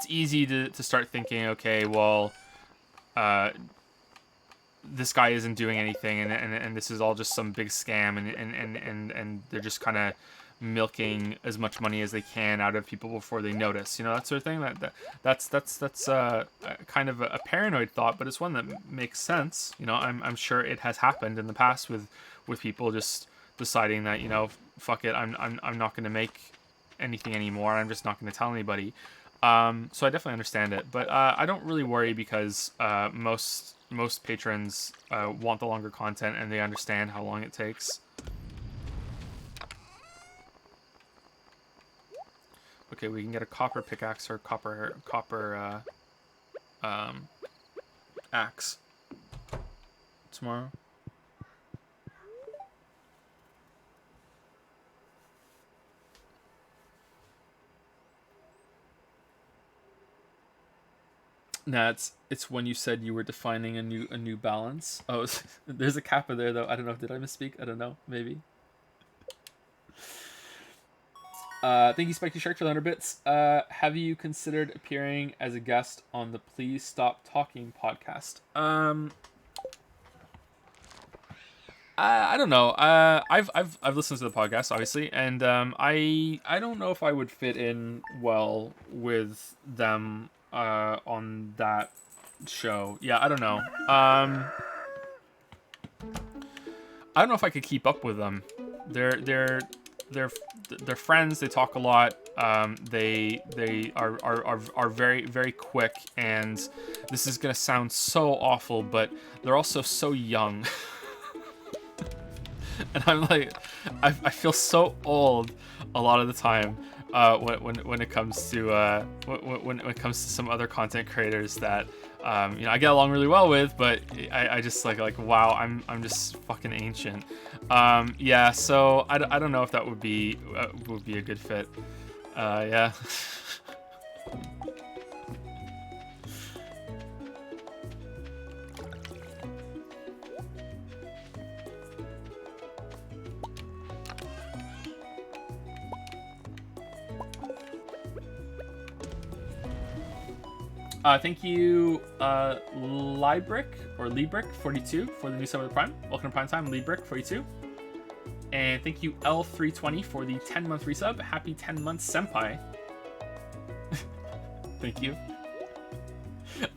easy to start thinking, okay, well, this guy isn't doing anything, and this is all just some big scam, and they're just kind of milking as much money as they can out of people before they notice, that sort of thing. That's kind of a paranoid thought, but it's one that makes sense. I'm sure it has happened in the past with people just deciding that, fuck it, I'm not going to make anything anymore. I'm just not going to tell anybody. So I definitely understand it, but I don't really worry because most patrons want the longer content and they understand how long it takes. Okay, we can get a copper pickaxe or copper axe tomorrow. Nah, it's when you said you were defining a new balance. Oh, there's a kappa there though. I don't know. Did I misspeak? I don't know. Maybe. Thank you, Spiky Shark, for the 100 bits. Have you considered appearing as a guest on the Please Stop Talking podcast? I don't know. I've listened to the podcast, obviously, and I don't know if I would fit in well with them on that show. Yeah, I don't know. I don't know if I could keep up with them. They're friends. They talk a lot. They are very, very quick, and this is gonna sound so awful, but they're also so young. And I'm like, I feel so old a lot of the time when it comes to when it comes to some other content creators that I get along really well with, but I just like wow, I'm just fucking ancient. Yeah, so I don't know if that would be a good fit. Yeah. Thank you, Librick or Librick 42 for the new sub of the Prime. Welcome to Prime Time, Librick 42. And thank you, L320 for the 10-month resub. Happy 10 months, Senpai. Thank you.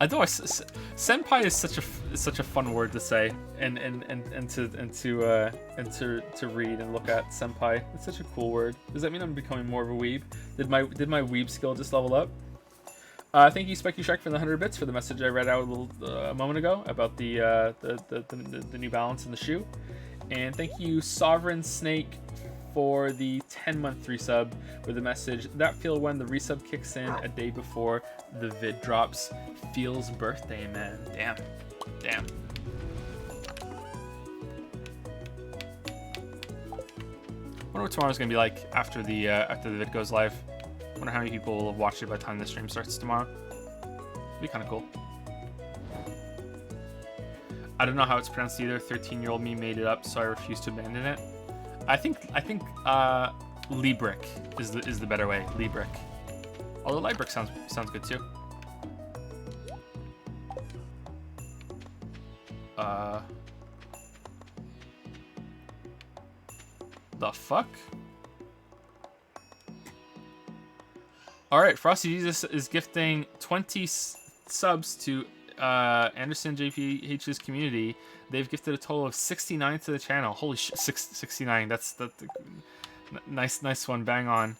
Otherwise, Senpai is such a fun word to say and to read and look at. Senpai. It's such a cool word. Does that mean I'm becoming more of a weeb? Did my weeb skill just level up? Thank you, Spiky Shark, for the 100 bits for the message I read out a moment ago about the New Balance in the shoe. And thank you, Sovereign Snake, for the 10-month resub with the message, that feel when the resub kicks in a day before the vid drops. Feels birthday, man. Damn. Wonder what tomorrow's gonna be like after the vid goes live. Wonder how many people will have watched it by the time the stream starts tomorrow. It'd be kind of cool. I don't know how it's pronounced either. 13-year-old me made it up, so I refuse to abandon it. I think Librick is the better way. Librick. Although Librick sounds good too. The fuck? All right, Frosty Jesus is gifting 20 subs to Anderson JPH's community. They've gifted a total of 69 to the channel. Holy shit, 69. That's nice one. Bang on.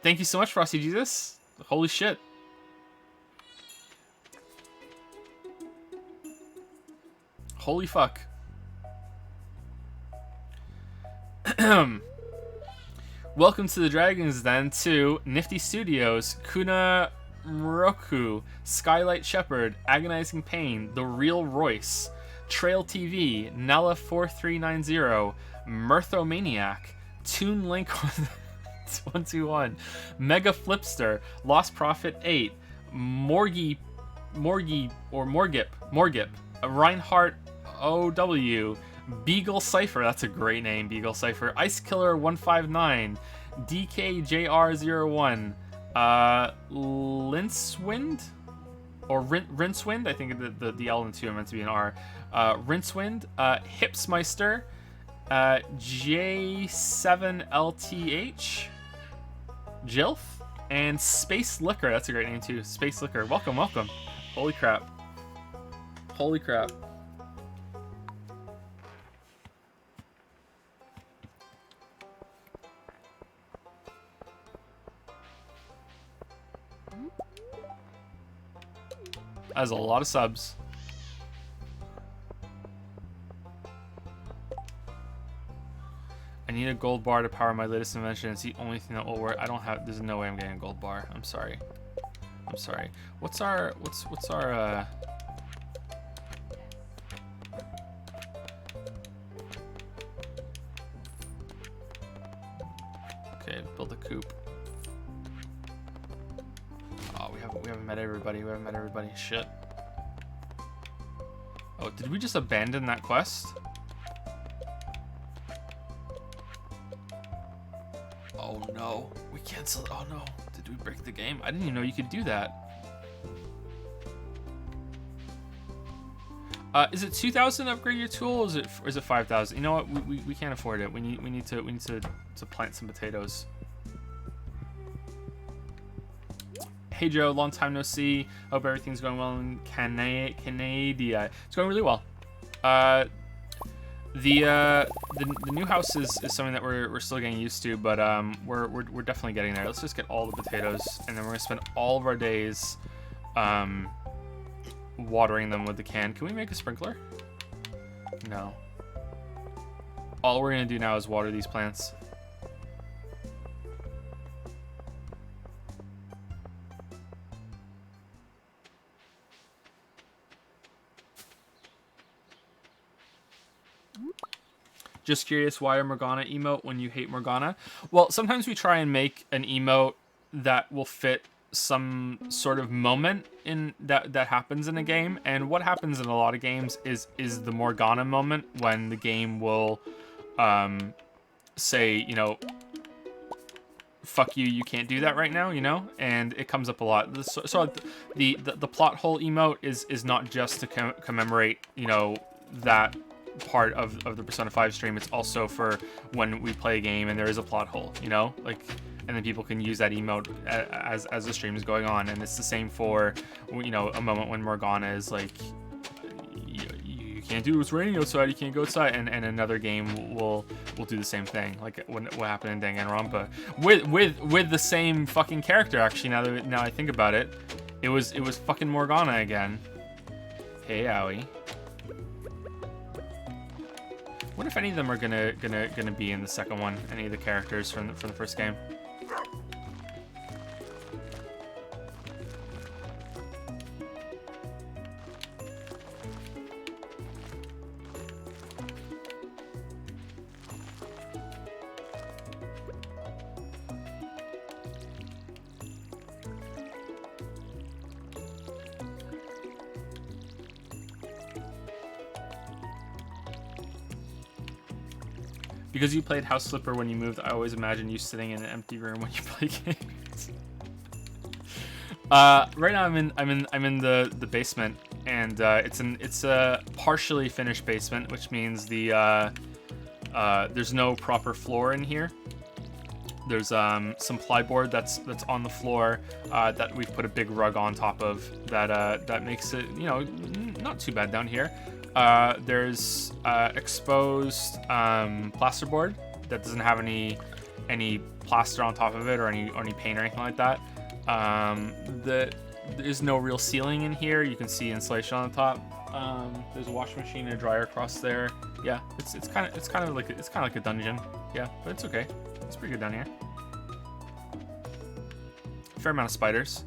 Thank you so much, Frosty Jesus. Holy shit. Holy fuck. Welcome to the Dragons Den to Nifty Studios, Kuna Moroku, Skylight Shepherd, Agonizing Pain, The Real Royce, Trail TV, Nella4390, Mirthomaniac, Toon Link 121, Mega Flipster, Lost Prophet 8, Morgip, Reinhardt OW, Beagle Cypher, that's a great name, Beagle Cypher, Ice Killer 159, DKJR01, Lincewind, or Rincewind, I think the L and 2 are meant to be an R, Rincewind, Hipsmeister, J7LTH, Jilf, and Space Liquor, that's a great name too, Space Liquor, welcome. Holy crap. That's a lot of subs. I need a gold bar to power my latest invention. It's the only thing that will work. I don't have. There's no way I'm getting a gold bar. I'm sorry. What's our Okay, build a coop. Oh, we haven't met everybody. Shit. Oh, did we just abandon that quest? Oh no, we canceled. Oh no, did we break the game? I didn't even know you could do that. Is it 2,000 to upgrade your tool? Or is it 5,000? You know what? We can't afford it. We need to plant some potatoes. Hey Joe, long time no see. Hope everything's going well in Canada. It's going really well. The new house is something that we're still getting used to, but we're definitely getting there. Let's just get all the potatoes, and then we're gonna spend all of our days watering them with the can. Can we make a sprinkler? No. All we're gonna do now is water these plants. Just curious, why a Morgana emote when you hate Morgana? Well, sometimes we try and make an emote that will fit some sort of moment in that happens in a game, and what happens in a lot of games is the Morgana moment, when the game will say, you know, fuck you, you can't do that right now, you know, and it comes up a lot. So the plot hole emote is not just to commemorate, you know, that part of the Persona 5 stream. It's also for when we play a game and there is a plot hole, you know, like, and then people can use that emote as the stream is going on. And it's the same for, you know, a moment when Morgana is like, you can't do it, it's raining outside, you can't go outside, and another game will do the same thing, like what happened in Danganronpa with the same fucking character. Actually, now I think about it, it was fucking Morgana again. Hey Owie. What if any of them are gonna be in the second one? Any of the characters from the first game? Because you played House Flipper when you moved, I always imagine you sitting in an empty room when you play games. Right now I'm in the basement, and it's a partially finished basement, which means there's no proper floor in here. There's some plyboard that's on the floor that we've put a big rug on top of that makes it, you know, not too bad down here. There's exposed plasterboard that doesn't have any plaster on top of it or any paint or anything like that. There's no real ceiling in here. You can see insulation on the top. There's a washing machine and a dryer across there. Yeah, it's kind of like a dungeon. Yeah, but it's okay. It's pretty good down here. Fair amount of spiders.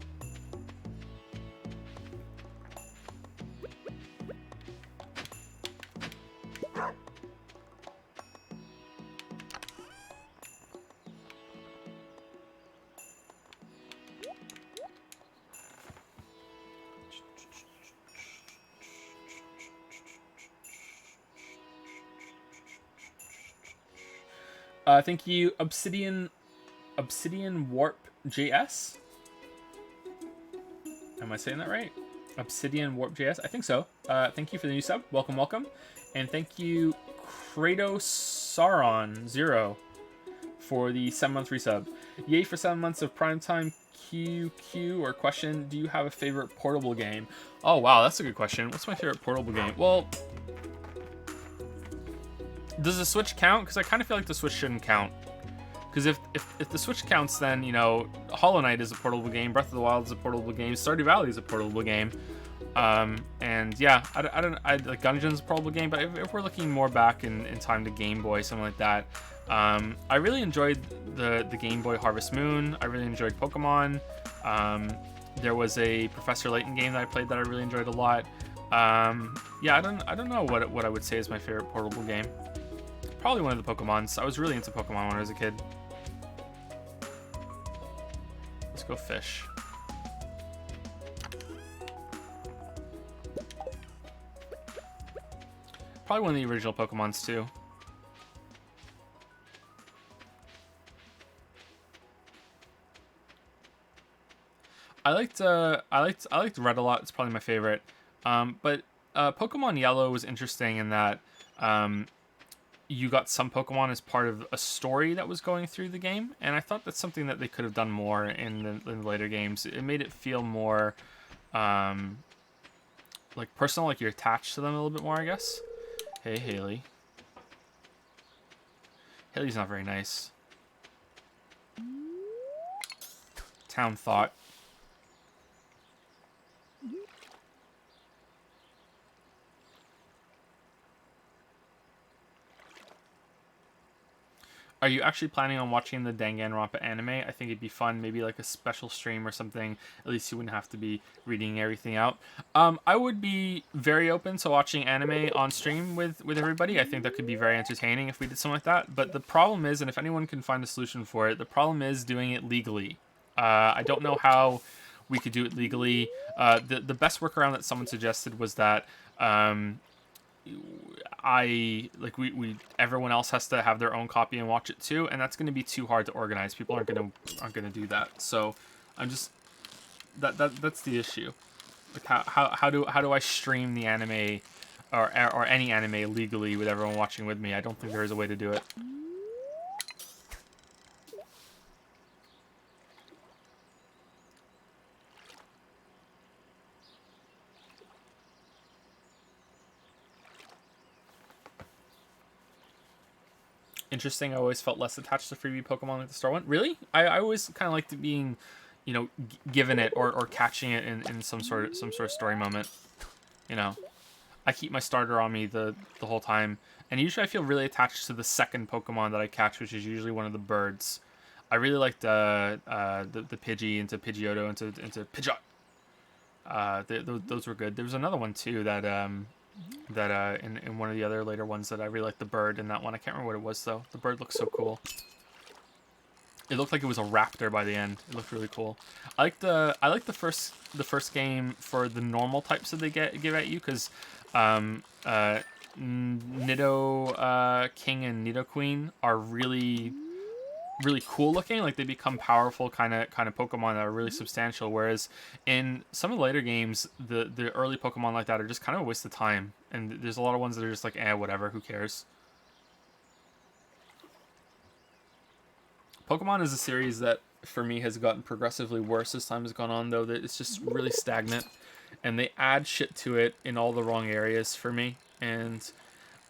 Thank you, Obsidian Warp JS. Am I saying that right? Obsidian Warp JS? I think so. Thank you for the new sub. Welcome, welcome. And thank you, Kratos Sauron0 for the 7-month resub. Yay for 7 months of primetime QQ or question. Do you have a favorite portable game? Oh, wow, that's a good question. What's my favorite portable game? Well, does the Switch count? Because I kind of feel like the Switch shouldn't count. Because if the Switch counts, then, you know, Hollow Knight is a portable game, Breath of the Wild is a portable game, Stardew Valley is a portable game, and yeah, I like Gungeon's a portable game. But if we're looking more back in time to Game Boy, something like that, I really enjoyed the Game Boy Harvest Moon. I really enjoyed Pokemon. There was a Professor Layton game that I played that I really enjoyed a lot. Yeah, I don't know what I would say is my favorite portable game. Probably one of the Pokemons. I was really into Pokemon when I was a kid. Let's go fish. Probably one of the original Pokemons too. I liked Red a lot. It's probably my favorite. But Pokemon Yellow was interesting in that you got some Pokemon as part of a story that was going through the game, and I thought that's something that they could have done more in the later games. It made it feel more like personal, like you're attached to them a little bit more, I guess. Hey, Haley. Haley's not very nice. Town thought. Are you actually planning on watching the Danganronpa anime? I think it'd be fun, maybe like a special stream or something. At least you wouldn't have to be reading everything out. I would be very open to watching anime on stream with everybody. I think that could be very entertaining if we did something like that. But the problem is, and if anyone can find a solution for it, the problem is doing it legally. I don't know how we could do it legally. The best workaround that someone suggested was that everyone else has to have their own copy and watch it too, and that's going to be too hard to organize. People aren't going to do that. So I'm just that's the issue. Like how do I stream the anime or any anime legally with everyone watching with me? I don't think there is a way to do it. Interesting. I always felt less attached to freebie Pokemon like the Star one. Really? I always kind of liked it being, you know, given it or catching it in some sort of story moment. You know, I keep my starter on me the whole time, and usually I feel really attached to the second Pokemon that I catch, which is usually one of the birds. I really liked the Pidgey into Pidgeotto into Pidgeot. Those were good. There was another one too that in one of the other later ones that I really liked the bird in that one. I can't remember what it was though. The bird looked so cool. It looked like it was a raptor by the end. It looked really cool. I like the first game for the normal types that they give at you, because Nido King and Nido Queen are really cool looking. Like they become powerful kind of Pokemon that are really substantial. Whereas in some of the later games, the early Pokemon like that are just kind of a waste of time. And there's a lot of ones that are just like, whatever, who cares? Pokemon is a series that for me has gotten progressively worse as time has gone on, though. That it's just really stagnant, and they add shit to it in all the wrong areas for me, and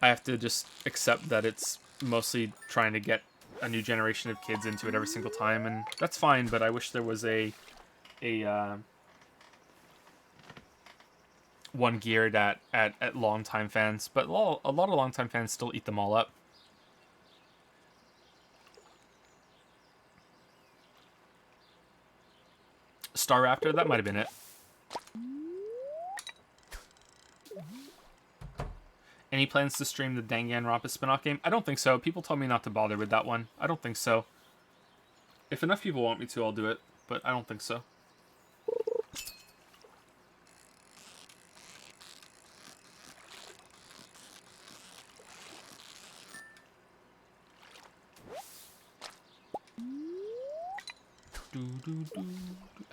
I have to just accept that it's mostly trying to get a new generation of kids into it every single time, and that's fine. But I wish there was a one geared at longtime fans. But a lot of longtime fans still eat them all up. Staraptor, that might have been it. Any plans to stream the Danganronpa spin-off game? I don't think so. People told me not to bother with that one. I don't think so. If enough people want me to, I'll do it. But I don't think so.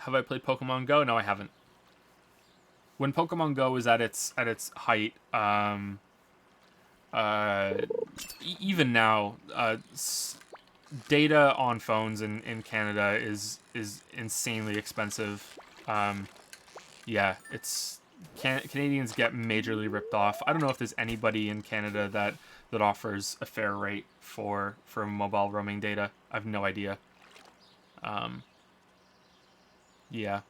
Have I played Pokemon Go? No, I haven't. When Pokemon Go was at its height, even now, data on phones in Canada is insanely expensive. Yeah, Canadians get majorly ripped off. I don't know if there's anybody in Canada that offers a fair rate for mobile roaming data. I have no idea. Yeah.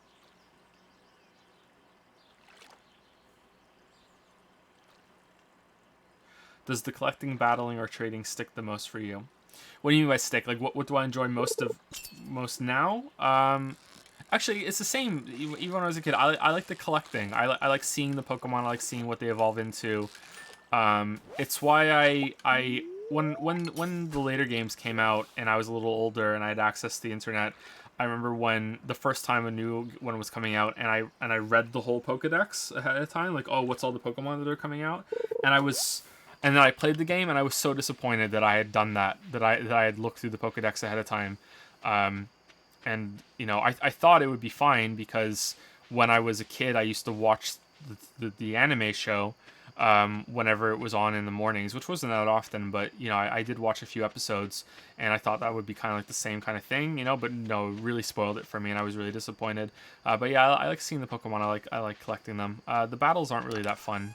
Does the collecting, battling, or trading stick the most for you? What do you mean by stick? Like, what do I enjoy most now? Actually, it's the same. Even when I was a kid, I like the collecting. I like seeing the Pokemon. I like seeing what they evolve into. It's why when the later games came out and I was a little older and I had access to the internet, I remember when the first time a new one was coming out, and I read the whole Pokedex ahead of time, like, oh, what's all the Pokemon that are coming out, and then I played the game, and I was so disappointed that I had done that I had looked through the Pokedex ahead of time, and you know, I thought it would be fine because when I was a kid, I used to watch the anime show. Whenever it was on in the mornings, which wasn't that often, but you know, I did watch a few episodes, and I thought that would be kind of like the same kind of thing, you know, but no, it really spoiled it for me, and I was really disappointed. But yeah, I like seeing the Pokemon. I like collecting them. The battles aren't really that fun,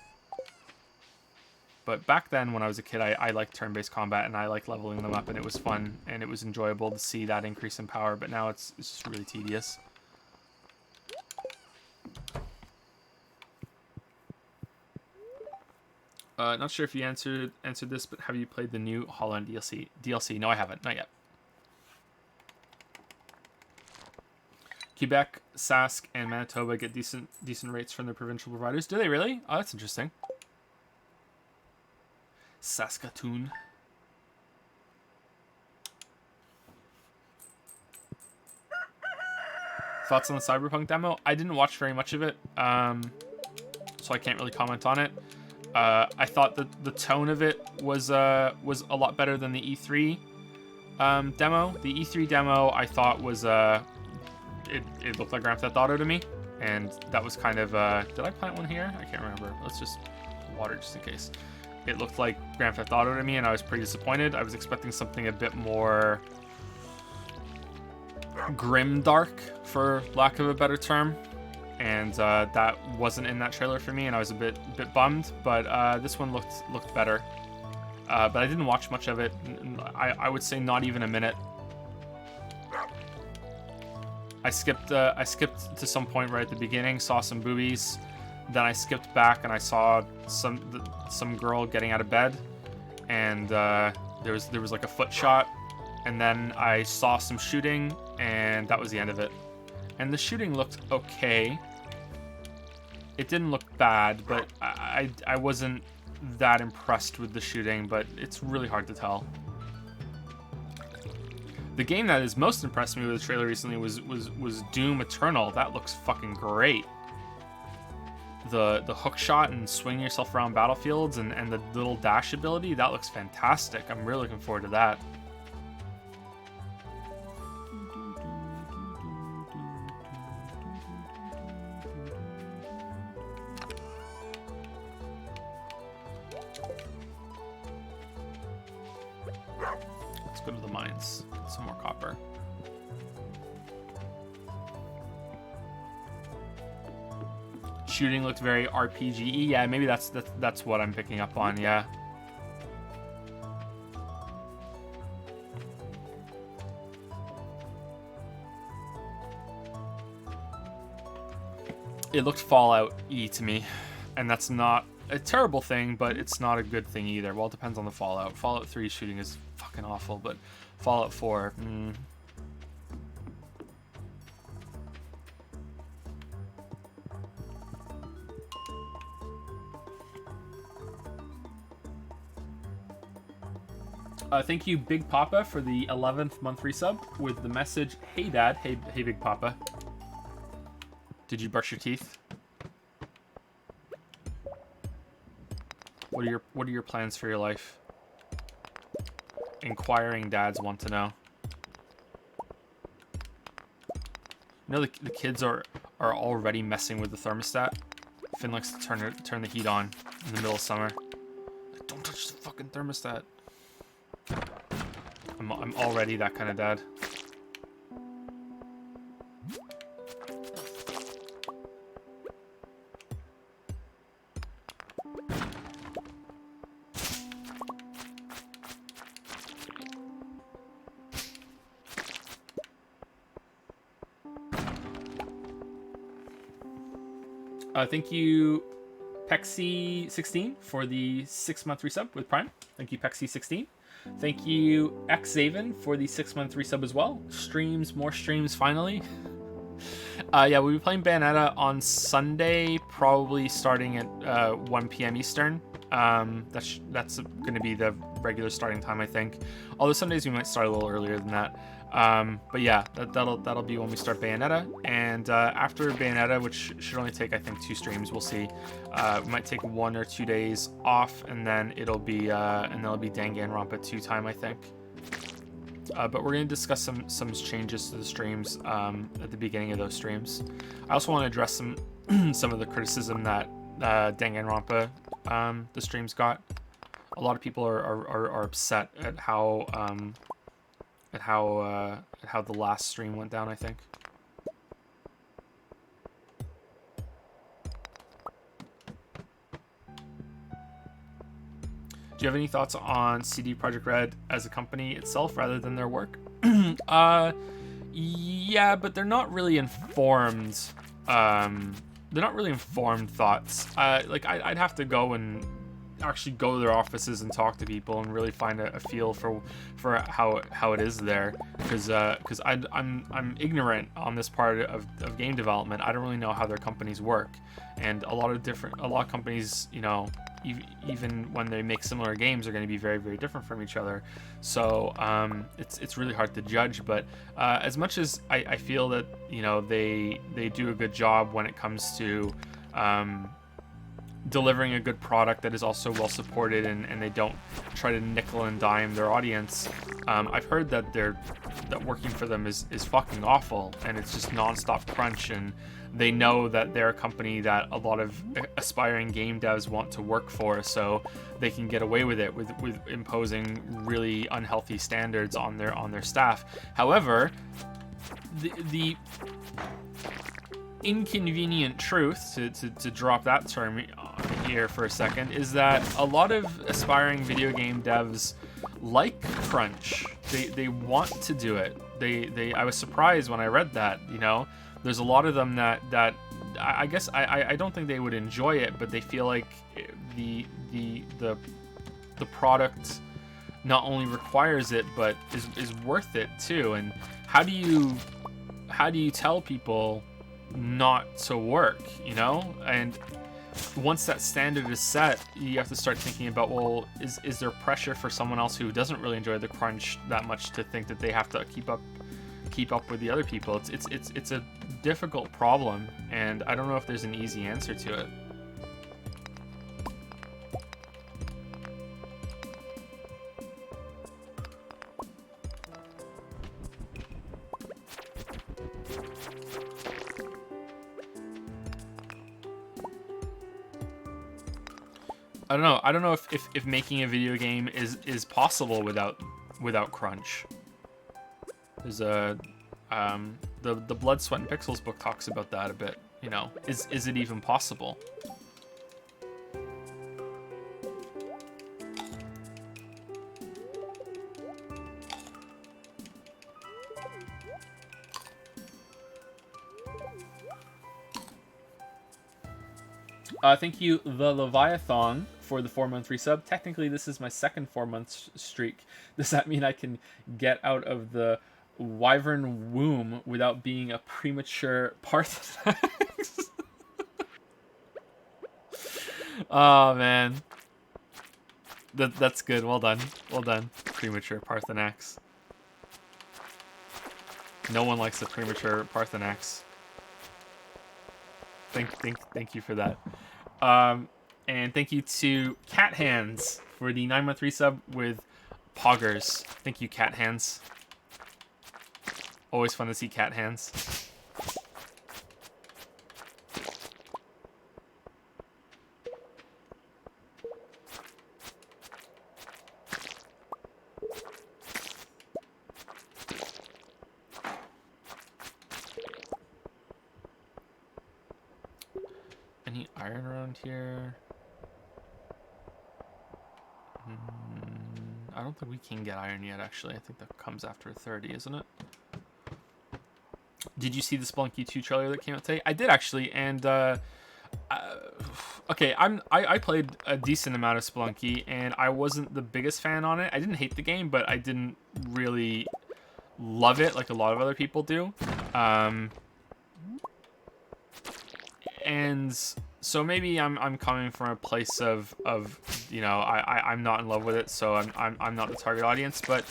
but back then when I was a kid, I liked turn-based combat, and I liked leveling them up, and it was fun, and it was enjoyable to see that increase in power. But now it's just really tedious. Not sure if you answered this, but have you played the new Holland DLC? No, I haven't. Not yet. Quebec, Sask, and Manitoba get decent rates from their provincial providers. Do they really? Oh, that's interesting. Saskatoon. Thoughts on the Cyberpunk demo? I didn't watch very much of it, so I can't really comment on it. I thought that the tone of it was a lot better than the E3 demo. The E3 demo I thought was it looked like Grand Theft Auto to me, and that was kind of did I plant one here? I can't remember. Let's just water just in case. It looked like Grand Theft Auto to me, and I was pretty disappointed. I was expecting something a bit more grim dark, for lack of a better term. And that wasn't in that trailer for me, and I was a bit bummed. But this one looked better. But I didn't watch much of it. I would say not even a minute. I skipped to some point right at the beginning, saw some boobies, then I skipped back and I saw some girl getting out of bed, and there was like a foot shot, and then I saw some shooting, and that was the end of it. And the shooting looked okay. It didn't look bad, but I wasn't that impressed with the shooting, but it's really hard to tell. The game that has most impressed me with the trailer recently was Doom Eternal. That looks fucking great. the hook shot and swing yourself around battlefields and the little dash ability, that looks fantastic. I'm really looking forward to that. Let's go to the mines, get some more copper. Shooting looked very RPG-y. Yeah, maybe that's what I'm picking up on. Yeah. It looked Fallout-y to me, and that's not a terrible thing, but it's not a good thing either. Well, it depends on the Fallout. Fallout 3 shooting is fucking awful, but Fallout 4, Thank you, Big Papa, for the 11th month resub with the message, "Hey Dad, hey Big Papa. Did you brush your teeth? What are your plans for your life?" Inquiring dads want to know. You know the kids are already messing with the thermostat. Finn likes to turn the heat on in the middle of summer. Like, don't touch the fucking thermostat. I'm already that kind of dad. Thank you, Pexy16, for the 6-month resub with Prime. Thank you, Pexy16. Thank you, Xaven, for the 6-month resub as well. More streams finally. Yeah, we'll be playing Bayonetta on Sunday, probably starting at 1 p.m. Eastern. That's going to be the regular starting time, I think. Although some days we might start a little earlier than that. But yeah, that'll be when we start Bayonetta. And after Bayonetta, which should only take, I think, 2 streams, we'll see. We might take 1 or 2 days off, and then it'll be Danganronpa 2 time, I think. But we're going to discuss some changes to the streams at the beginning of those streams. I also want to address some of the criticism that Danganronpa the streams got. A lot of people are upset at how the last stream went down, I think. Do you have any thoughts on CD Projekt Red as a company itself rather than their work? Yeah, but they're not really informed. They're not really informed thoughts. I'd have to go and actually go to their offices and talk to people and really find a feel for how it is there, because I'm ignorant on this part of game development. I don't really know how their companies work, and a lot of companies, you know, even when they make similar games, are going to be very, very different from each other. So it's really hard to judge. But as much as I feel that, you know, they do a good job when it comes to delivering a good product that is also well supported, and they don't try to nickel and dime their audience. I've heard that working for them is fucking awful, and it's just nonstop crunch, and they know that they're a company that a lot of aspiring game devs want to work for, so they can get away with it with imposing really unhealthy standards on their staff. However, the inconvenient truth, to drop that term here for a second, is that a lot of aspiring video game devs like crunch. They want to do it. I was surprised when I read that, you know. There's a lot of them that I guess I don't think they would enjoy it, but they feel like the product not only requires it, but is worth it too. And how do you tell people not to work, you know? And once that standard is set, you have to start thinking about, well, is there pressure for someone else who doesn't really enjoy the crunch that much to think that they have to keep up with the other people? It's a difficult problem, and I don't know if there's an easy answer to it. I don't know. I don't know if making a video game is possible without crunch. There's a the Blood, Sweat, and Pixels book talks about that a bit. You know, is it even possible? Thank you, the Leviathan, for the 4-month resub. Technically, this is my second 4-month streak. Does that mean I can get out of the wyvern womb without being a premature Parthenax? Oh, man. That's good. Well done. Well done, premature Parthenax. No one likes a premature Parthenax. Thank you for that. And thank you to Cat Hands for the 9-month resub with Poggers. Thank you, Cat Hands. Always fun to see Cat Hands. Any iron around here? I don't think we can get iron yet, actually. I think that comes after 30, isn't it? Did you see the Spelunky 2 trailer that came out today? I did, actually, and okay, I played a decent amount of Spelunky, and I wasn't the biggest fan on it. I didn't hate the game, but I didn't really love it like a lot of other people do. And so maybe I'm coming from a place of you know, I'm not in love with it, so I'm not the target audience. But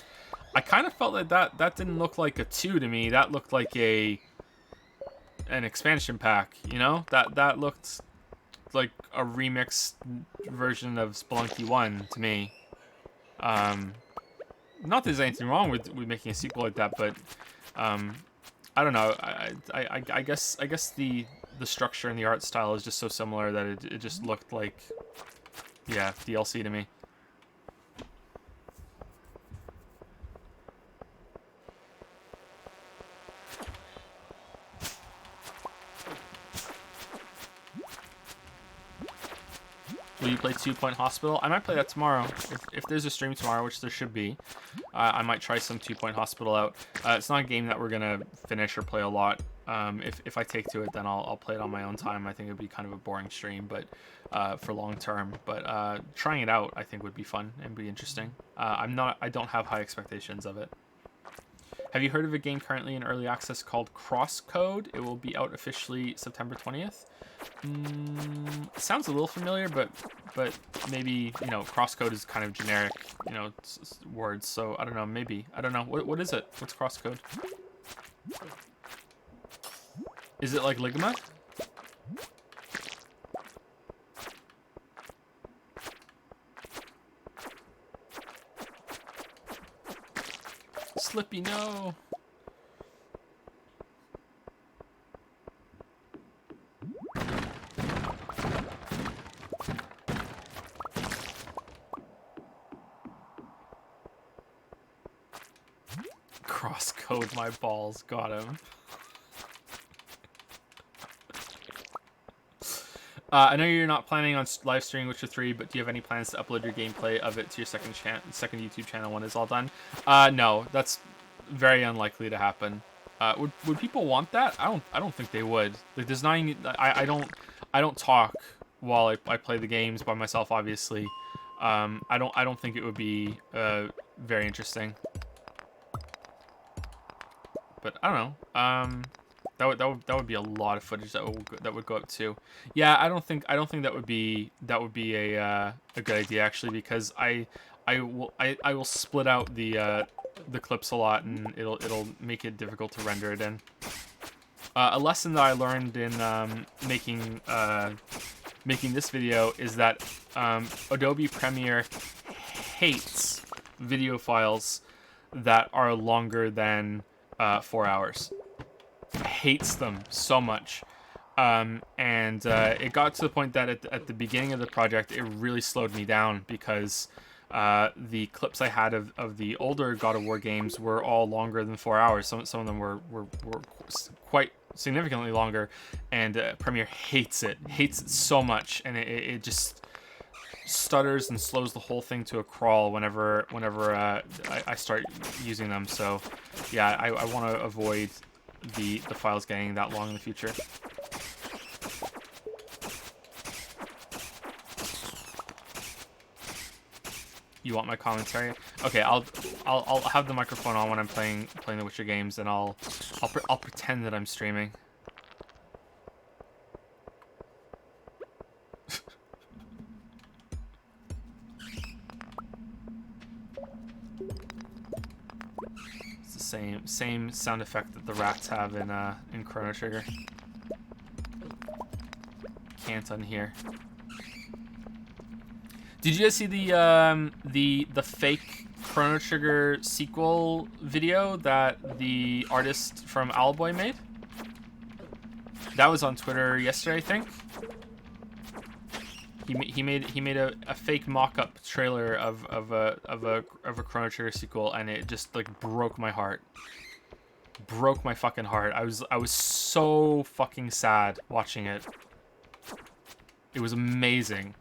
I kind of felt like that didn't look like a 2 to me. That looked like an expansion pack. You know, that looked like a remixed version of Spelunky 1 to me. Not that there's anything wrong with making a sequel like that, but I don't know. I guess the structure and the art style is just so similar that it just looked like, yeah, DLC to me. Will you play 2 Point Hospital? I might play that tomorrow. If there's a stream tomorrow, which there should be, I might try some 2 Point Hospital out. It's not a game that we're gonna finish or play a lot. If I take to it, then I'll play it on my own time. I think it'd be kind of a boring stream, but for long term. But trying it out, I think, would be fun and be interesting. I don't have high expectations of it. Have you heard of a game currently in early access called Crosscode? It will be out officially September 20th. Sounds a little familiar, but maybe, you know, Crosscode is kind of generic, you know, words. So I don't know. Maybe, I don't know. What is it? What's Crosscode? Is it like Ligma? Slippy, no. Crosscode my balls. Got him. I know you're not planning on live streaming Witcher 3, but do you have any plans to upload your gameplay of it to your second YouTube channel when it's all done? No, that's very unlikely to happen. Would people want that? I don't think they would. Like, there's not any, I don't talk while I play the games by myself, obviously. I don't think it would be very interesting. But I don't know. That would be a lot of footage that would go up too. Yeah, I don't think that would be a good idea, actually, because I will split out the clips a lot, and it'll make it difficult to render it in. A lesson that I learned in making this video is that Adobe Premiere hates video files that are longer than 4 hours. Hates them so much. And it got to the point that at the beginning of the project, it really slowed me down because the clips I had of the older God of War games were all longer than 4 hours. Some of them were quite significantly longer, and Premiere hates it so much, and it just stutters and slows the whole thing to a crawl whenever I start using them. So yeah, I want to avoid the files getting that long in the future. You want my commentary? Okay, I'll have the microphone on when I'm playing the Witcher games, and I'll pretend that I'm streaming. It's the same sound effect that the rats have in Chrono Trigger. Can't unhear. Did you guys see the fake Chrono Trigger sequel video that the artist from Owlboy made? That was on Twitter yesterday, I think. He made a fake mock-up trailer of a Chrono Trigger sequel, and it just like broke my heart. Broke my fucking heart. I was so fucking sad watching it. It was amazing.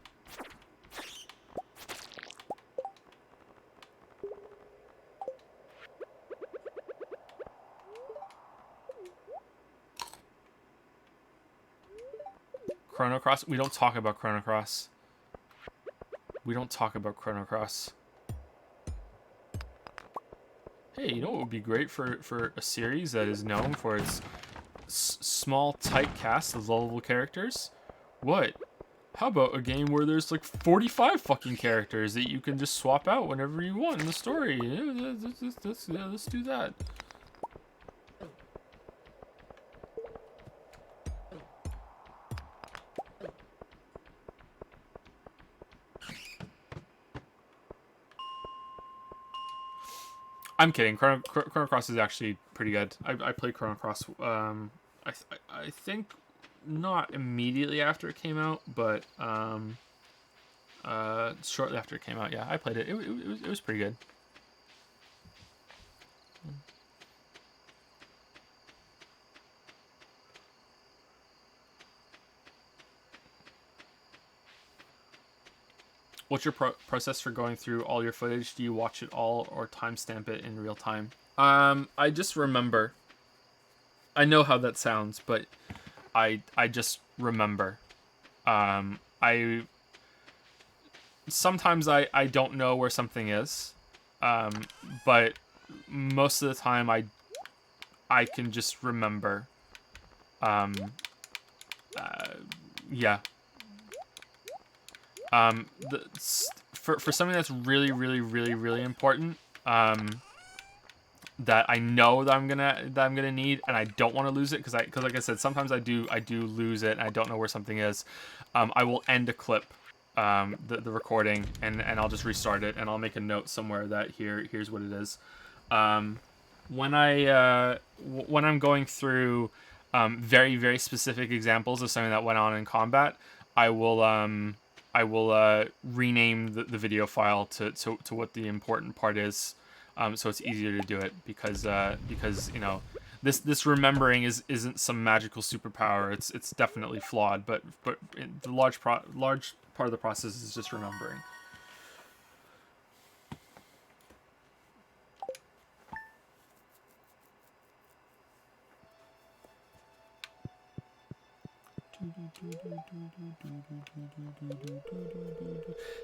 Chrono Cross? We don't talk about Chrono Cross. We don't talk about Chrono Cross. Hey, you know what would be great for a series that is known for its small, tight cast of lovable characters? What? How about a game where there's like 45 fucking characters that you can just swap out whenever you want in the story? Yeah, let's do that. I'm kidding. Chrono Cross is actually pretty good. I played Chrono Cross. I think not immediately after it came out, but shortly after it came out. Yeah, I played it. It was pretty good. What's your process for going through all your footage? Do you watch it all or timestamp it in real time? I just remember. I know how that sounds, but I just remember. Sometimes I don't know where something is, but most of the time I can just remember. Yeah. For something that's really important, that I know that I'm gonna need, and I don't want to lose it, because like I said, sometimes I do lose it and I don't know where something is. I will end a clip, the recording, and I'll just restart it, and I'll make a note somewhere that here's what it is. When I'm going through very specific examples of something that went on in combat, I will rename the video file to what the important part is, so it's easier to do it, because you know, this remembering isn't some magical superpower. It's definitely flawed, but the large part of the process is just remembering.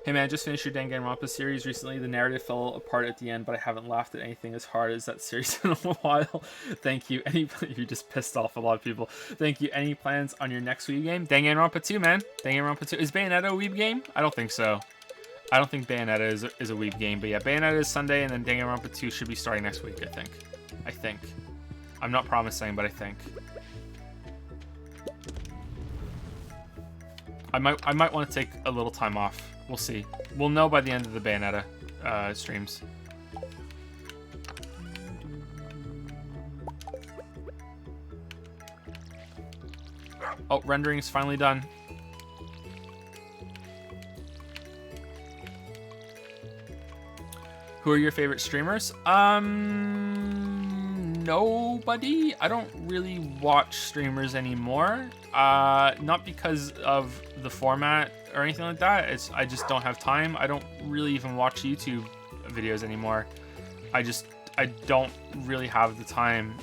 Hey man, I just finished your Danganronpa series recently. The narrative fell apart at the end, but I haven't laughed at anything as hard as that series in a while. Thank you. You just pissed off a lot of people. Thank you. Any plans on your next Weeb game? Danganronpa 2, man. Danganronpa 2. Is Bayonetta a Weeb game? I don't think so. I don't think Bayonetta is a Weeb game, but yeah, Bayonetta is Sunday, and then Danganronpa 2 should be starting next week, I think. I'm not promising, but I think. I might want to take a little time off. We'll see. We'll know by the end of the Bayonetta streams. Oh, rendering is finally done. Who are your favorite streamers? Nobody. I don't really watch streamers anymore. Not because of the format or anything like that. I just don't have time. I don't really even watch YouTube videos anymore. I don't really have the time.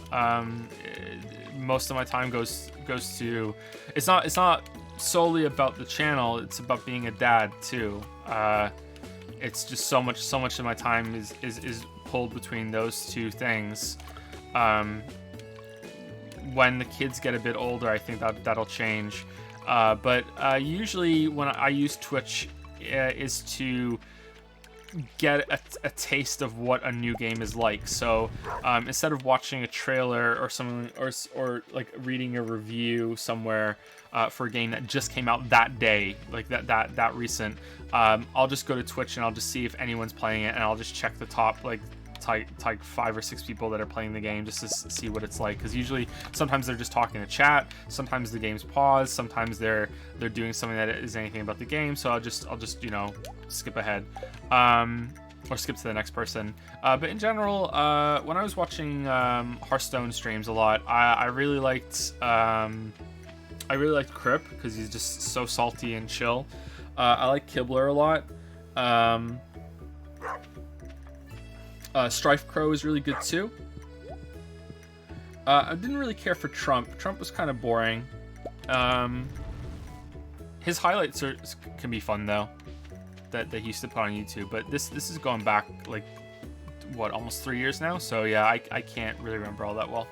Most of my time goes to. It's not solely about the channel. It's about being a dad too. It's just so much of my time is pulled between those two things. When the kids get a bit older, I think that'll change. But usually when I use Twitch is to get a taste of what a new game is like. So instead of watching a trailer or something, or like reading a review somewhere for a game that just came out that day, like that recent, I'll just go to Twitch and I'll just see if anyone's playing it, and I'll just check the top like 5 or 6 people that are playing the game just to see what it's like, because usually sometimes they're just talking to chat, sometimes the game's paused, sometimes they're doing something that is anything about the game, so I'll just skip ahead or skip to the next person. But in general, when I was watching Hearthstone streams a lot, I really liked Crip because he's just so salty and chill. I like Kibler a lot. Strife Crow is really good too. I didn't really care for Trump. Trump was kind of boring. His highlights can be fun though, that he used to put on YouTube. But this is going back like what, almost 3 years now. So yeah, I can't really remember all that well.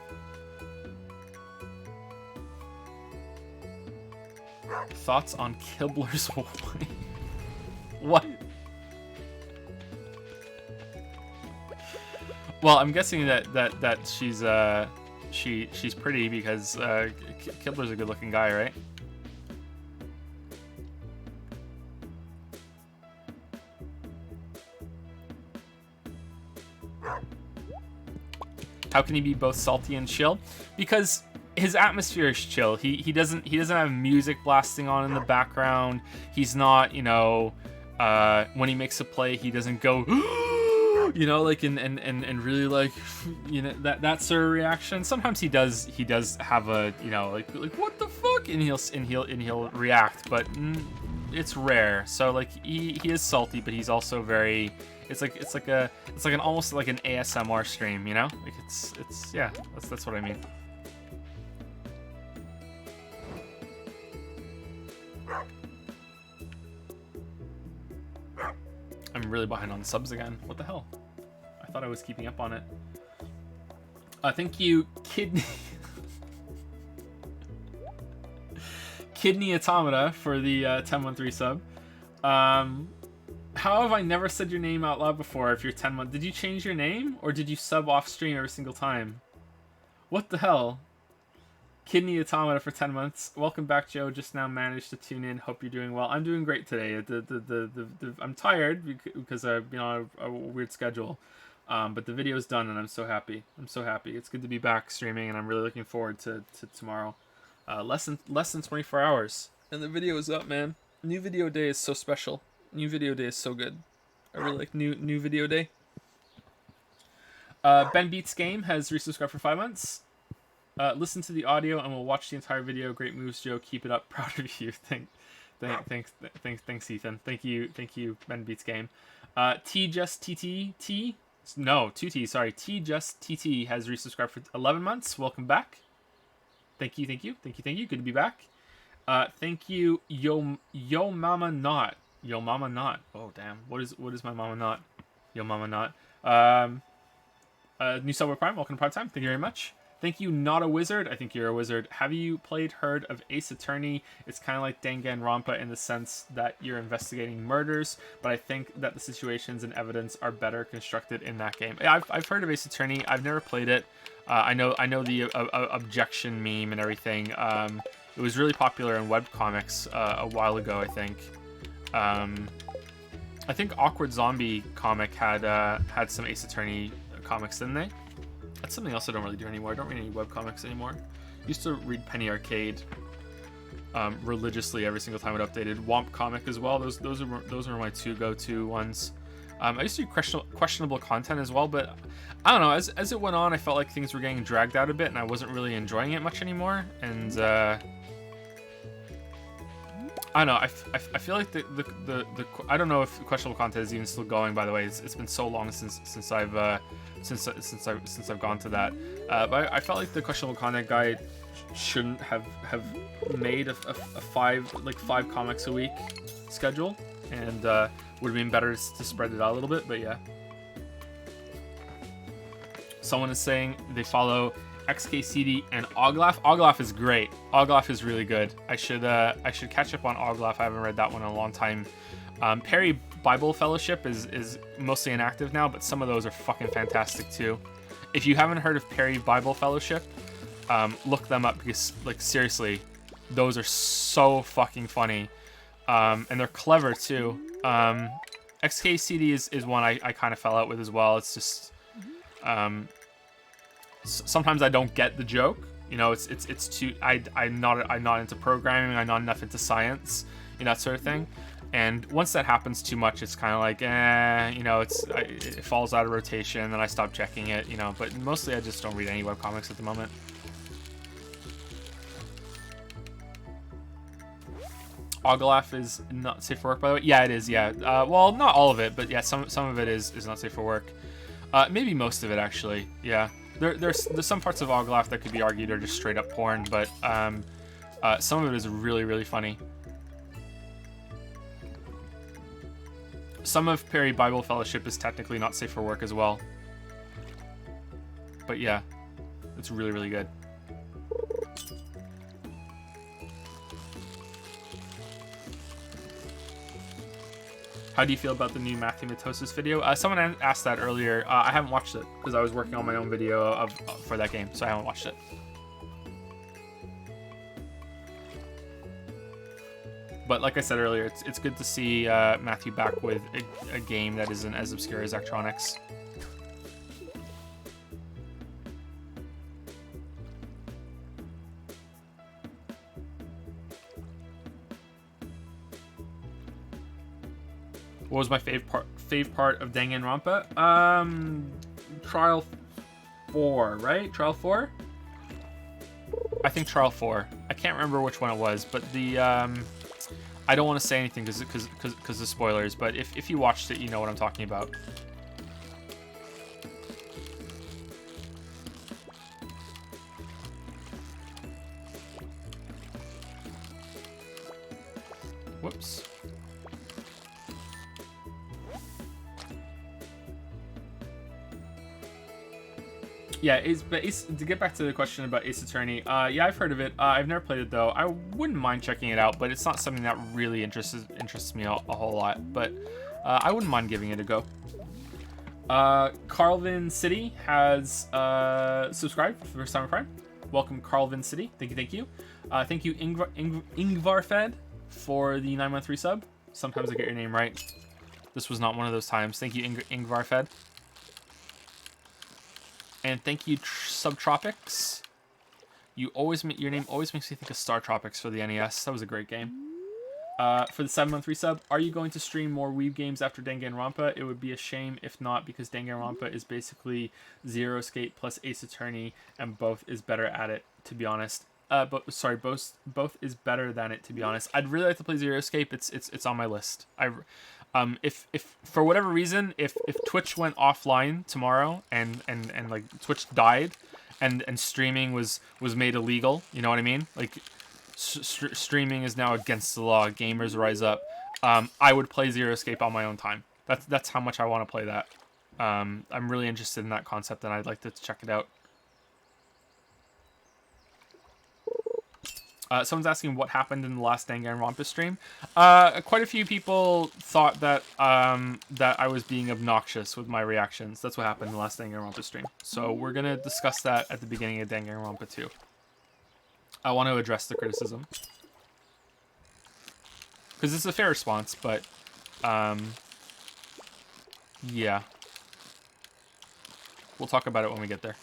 Thoughts on Kibler's wife? What? Well, I'm guessing that she's pretty because Kibler's a good-looking guy, right? How can he be both salty and chill? Because his atmosphere is chill. He doesn't have music blasting on in the background. He's not, when he makes a play, he doesn't go like and really like that sort of reaction. Sometimes he does have a like what the fuck, and he'll react, but it's rare. So like he is salty, but he's also very. It's like an almost like an ASMR stream, like it's yeah, that's what I mean. I'm really behind on subs again. What the hell? I thought I was keeping up on it. Thank you, Kidney Automata for the 1013 sub. How have I never said your name out loud before? If you're 10 months, did you change your name or did you sub off stream every single time? What the hell? Kidney Automata for 10 months. Welcome back, Joe. Just now managed to tune in. Hope you're doing well. I'm doing great today. I'm tired because I've been on a weird schedule. But the video's done and I'm so happy. It's good to be back streaming and I'm really looking forward to tomorrow. Less than 24 hours. And the video is up, man. New video day is so special. New video day is so good. I really like new video day. Ben Beats Game has resubscribed for 5 months. Listen to the audio and we'll watch the entire video. Great moves, Joe. Keep it up. Proud of you. Thanks, Ethan. Thank you, Ben Beats Game. T Just TT. No, 2T. Sorry, T Just TT has resubscribed for 11 months. Welcome back. Thank you. Good to be back. Thank you, Yo Mama Not. Yo Mama Not. Oh damn. What is my mama not? Yo Mama Not. New Subway Prime. Welcome to Prime Time. Thank you very much. Thank you, Not a Wizard. I think you're a wizard. Have you heard of Ace Attorney? It's kind of like Danganronpa in the sense that you're investigating murders, but I think that the situations and evidence are better constructed in that game. I've heard of Ace Attorney. I've never played it. I know the objection meme and everything. It was really popular in webcomics a while ago, I think. I think Awkward Zombie comic had some Ace Attorney comics, didn't they? That's something else I don't really do anymore. I don't read any webcomics anymore. Used to read Penny Arcade. religiously every single time it updated. Womp comic as well. Those are my two go-to ones. I used to do questionable content as well, but I don't know. As it went on, I felt like things were getting dragged out a bit, and I wasn't really enjoying it much anymore. And I don't know. I feel like the I don't know if questionable content is even still going. By the way, it's been so long since I've gone to that. But I felt like the questionable content guide shouldn't have made a five comics a week schedule, and would have been better to spread it out a little bit. But yeah. Someone is saying they follow XKCD and Oglaf. Oglaf is great. Oglaf is really good. I should catch up on Oglaf. I haven't read that one in a long time. Perry Bible Fellowship is mostly inactive now, but some of those are fucking fantastic too. If you haven't heard of Perry Bible Fellowship, look them up, because like seriously, those are so fucking funny, and they're clever too. XKCD is one I kind of fell out with as well. It's just sometimes I don't get the joke. You know, it's too. I'm not into programming. I'm not enough into science, that sort of thing. And once that happens too much, it's kind of like, you know, it falls out of rotation, and I stop checking it, you know. But mostly, I just don't read any webcomics at the moment. Oglaf is not safe for work, by the way. Yeah, it is. Yeah. Well, not all of it, but yeah, some of it is not safe for work. Maybe most of it actually. Yeah. There's some parts of Oglaf that could be argued are just straight up porn, but some of it is really, really funny. Some of Perry Bible Fellowship is technically not safe for work as well. But yeah, it's really, really good. How do you feel about the new Matthew Mitosis video? Someone asked that earlier. I haven't watched it because I was working on my own video for that game, so I haven't watched it. But like I said earlier, it's good to see Matthew back with a game that isn't as obscure as Electronics. What was my fave part of Danganronpa? Trial 4, right? Trial 4? I think Trial 4. I can't remember which one it was, but the I don't want to say anything because of spoilers, but if you watched it, you know what I'm talking about. Whoops. Yeah, to get back to the question about Ace Attorney, yeah, I've heard of it. I've never played it though. I wouldn't mind checking it out, but it's not something that really interests me a whole lot. But I wouldn't mind giving it a go. Carlvin City has subscribed for the first time in Prime. Welcome, Carlvin City. Thank you. Thank you, Ingvarfed, for the 913 sub. Sometimes I get your name right. This was not one of those times. Thank you, Ingvarfed. And thank you, Subtropics. Your name always makes me think of Star Tropics for the NES. That was a great game. For the 713 sub, are you going to stream more Weeb games after Danganronpa? It would be a shame if not, because Danganronpa is basically Zero Escape plus Ace Attorney, and both is better at it, to be honest. Both is better than it, to be honest. I'd really like to play Zero Escape. It's on my list. If for whatever reason, if Twitch went offline tomorrow and like Twitch died, and streaming was made illegal, you know what I mean? Like streaming is now against the law. Gamers rise up. I would play Zero Escape on my own time. That's how much I want to play that. I'm really interested in that concept, and I'd like to check it out. Someone's asking what happened in the last Danganronpa stream. Quite a few people thought that that I was being obnoxious with my reactions. That's what happened in the last Danganronpa stream. So we're gonna discuss that at the beginning of Danganronpa 2. I want to address the criticism because it's a fair response, but yeah, we'll talk about it when we get there.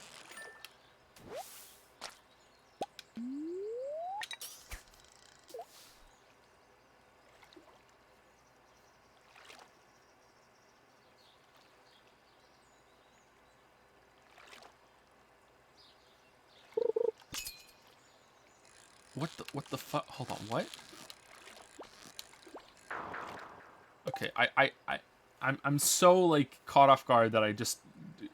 What the fuck? Hold on, what? Okay, I'm so like caught off guard that I just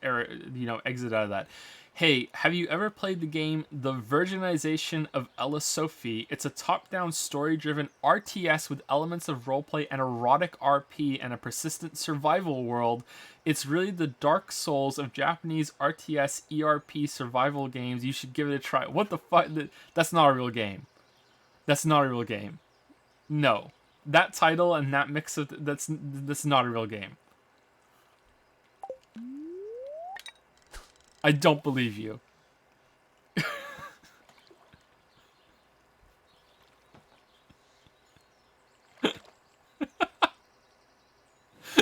exit out of that. Hey, have you ever played the game The Virginization of Ella Sophie? It's a top-down story-driven RTS with elements of roleplay and erotic RP and a persistent survival world. It's really the Dark Souls of Japanese RTS ERP survival games. You should give it a try. What the fuck? That's not a real game. That's not a real game. No. That title and that mix of that's not a real game. I don't believe you.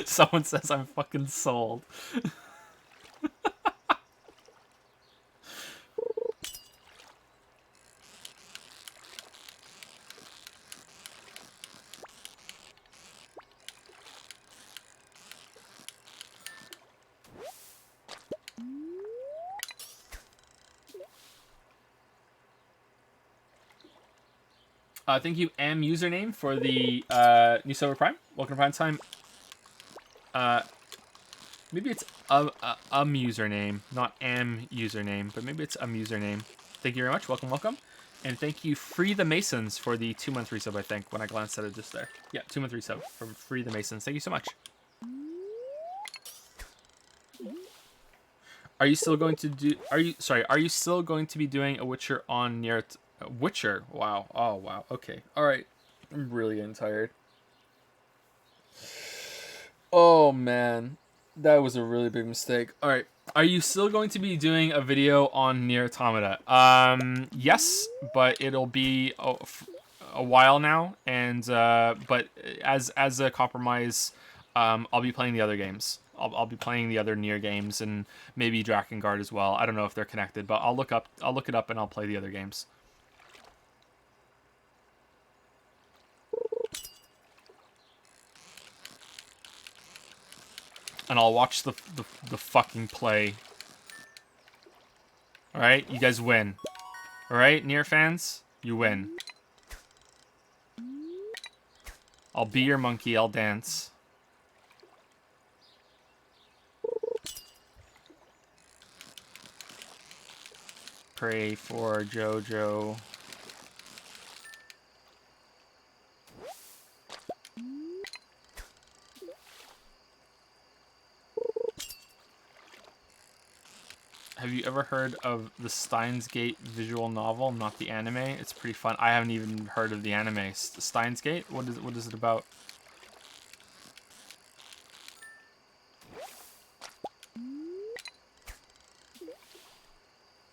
Someone says I'm fucking sold. Thank you, AM username, for the new Silver Prime. Welcome to Prime Time. Maybe it's username, not AM username, but maybe it's username. Thank you very much. Welcome, welcome. And thank you, Free the Masons, for the 2-month resub, I think, when I glanced at it just there. Yeah, 2-month resub from Free the Masons. Thank you so much. Are you still going to do... Are you still going to be doing a Witcher on near... Witcher? Wow. Oh, wow. Okay. Alright. I'm really getting tired. Oh, man. That was a really big mistake. Alright. Are you still going to be doing a video on Nier Automata? Yes, but it'll be a while now, and but as a compromise, I'll be playing the other games. I'll be playing the other Nier games and maybe Drakengard as well. I don't know if they're connected, but I'll look it up and I'll play the other games. And I'll watch the fucking play. Alright, you guys win. Alright, Nier fans, you win. I'll be your monkey, I'll dance. Pray for Jojo. Have you ever heard of the Steins Gate visual novel, not the anime? It's pretty fun. I haven't even heard of the anime. Steins Gate? What is it about?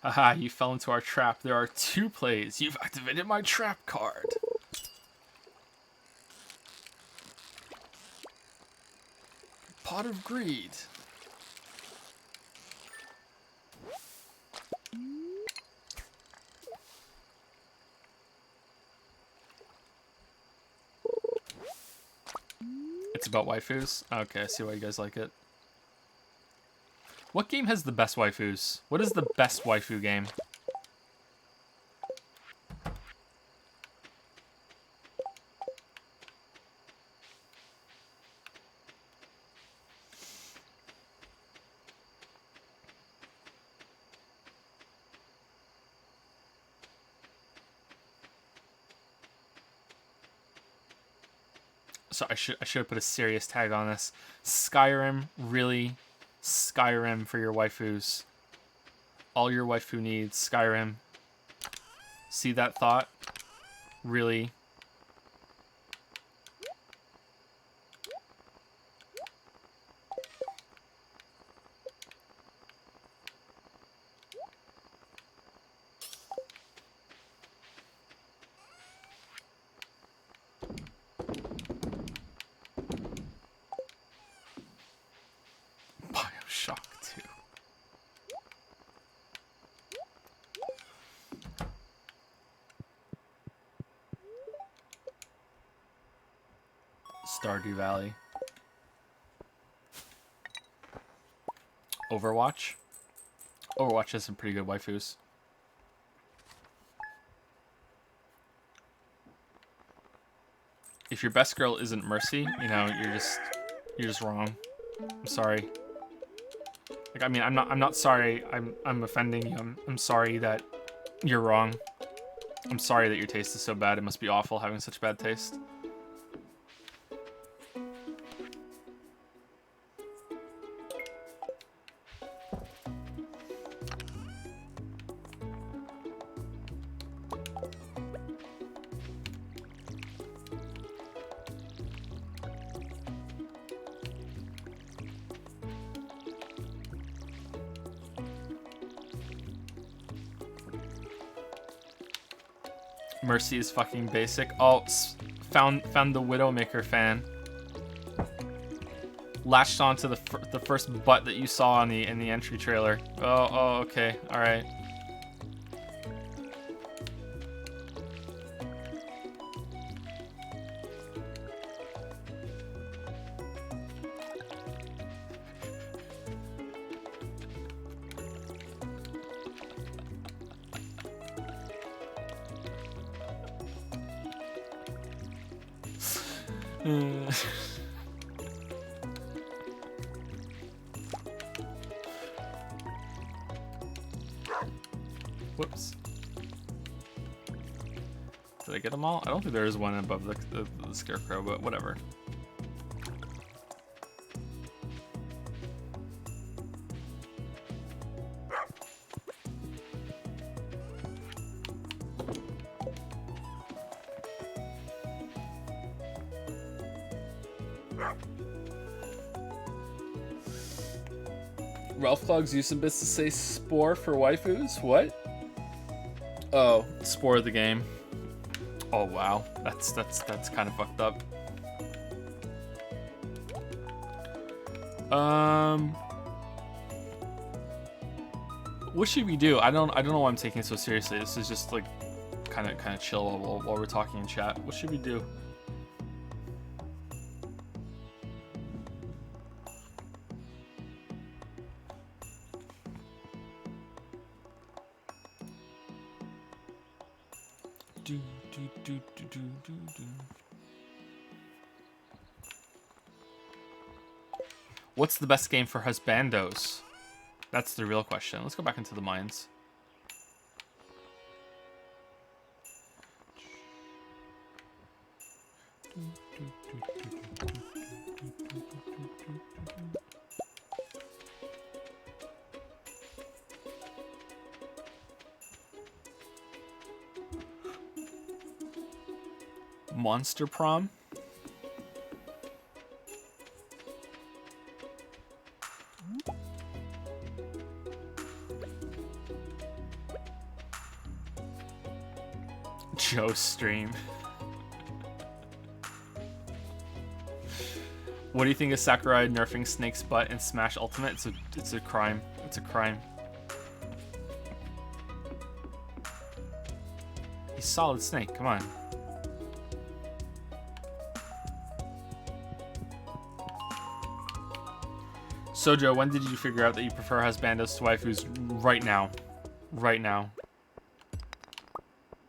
Haha, you fell into our trap. There are 2 plays. You've activated my trap card. Pot of Greed. It's about waifus? Okay, I see why you guys like it. What game has the best waifus? What is the best waifu game? So I should have put a serious tag on this. Skyrim, really? Skyrim for your waifus. All your waifu needs, Skyrim. See that thought? Really? Bioshock 2. Stardew Valley. Overwatch. Overwatch has some pretty good waifus. if your best girl isn't Mercy, you know, you're just wrong. I'm sorry. Like, I mean, I'm not sorry. I'm offending you. I'm sorry that you're wrong. I'm sorry that your taste is so bad. It must be awful having such bad taste. Mercy is fucking basic. Oh, found the Widowmaker fan. Latched onto the first butt that you saw in the entry trailer. Oh, okay, all right. Whoops. Did I get them all? I don't think there is one above the scarecrow, but whatever. Ralph Clogg's use of bits to say spore for waifus? What? Oh, spore of the game. Oh wow, that's kind of fucked up. What should we do? I don't know why I'm taking it so seriously. This is just like kind of chill while we're talking in chat. What should we do? What's the best game for husbandos? That's the real question. Let's go back into the mines. Monster Prom? Joe's stream. What do you think of Sakurai nerfing Snake's butt in Smash Ultimate? It's a crime. It's a crime. He's Solid Snake, come on. Sojo, when did you figure out that you prefer husbandos to waifus? Right now. Right now.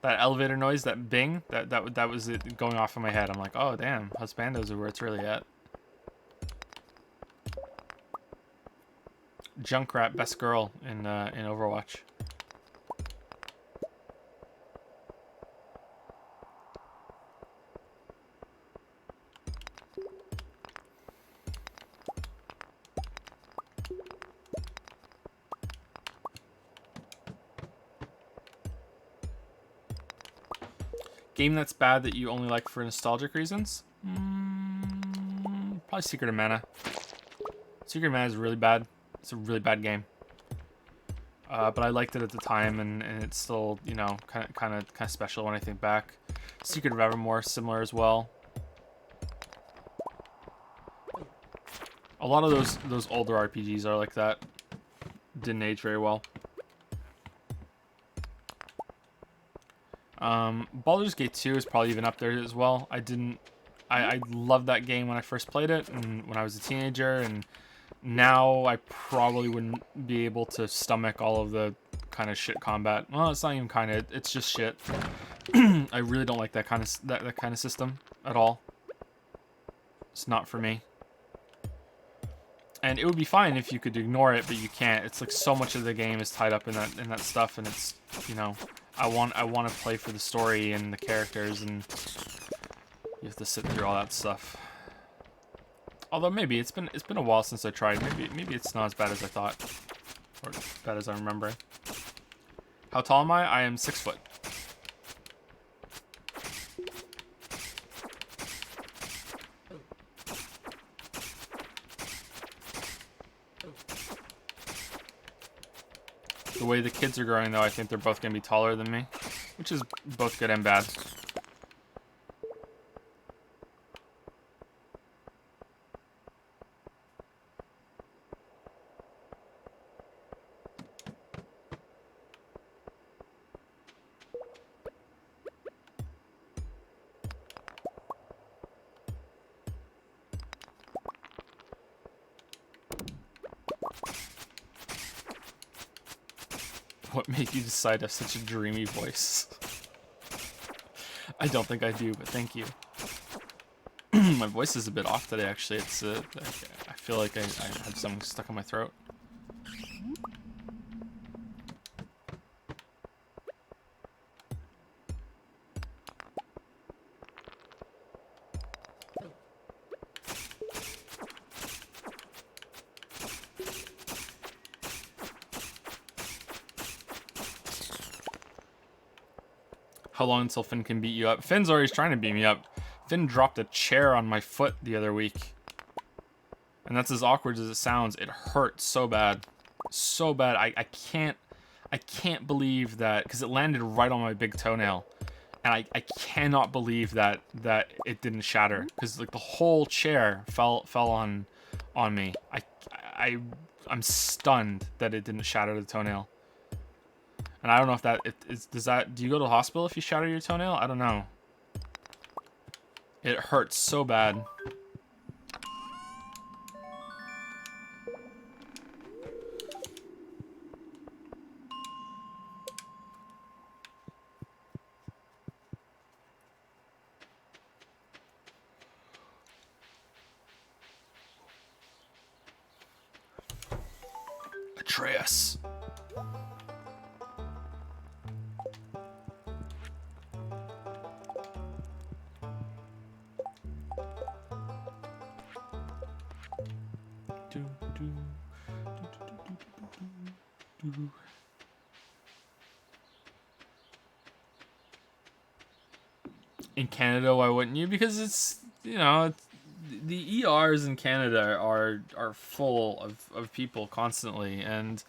That elevator noise, that bing, that was it going off in my head. I'm like, oh damn, husbandos are where it's really at. Junkrat, best girl in Overwatch. Game that's bad that you only like for nostalgic reasons? Probably Secret of Mana. Secret of Mana is really bad. It's a really bad game. But I liked it at the time, and it's still, you know, kind of special when I think back. Secret of Evermore, similar as well. A lot of those older RPGs are like that. Didn't age very well. Baldur's Gate 2 is probably even up there as well. I loved that game when I first played it and when I was a teenager, and now I probably wouldn't be able to stomach all of the kind of shit combat. Well, it's not even kind of, it's just shit. I really don't like that kind of system at all. It's not for me. And it would be fine if you could ignore it, but you can't. It's like so much of the game is tied up in that stuff, and it's, you know, I want to play for the story and the characters, and you have to sit through all that stuff. Although maybe it's been a while since I tried. Maybe it's not as bad as I thought, or as bad as I remember. How tall am I? I am 6 foot. The way the kids are growing, though, I think they're both going to be taller than me, which is both good and bad. What made you decide to have such a dreamy voice? I don't think I do, but thank you. My voice is a bit off today, actually. It's I feel like I have something stuck in my throat. How long until Finn can beat you up? Finn's always trying to beat me up. Finn dropped a chair on my foot the other week. And that's as awkward as it sounds. It hurt so bad. So bad. I can't believe that, because it landed right on my big toenail. And I cannot believe that it didn't shatter. Because like the whole chair fell on me. I'm stunned that it didn't shatter the toenail. And I don't know if that do you go to the hospital if you shatter your toenail? I don't know. It hurts so bad. Atreus. In Canada, why wouldn't you? Because it's, you know, the ERs in Canada are full of people constantly, and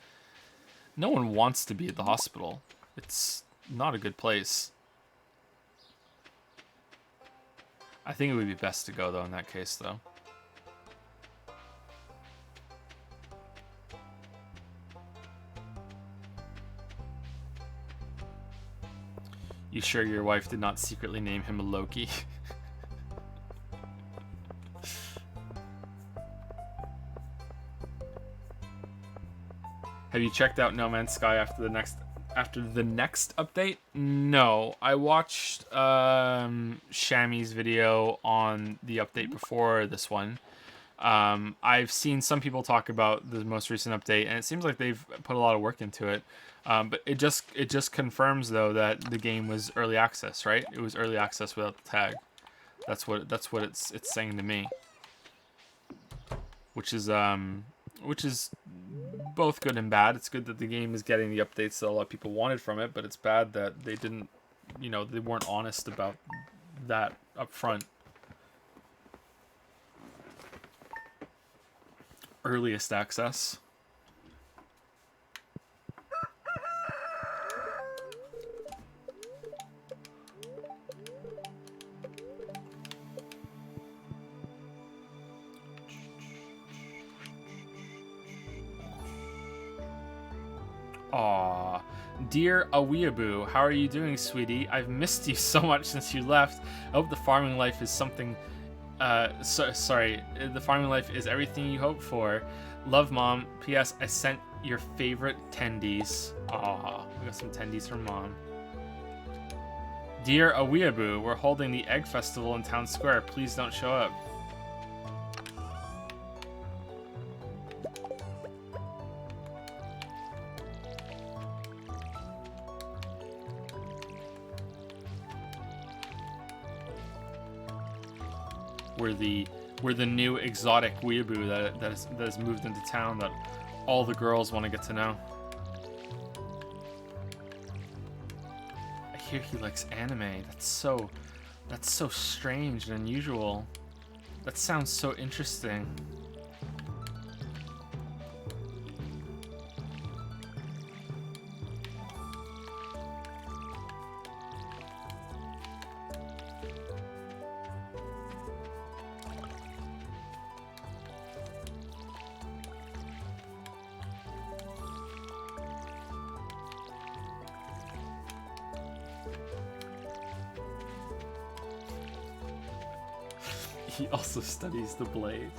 no one wants to be at the hospital. It's not a good place. I think it would be best to go, though, in that case, though. You sure your wife did not secretly name him Loki? Have you checked out No Man's Sky after the next update? No, I watched Shammy's video on the update before this one. I've seen some people talk about the most recent update, and it seems like they've put a lot of work into it. But it just confirms, though, that the game was early access, right? It was early access without the tag. That's what it's saying to me. Which is both good and bad. It's good that the game is getting the updates that a lot of people wanted from it, but it's bad that they didn't, you know, they weren't honest about that up front. Earliest access. Aw, dear Aweeaboo, how are you doing, sweetie? I've missed you so much since you left. I hope the farming life is something. Sorry, the farming life is everything you hope for. Love, Mom. P.S. I sent your favorite tendies. Aw, we got some tendies from Mom. Dear Aweeaboo, we're holding the Egg Festival in Town Square. Please don't show up. We're the new exotic weeaboo that has moved into town that all the girls want to get to know. I hear he likes anime. That's so strange and unusual. That sounds so interesting. He also studies the blade.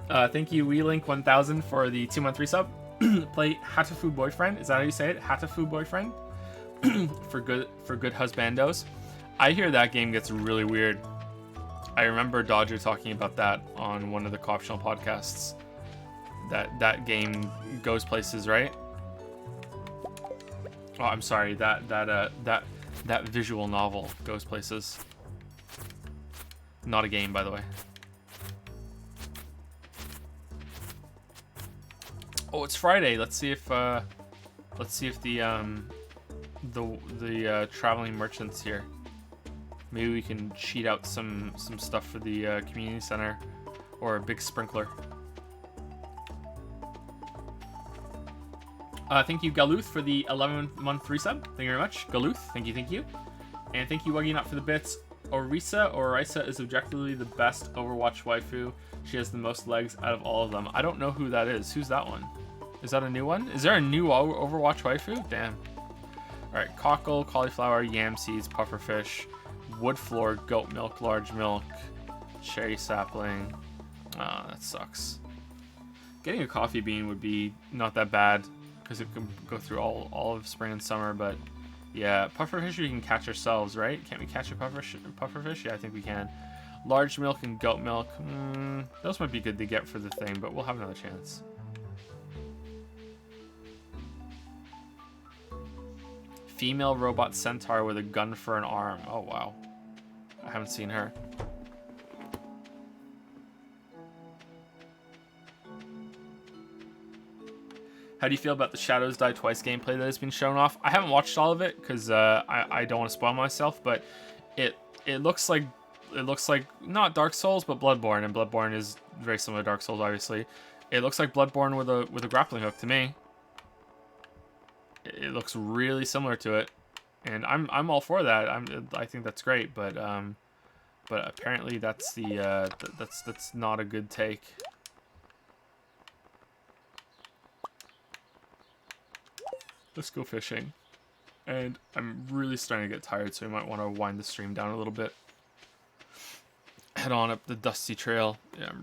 Thank you, WeLink1000 for the 2-month resub. Play Hatafu Boyfriend. Is that how you say it? Hatafu Boyfriend? for good husbandos. I hear that game gets really weird. I remember Dodger talking about that on one of the co-optional podcasts. That game goes places, right? Oh, I'm sorry. That visual novel goes places. Not a game, by the way. Oh, it's Friday. Let's see if the traveling merchant's here. Maybe we can cheat out some stuff for the community center or a big sprinkler. Thank you, Galuth, for the 11-month resub. Thank you very much. Galuth, thank you. And thank you, Wuggy Nut, for the bits. Orisa is objectively the best Overwatch waifu. She has the most legs out of all of them. I don't know who that is. Who's that one? Is that a new one? Is there a new Overwatch waifu? Damn. Alright, cockle, cauliflower, yam seeds, pufferfish, wood floor, goat milk, large milk, cherry sapling. Ah, that sucks. Getting a coffee bean would be not that bad, because it can go through all of spring and summer, but yeah, pufferfish we can catch ourselves, right? Can't we catch a pufferfish? Yeah, I think we can. Large milk and goat milk. Those might be good to get for the thing, but we'll have another chance. Female robot centaur with a gun for an arm. Oh, wow. I haven't seen her. How do you feel about the Shadows Die Twice gameplay that has been shown off? I haven't watched all of it because I don't want to spoil myself, but it looks like not Dark Souls but Bloodborne, and Bloodborne is very similar to Dark Souls, obviously. It looks like Bloodborne with a grappling hook to me. It looks really similar to it, and I'm all for that. I think that's great, but apparently that's not a good take. Let's go fishing. And I'm really starting to get tired, so we might want to wind the stream down a little bit. Head on up the dusty trail. Yeah,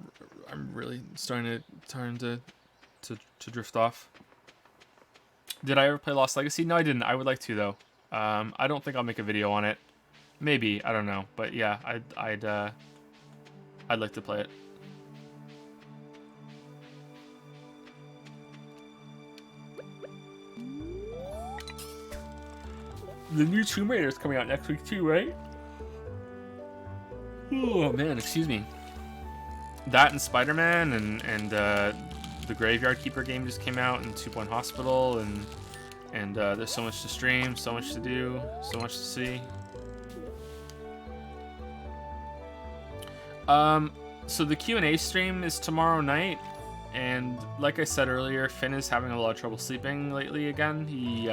I'm really starting to drift off. Did I ever play Lost Legacy? No, I didn't. I would like to, though. I don't think I'll make a video on it. Maybe, I don't know. But yeah, I'd like to play it. The new Tomb Raider is coming out next week too, right? Oh man, excuse me. That and Spider-Man and the Graveyard Keeper game just came out, and 2 Point Hospital, and there's so much to stream, so much to do, so much to see. So the Q&A stream is tomorrow night, and like I said earlier, Finn is having a lot of trouble sleeping lately again. He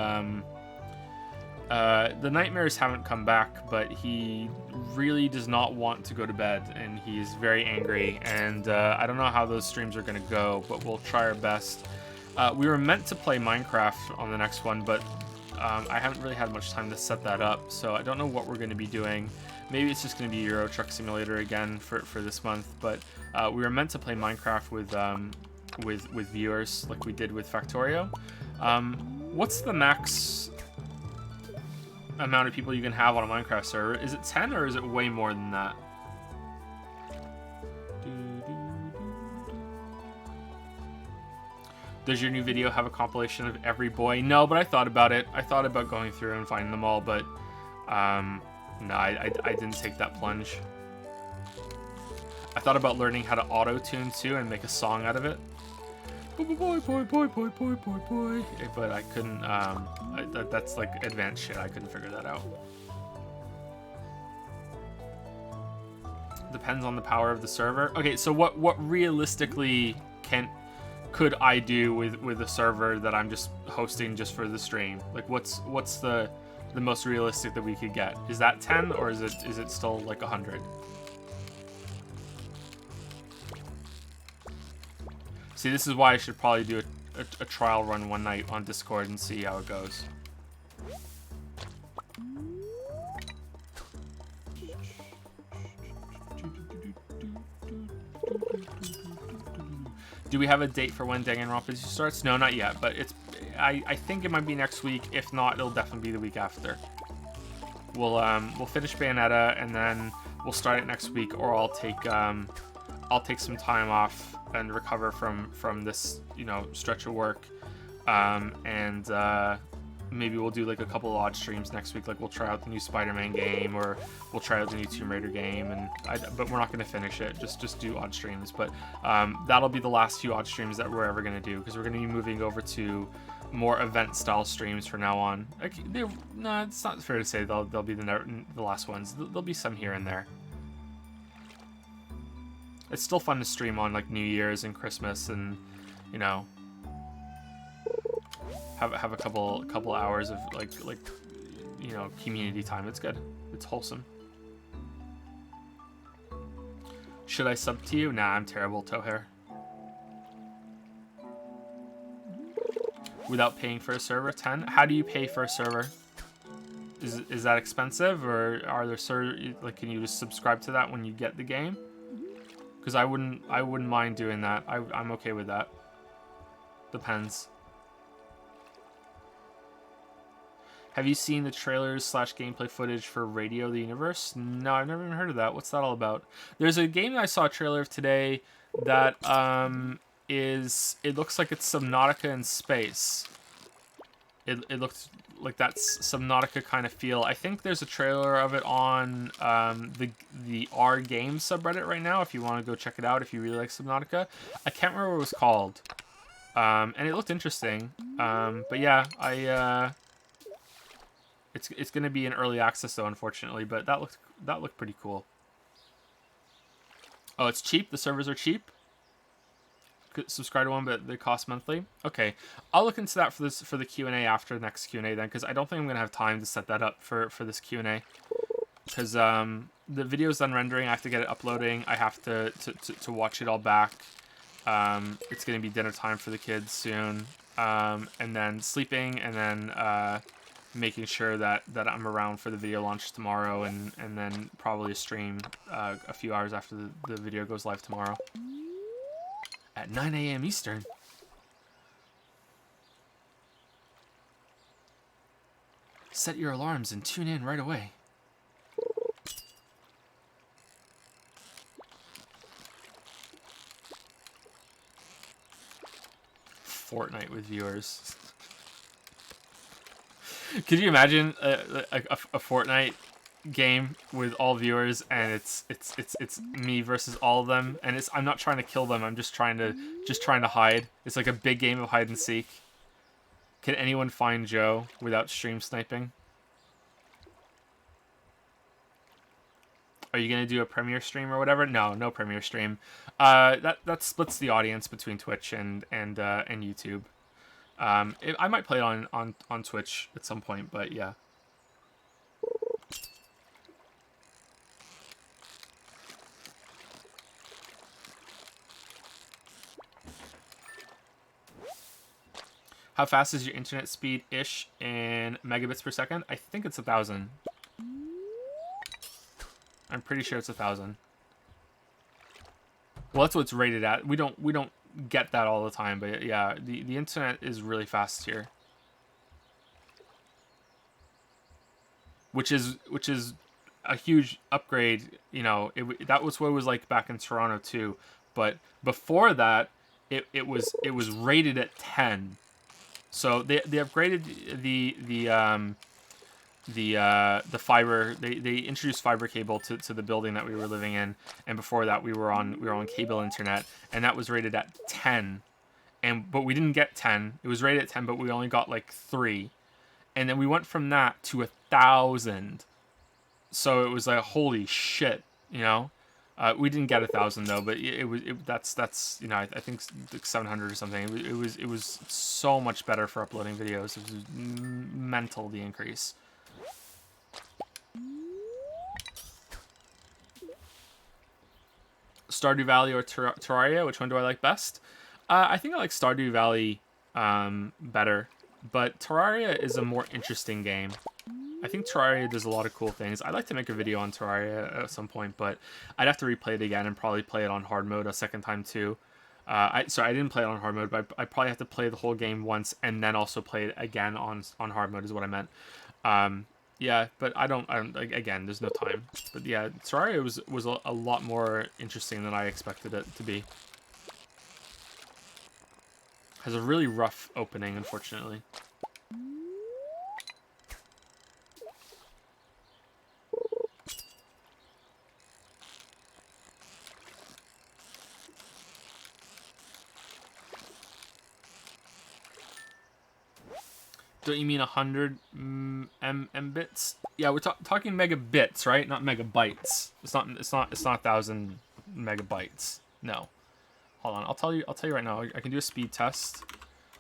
the nightmares haven't come back, but he really does not want to go to bed, and he's very angry, and I don't know how those streams are going to go, but we'll try our best. We were meant to play Minecraft on the next one, but I haven't really had much time to set that up, so I don't know what we're going to be doing. Maybe it's just going to be Euro Truck Simulator again for this month, but we were meant to play Minecraft with viewers like we did with Factorio. What's the max amount of people you can have on a Minecraft server? Is it 10 or is it way more than that? Does your new video have a compilation of every boy? No, but I thought about it. I thought about going through and finding them all, but No, I didn't take that plunge. I thought about learning how to auto-tune too and make a song out of it. Boy, boy, boy, boy, boy, boy, boy. But I couldn't, that's like advanced shit. I couldn't figure that out. Depends on the power of the server. Okay, so what realistically could I do with a server that I'm just hosting just for the stream? Like what's the most realistic that we could get? Is that 10 or is it still like 100? See, this is why I should probably do a trial run one night on Discord and see how it goes. Do we have a date for when Danganronpa starts? No, not yet, but I think it might be next week. If not, it'll definitely be the week after. We'll finish Bayonetta and then we'll start it next week, or I'll take some time off and recover from this, you know, stretch of work, and maybe we'll do like a couple of odd streams next week. Like we'll try out the new Spider-Man game, or we'll try out the new Tomb Raider game, but we're not going to finish it. Just do odd streams. But that'll be the last few odd streams that we're ever going to do, because we're going to be moving over to more event-style streams from now on. Like, no, it's not fair to say they'll be the last ones. There'll be some here and there. It's still fun to stream on like New Year's and Christmas, and you know, have a couple hours of like you know, community time. It's good. It's wholesome. Should I sub to you? Nah, I'm terrible, Tohair. Without paying for a server, 10. How do you pay for a server? Is that expensive, or are there like, can you just subscribe to that when you get the game? Because I wouldn't mind doing that. I'm okay with that. Depends. Have you seen the trailers / gameplay footage for Radio the Universe? No, I've never even heard of that. What's that all about? There's a game that I saw a trailer of today that it looks like it's Subnautica in space. It looks like that's Subnautica kind of feel. I think there's a trailer of it on the R Games subreddit right now, if you want to go check it out, if you really like Subnautica. I can't remember what it was called. And it looked interesting. But yeah, it's going to be in early access though, unfortunately, but that looked pretty cool. Oh, it's cheap. The servers are cheap. Could subscribe to one, but they cost monthly. Okay, I'll look into that for the Q&A after the next Q&A then, because I don't think I'm gonna have time to set that up for this Q&A, because the video's done rendering. I have to get it uploading. I have to watch it all back. It's gonna be dinner time for the kids soon, and then sleeping, and then making sure that I'm around for the video launch tomorrow, and then probably a stream a few hours after the video goes live tomorrow. At 9 AM Eastern. Set your alarms and tune in right away. Fortnite with viewers. Could you imagine a Fortnite game with all viewers, and it's me versus all of them, and I'm not trying to kill them, I'm just trying to hide. It's like a big game of hide and seek. Can anyone find Joe without stream sniping? Are you gonna do a premiere stream or whatever? No premiere stream. That splits the audience between Twitch and YouTube. I might play it on Twitch at some point, but yeah. How fast is your internet speed-ish in megabits per second? I think it's 1,000. I'm pretty sure it's 1,000. Well, that's what it's rated at. We don't get that all the time, but yeah, the internet is really fast here. Which is a huge upgrade. You know, that was what it was like back in Toronto too. But before that, it was rated at 10. So they upgraded the fiber. They introduced fiber cable to the building that we were living in, and before that we were on cable internet, and that was rated at 10, but we didn't get 10. It was rated at 10, but we only got like 3, and then we went from that to 1,000. So it was like holy shit, you know. We didn't get 1,000 though, but that's you know I think like 700 or something. It was so much better for uploading videos. It was mental, the increase. Stardew Valley or Terraria? Which one do I like best? I think I like Stardew Valley better, but Terraria is a more interesting game. I think Terraria does a lot of cool things. I'd like to make a video on Terraria at some point, but I'd have to replay it again and probably play it on hard mode a second time too. I didn't play it on hard mode, but I probably have to play the whole game once and then also play it again on hard mode is what I meant. Yeah, but I don't again, there's no time. But yeah, Terraria was a lot more interesting than I expected it to be. Has a really rough opening, unfortunately. Don't you mean 100 mbits? Yeah, we're talking megabits, right? Not megabytes. It's not 1,000 megabytes. No. Hold on. I'll tell you right now. I can do a speed test.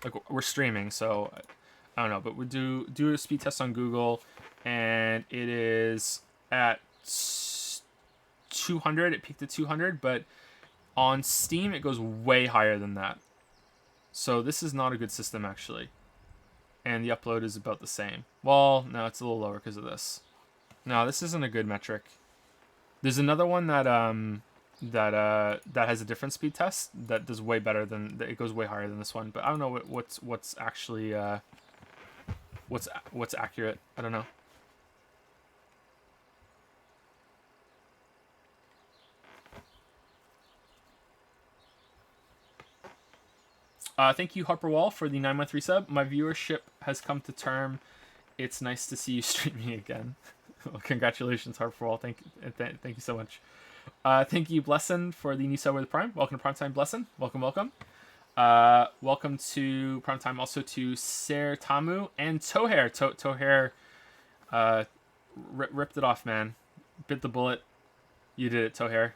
Like we're streaming, so I don't know, but we do a speed test on Google, and it is at 200. It peaked at 200, but on Steam it goes way higher than that. So this is not a good system actually. And the upload is about the same. Well, no, it's a little lower because of this. No, this isn't a good metric. There's another one that that has a different speed test that does way better than it goes way higher than this one. But I don't know what's actually what's accurate. I don't know. Thank you, Harper Wall, for the 9-month resub. My viewership has come to term. It's nice to see you streaming again. Well, congratulations, Harper Wall. Thank you so much. Thank you, Blessin, for the new sub with Prime. Welcome to Primetime, Blessin. Welcome. Welcome to Primetime also to Ser Tamu and Tohair. Tohair ripped it off, man. Bit the bullet. You did it, Tohair.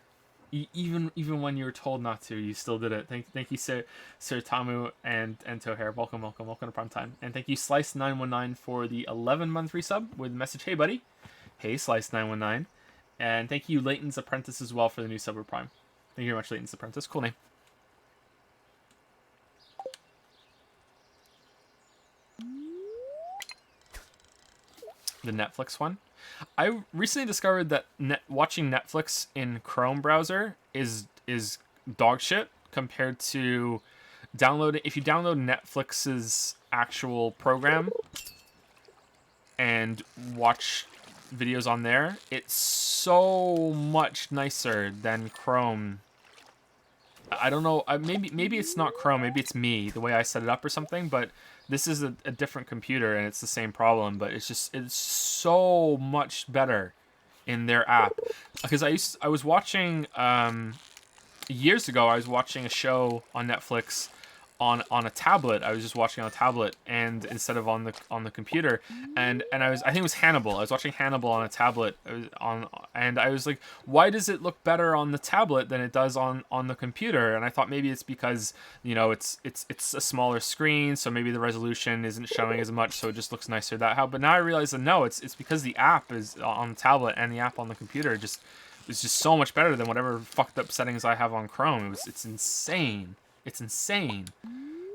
Even when you were told not to, you still did it. Thank you, Sir Tamu and Tohair. Welcome to Primetime. And thank you, Slice919, for the 11-month resub with the message, hey buddy. Hey, Slice919. And thank you, Leighton's Apprentice, as well, for the new sub with Prime. Thank you very much, Leighton's Apprentice. Cool name. The Netflix one. I recently discovered that watching Netflix in Chrome browser is dog shit compared to downloading. If you download Netflix's actual program and watch videos on there, it's so much nicer than Chrome. I don't know. Maybe it's not Chrome. Maybe it's me, the way I set it up or something. But this is a different computer, and it's the same problem. But it's so much better in their app. Because I was watching years ago. I was watching a show on Netflix on a tablet. I was just watching on a tablet, and instead of on the computer, and I think it was Hannibal. I was watching Hannibal on a tablet. And I was like, why does it look better on the tablet than it does on the computer? And I thought maybe it's because, you know, it's a smaller screen, so maybe the resolution isn't showing as much, so it just looks nicer that how. But now I realize that no, it's because the app is on the tablet and the app on the computer is just so much better than whatever fucked up settings I have on Chrome. It's insane. It's insane.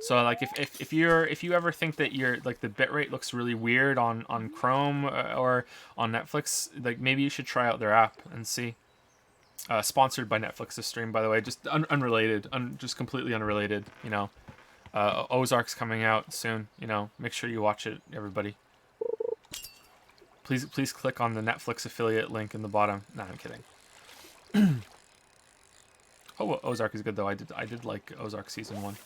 So like if you ever think that the bitrate looks really weird on Chrome or on Netflix, like maybe you should try out their app and see. Sponsored by Netflix this stream, by the way, just unrelated, just completely unrelated. You know, Ozark's coming out soon. You know, make sure you watch it, everybody. Please click on the Netflix affiliate link in the bottom. Nah, I'm kidding. Oh, Ozark is good though. I did like Ozark season 1.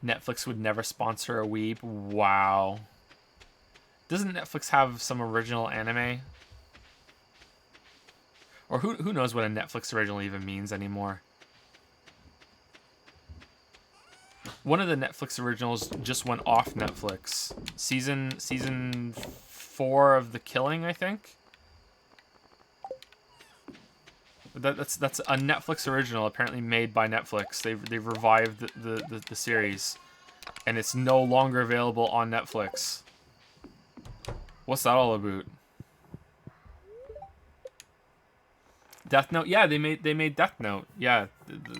Netflix would never sponsor a weeb. Wow. Doesn't Netflix have some original anime? Or who knows what a Netflix original even means anymore? One of the Netflix originals just went off Netflix. Season 4 of The Killing, I think. That's a Netflix original, apparently made by Netflix. They've revived the series, and it's no longer available on Netflix. What's that all about? Death Note, yeah, they made Death Note, yeah,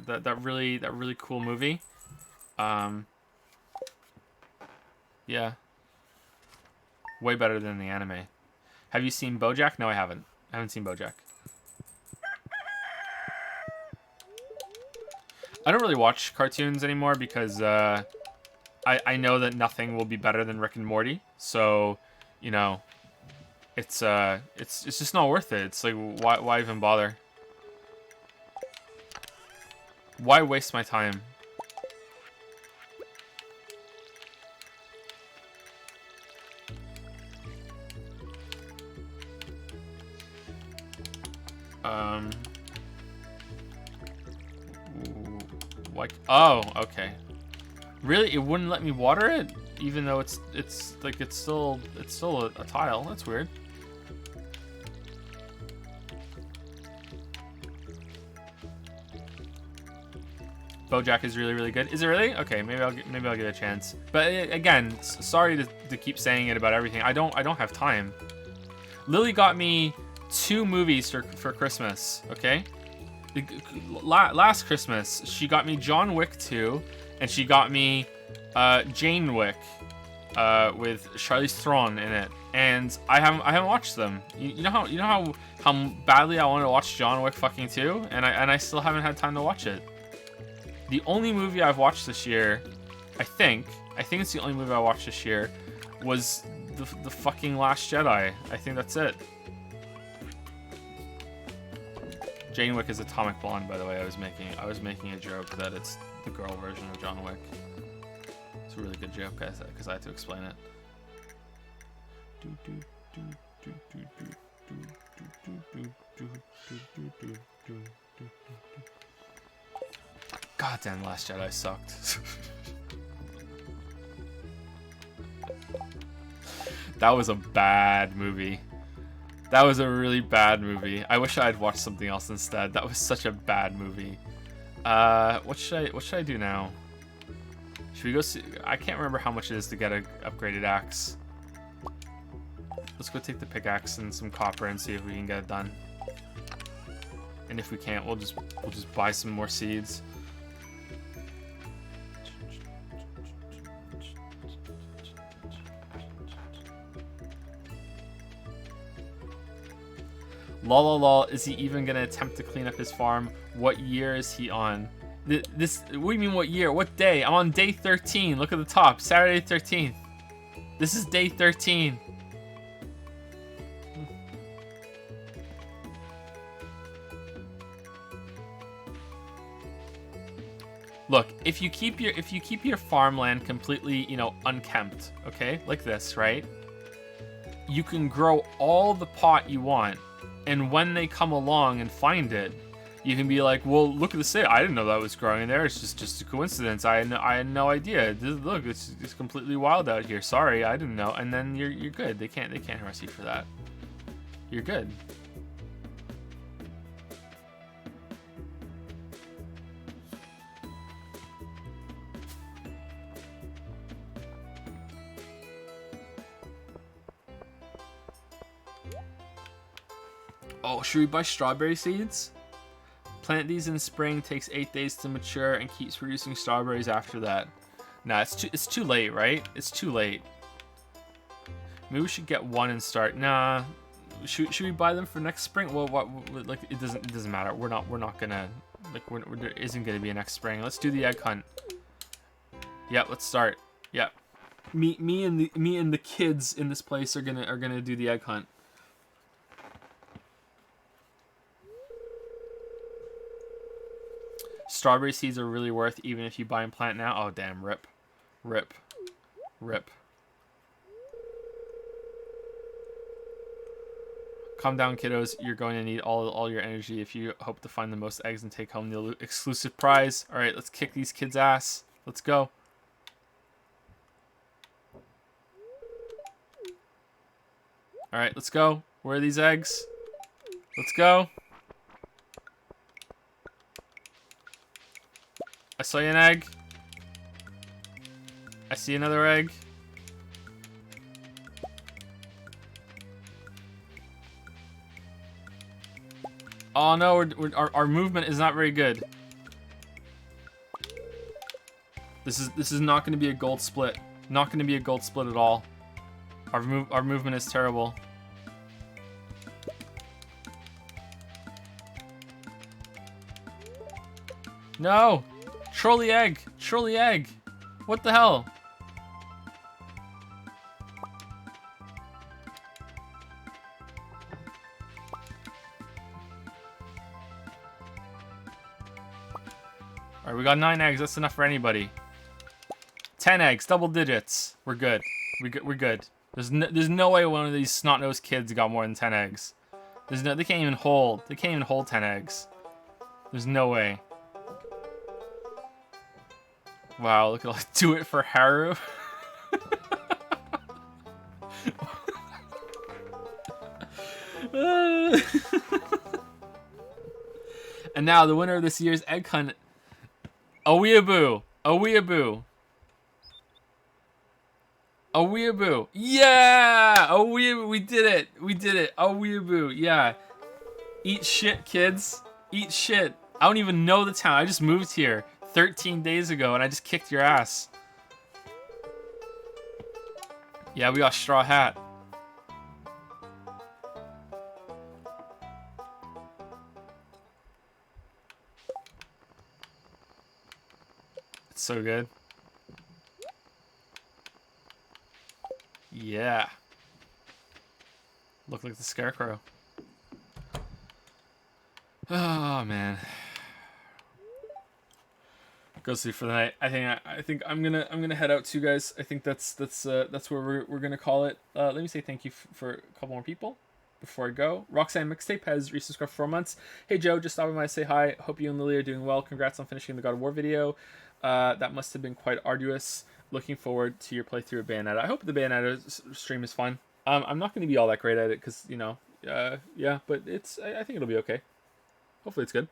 that really cool movie. Yeah, way better than the anime. Have you seen BoJack? No, I haven't. I haven't seen BoJack. I don't really watch cartoons anymore because I know that nothing will be better than Rick and Morty. So, you know, it's just not worth it. It's like why even bother? Why waste my time? Like, oh, okay. Really, it wouldn't let me water it, even though it's still a tile. That's weird. BoJack is really good. Is it really? Okay, maybe I'll give it a chance. But again, sorry to keep saying it about everything. I don't have time. Lily got me 2 movies for Christmas. Okay. Last Christmas, she got me John Wick 2, and she got me Jane Wick with Charlize Theron in it. And I haven't watched them. You know how badly I want to watch John Wick fucking 2, and I still haven't had time to watch it. The only movie I've watched this year, I think it's the only movie I watched this year, was the fucking Last Jedi. I think that's it. Jane Wick is Atomic Blonde, by the way. I was making a joke that it's the girl version of John Wick. It's a really good joke, because I had to explain it. Goddamn, Last Jedi sucked. That was a bad movie. That was a really bad movie. I wish I had watched something else instead. That was such a bad movie. What should I do now? Should we go see? I can't remember how much it is to get an upgraded axe. Let's go take the pickaxe and some copper and see if we can get it done. And if we can't, we'll just buy some more seeds. Lol, is he even gonna attempt to clean up his farm? What year is he on? What do you mean what year? What day? I'm on day 13. Look at the top. Saturday 13th. This is day 13. Look, if you keep your farmland completely, unkempt, okay? Like this, right? You can grow all the pot you want. And when they come along and find it, you can be like, well, look at the state. I didn't know that was growing there. It's just a coincidence. I had no idea. Look, it's completely wild out here. Sorry, I didn't know. And then you're good. They can't harass you for that. You're good. Oh, should we buy strawberry seeds? Plant these in spring, takes 8 days to mature, and keeps producing strawberries after that. Nah, it's too late, right? It's too late. Maybe we should get one and start. Nah, should we buy them for next spring? Well, like it doesn't matter. We're not gonna there isn't gonna be a next spring. Let's do the egg hunt. Yeah, let's start. Yeah, me and the kids in this place are gonna do the egg hunt. Strawberry seeds are really worth even if you buy and plant now. Oh, damn, rip. Rip. Rip. Calm down, kiddos. You're going to need all your energy if you hope to find the most eggs and take home the exclusive prize. All right, let's kick these kids' ass. Let's go. All right, let's go. Where are these eggs? Let's go. I saw you an egg. I see another egg. Oh no, our movement is not very good. This is not going to be a gold split. Not going to be a gold split at all. Our movement is terrible. No! Trolley egg! Trolley egg! What the hell? Alright, we got 9 eggs. That's enough for anybody. 10 eggs, double digits. We're good. We're good. There's no way one of these snot-nosed kids got more than 10 eggs. They can't even hold. They can't even hold 10 eggs. There's no way. Wow, look at all do it for Haru. And now the winner of this year's egg hunt, a weeaboo. A weeaboo. A weeaboo. Yeah! A weeaboo. We did it. We did it. A weeaboo. Yeah. Eat shit, kids. Eat shit. I don't even know the town. I just moved here 13 days ago and I just kicked your ass. Yeah, we got straw hat. It's so good. Yeah. Look like the scarecrow. Oh man. Go sleep for the night. I think I'm gonna head out too, guys. I think that's where we're gonna call it. Let me say thank you for a couple more people before I go. Roxanne Mixtape has resubscribed for 4 months. Hey Joe, just stopping by to say hi. Hope you and Lily are doing well. Congrats on finishing the God of War video. That must have been quite arduous. Looking forward to your playthrough of Bayonetta. I hope the Bayonetta stream is fun. I'm not going to be all that great at it because, you know, yeah, but I think it'll be okay. Hopefully it's good.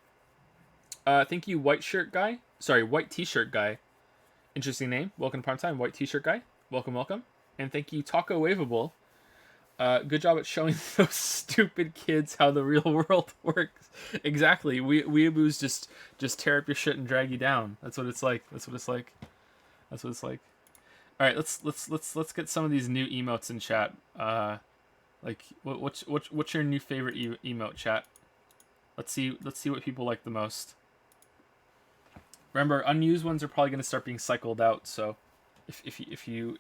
Thank you, White Shirt Guy. Sorry, White T-Shirt Guy. Interesting name. Welcome to Primetime, White T-Shirt Guy. Welcome, welcome. And thank you, Taco Waveable. Good job at showing those stupid kids how the real world works. Exactly. Weeaboos just tear up your shit and drag you down. That's what it's like. That's what it's like. That's what it's like. All right, let's get some of these new emotes in chat. Like what's your new favorite emote, chat? Let's see what people like the most. Remember, unused ones are probably going to start being cycled out. So, if you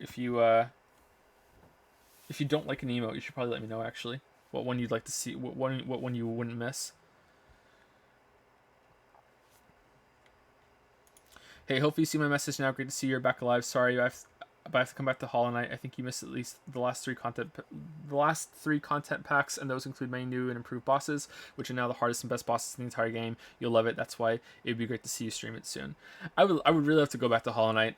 don't like an emote, you should probably let me know actually. What one you'd like to see? What one you wouldn't miss? Hey, hopefully you see my message now. Great to see you're back alive. Sorry, but I have to come back to Hollow Knight. I think you missed at least the last three content packs, and those include many new and improved bosses, which are now the hardest and best bosses in the entire game. You'll love it. That's why it'd be great to see you stream it soon. I would really love to go back to Hollow Knight.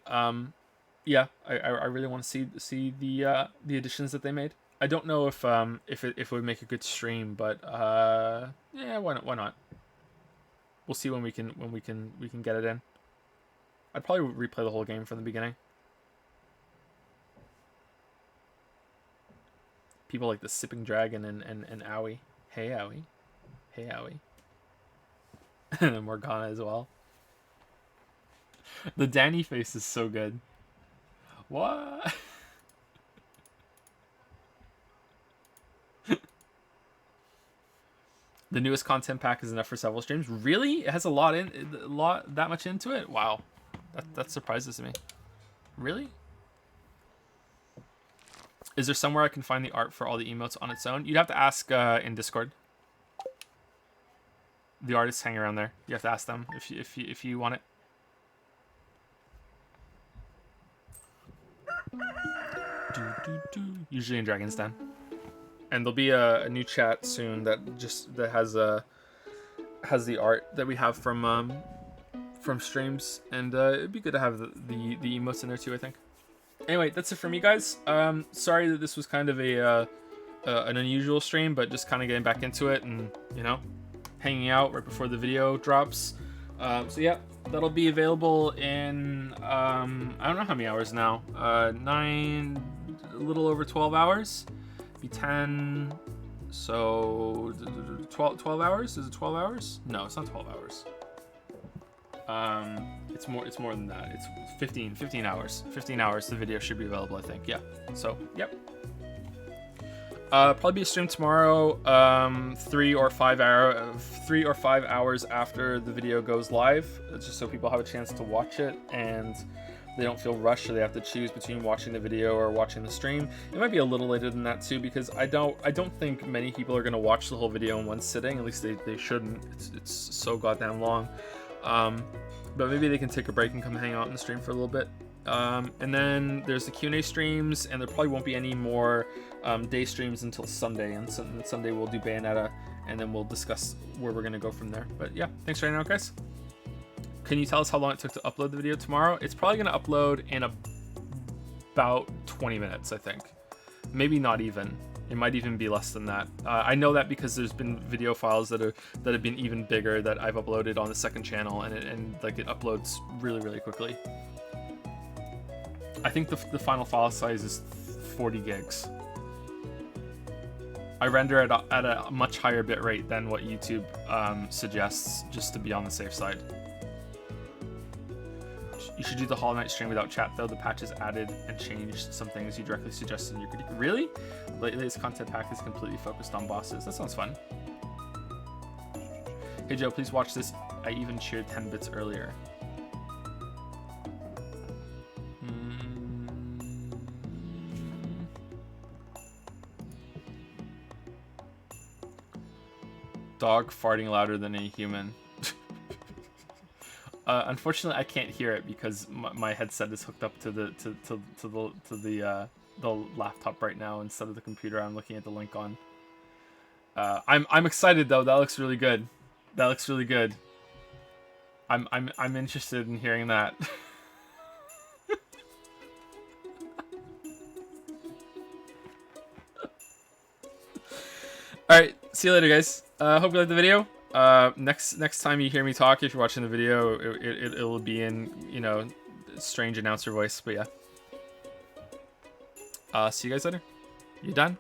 Yeah, I really want to see the additions that they made. I don't know if it would make a good stream, but yeah, why not? We'll see when we can get it in. I'd probably replay the whole game from the beginning. People like the Sipping Dragon and Owie. Hey Owie. Hey Owie. And Morgana as well. The Danny face is so good. What? The newest content pack is enough for several streams. Really? It has that much into it? Wow. That surprises me. Really? Is there somewhere I can find the art for all the emotes on its own? You'd have to ask in Discord. The artists hang around there. You have to ask them if you want it. Usually in Dragon's Den. And there'll be a new chat soon that has the art that we have from streams, and it'd be good to have the emotes in there too, I think. Anyway, that's it for me, guys. Sorry that this was kind of an unusual stream, but just kind of getting back into it and, you know, hanging out right before the video drops. So yeah, that'll be available in I don't know how many hours now. 9, a little over 12 hours. Be 10. So 12 hours? Is it 12 hours? No, it's not 12 hours. It's more than that. It's 15 hours. 15 hours the video should be available, I think. Yeah. So, yep. Probably be a stream tomorrow, 3 or 5 hours after the video goes live, just so people have a chance to watch it and they don't feel rushed or they have to choose between watching the video or watching the stream. It might be a little later than that too, because I don't think many people are going to watch the whole video in one sitting. At least they shouldn't. It's so goddamn long. But maybe they can take a break and come hang out in the stream for a little bit. And then there's the Q&A streams, and there probably won't be any more day streams until Sunday. And Sunday we'll do Bayonetta, and then we'll discuss where we're going to go from there. But yeah, thanks for hanging out, guys. Can you tell us how long it took to upload the video tomorrow? It's probably going to upload in about 20 minutes, I think. Maybe not even. It might even be less than that. I know that because there's been video files that have been even bigger that I've uploaded on the second channel, and it uploads really quickly. I think the final file size is 40 gigs. I render at a much higher bit rate than what YouTube suggests, just to be on the safe side. You should do the Hollow Knight stream without chat, though. The patches added and changed some things you directly suggested in your critique. Really? Latest content pack is completely focused on bosses. That sounds fun. Hey Joe, please watch this. I even cheered 10 bits earlier. Dog farting louder than a human. Unfortunately, I can't hear it because my headset is hooked up to the laptop right now instead of the computer I'm looking at the link on. I'm excited though. That looks really good. That looks really good. I'm interested in hearing that. All right, see you later, guys. Hope you liked the video. Next time you hear me talk, if you're watching the video, it'll be in, you know, strange announcer voice. But yeah. See you guys later. You done?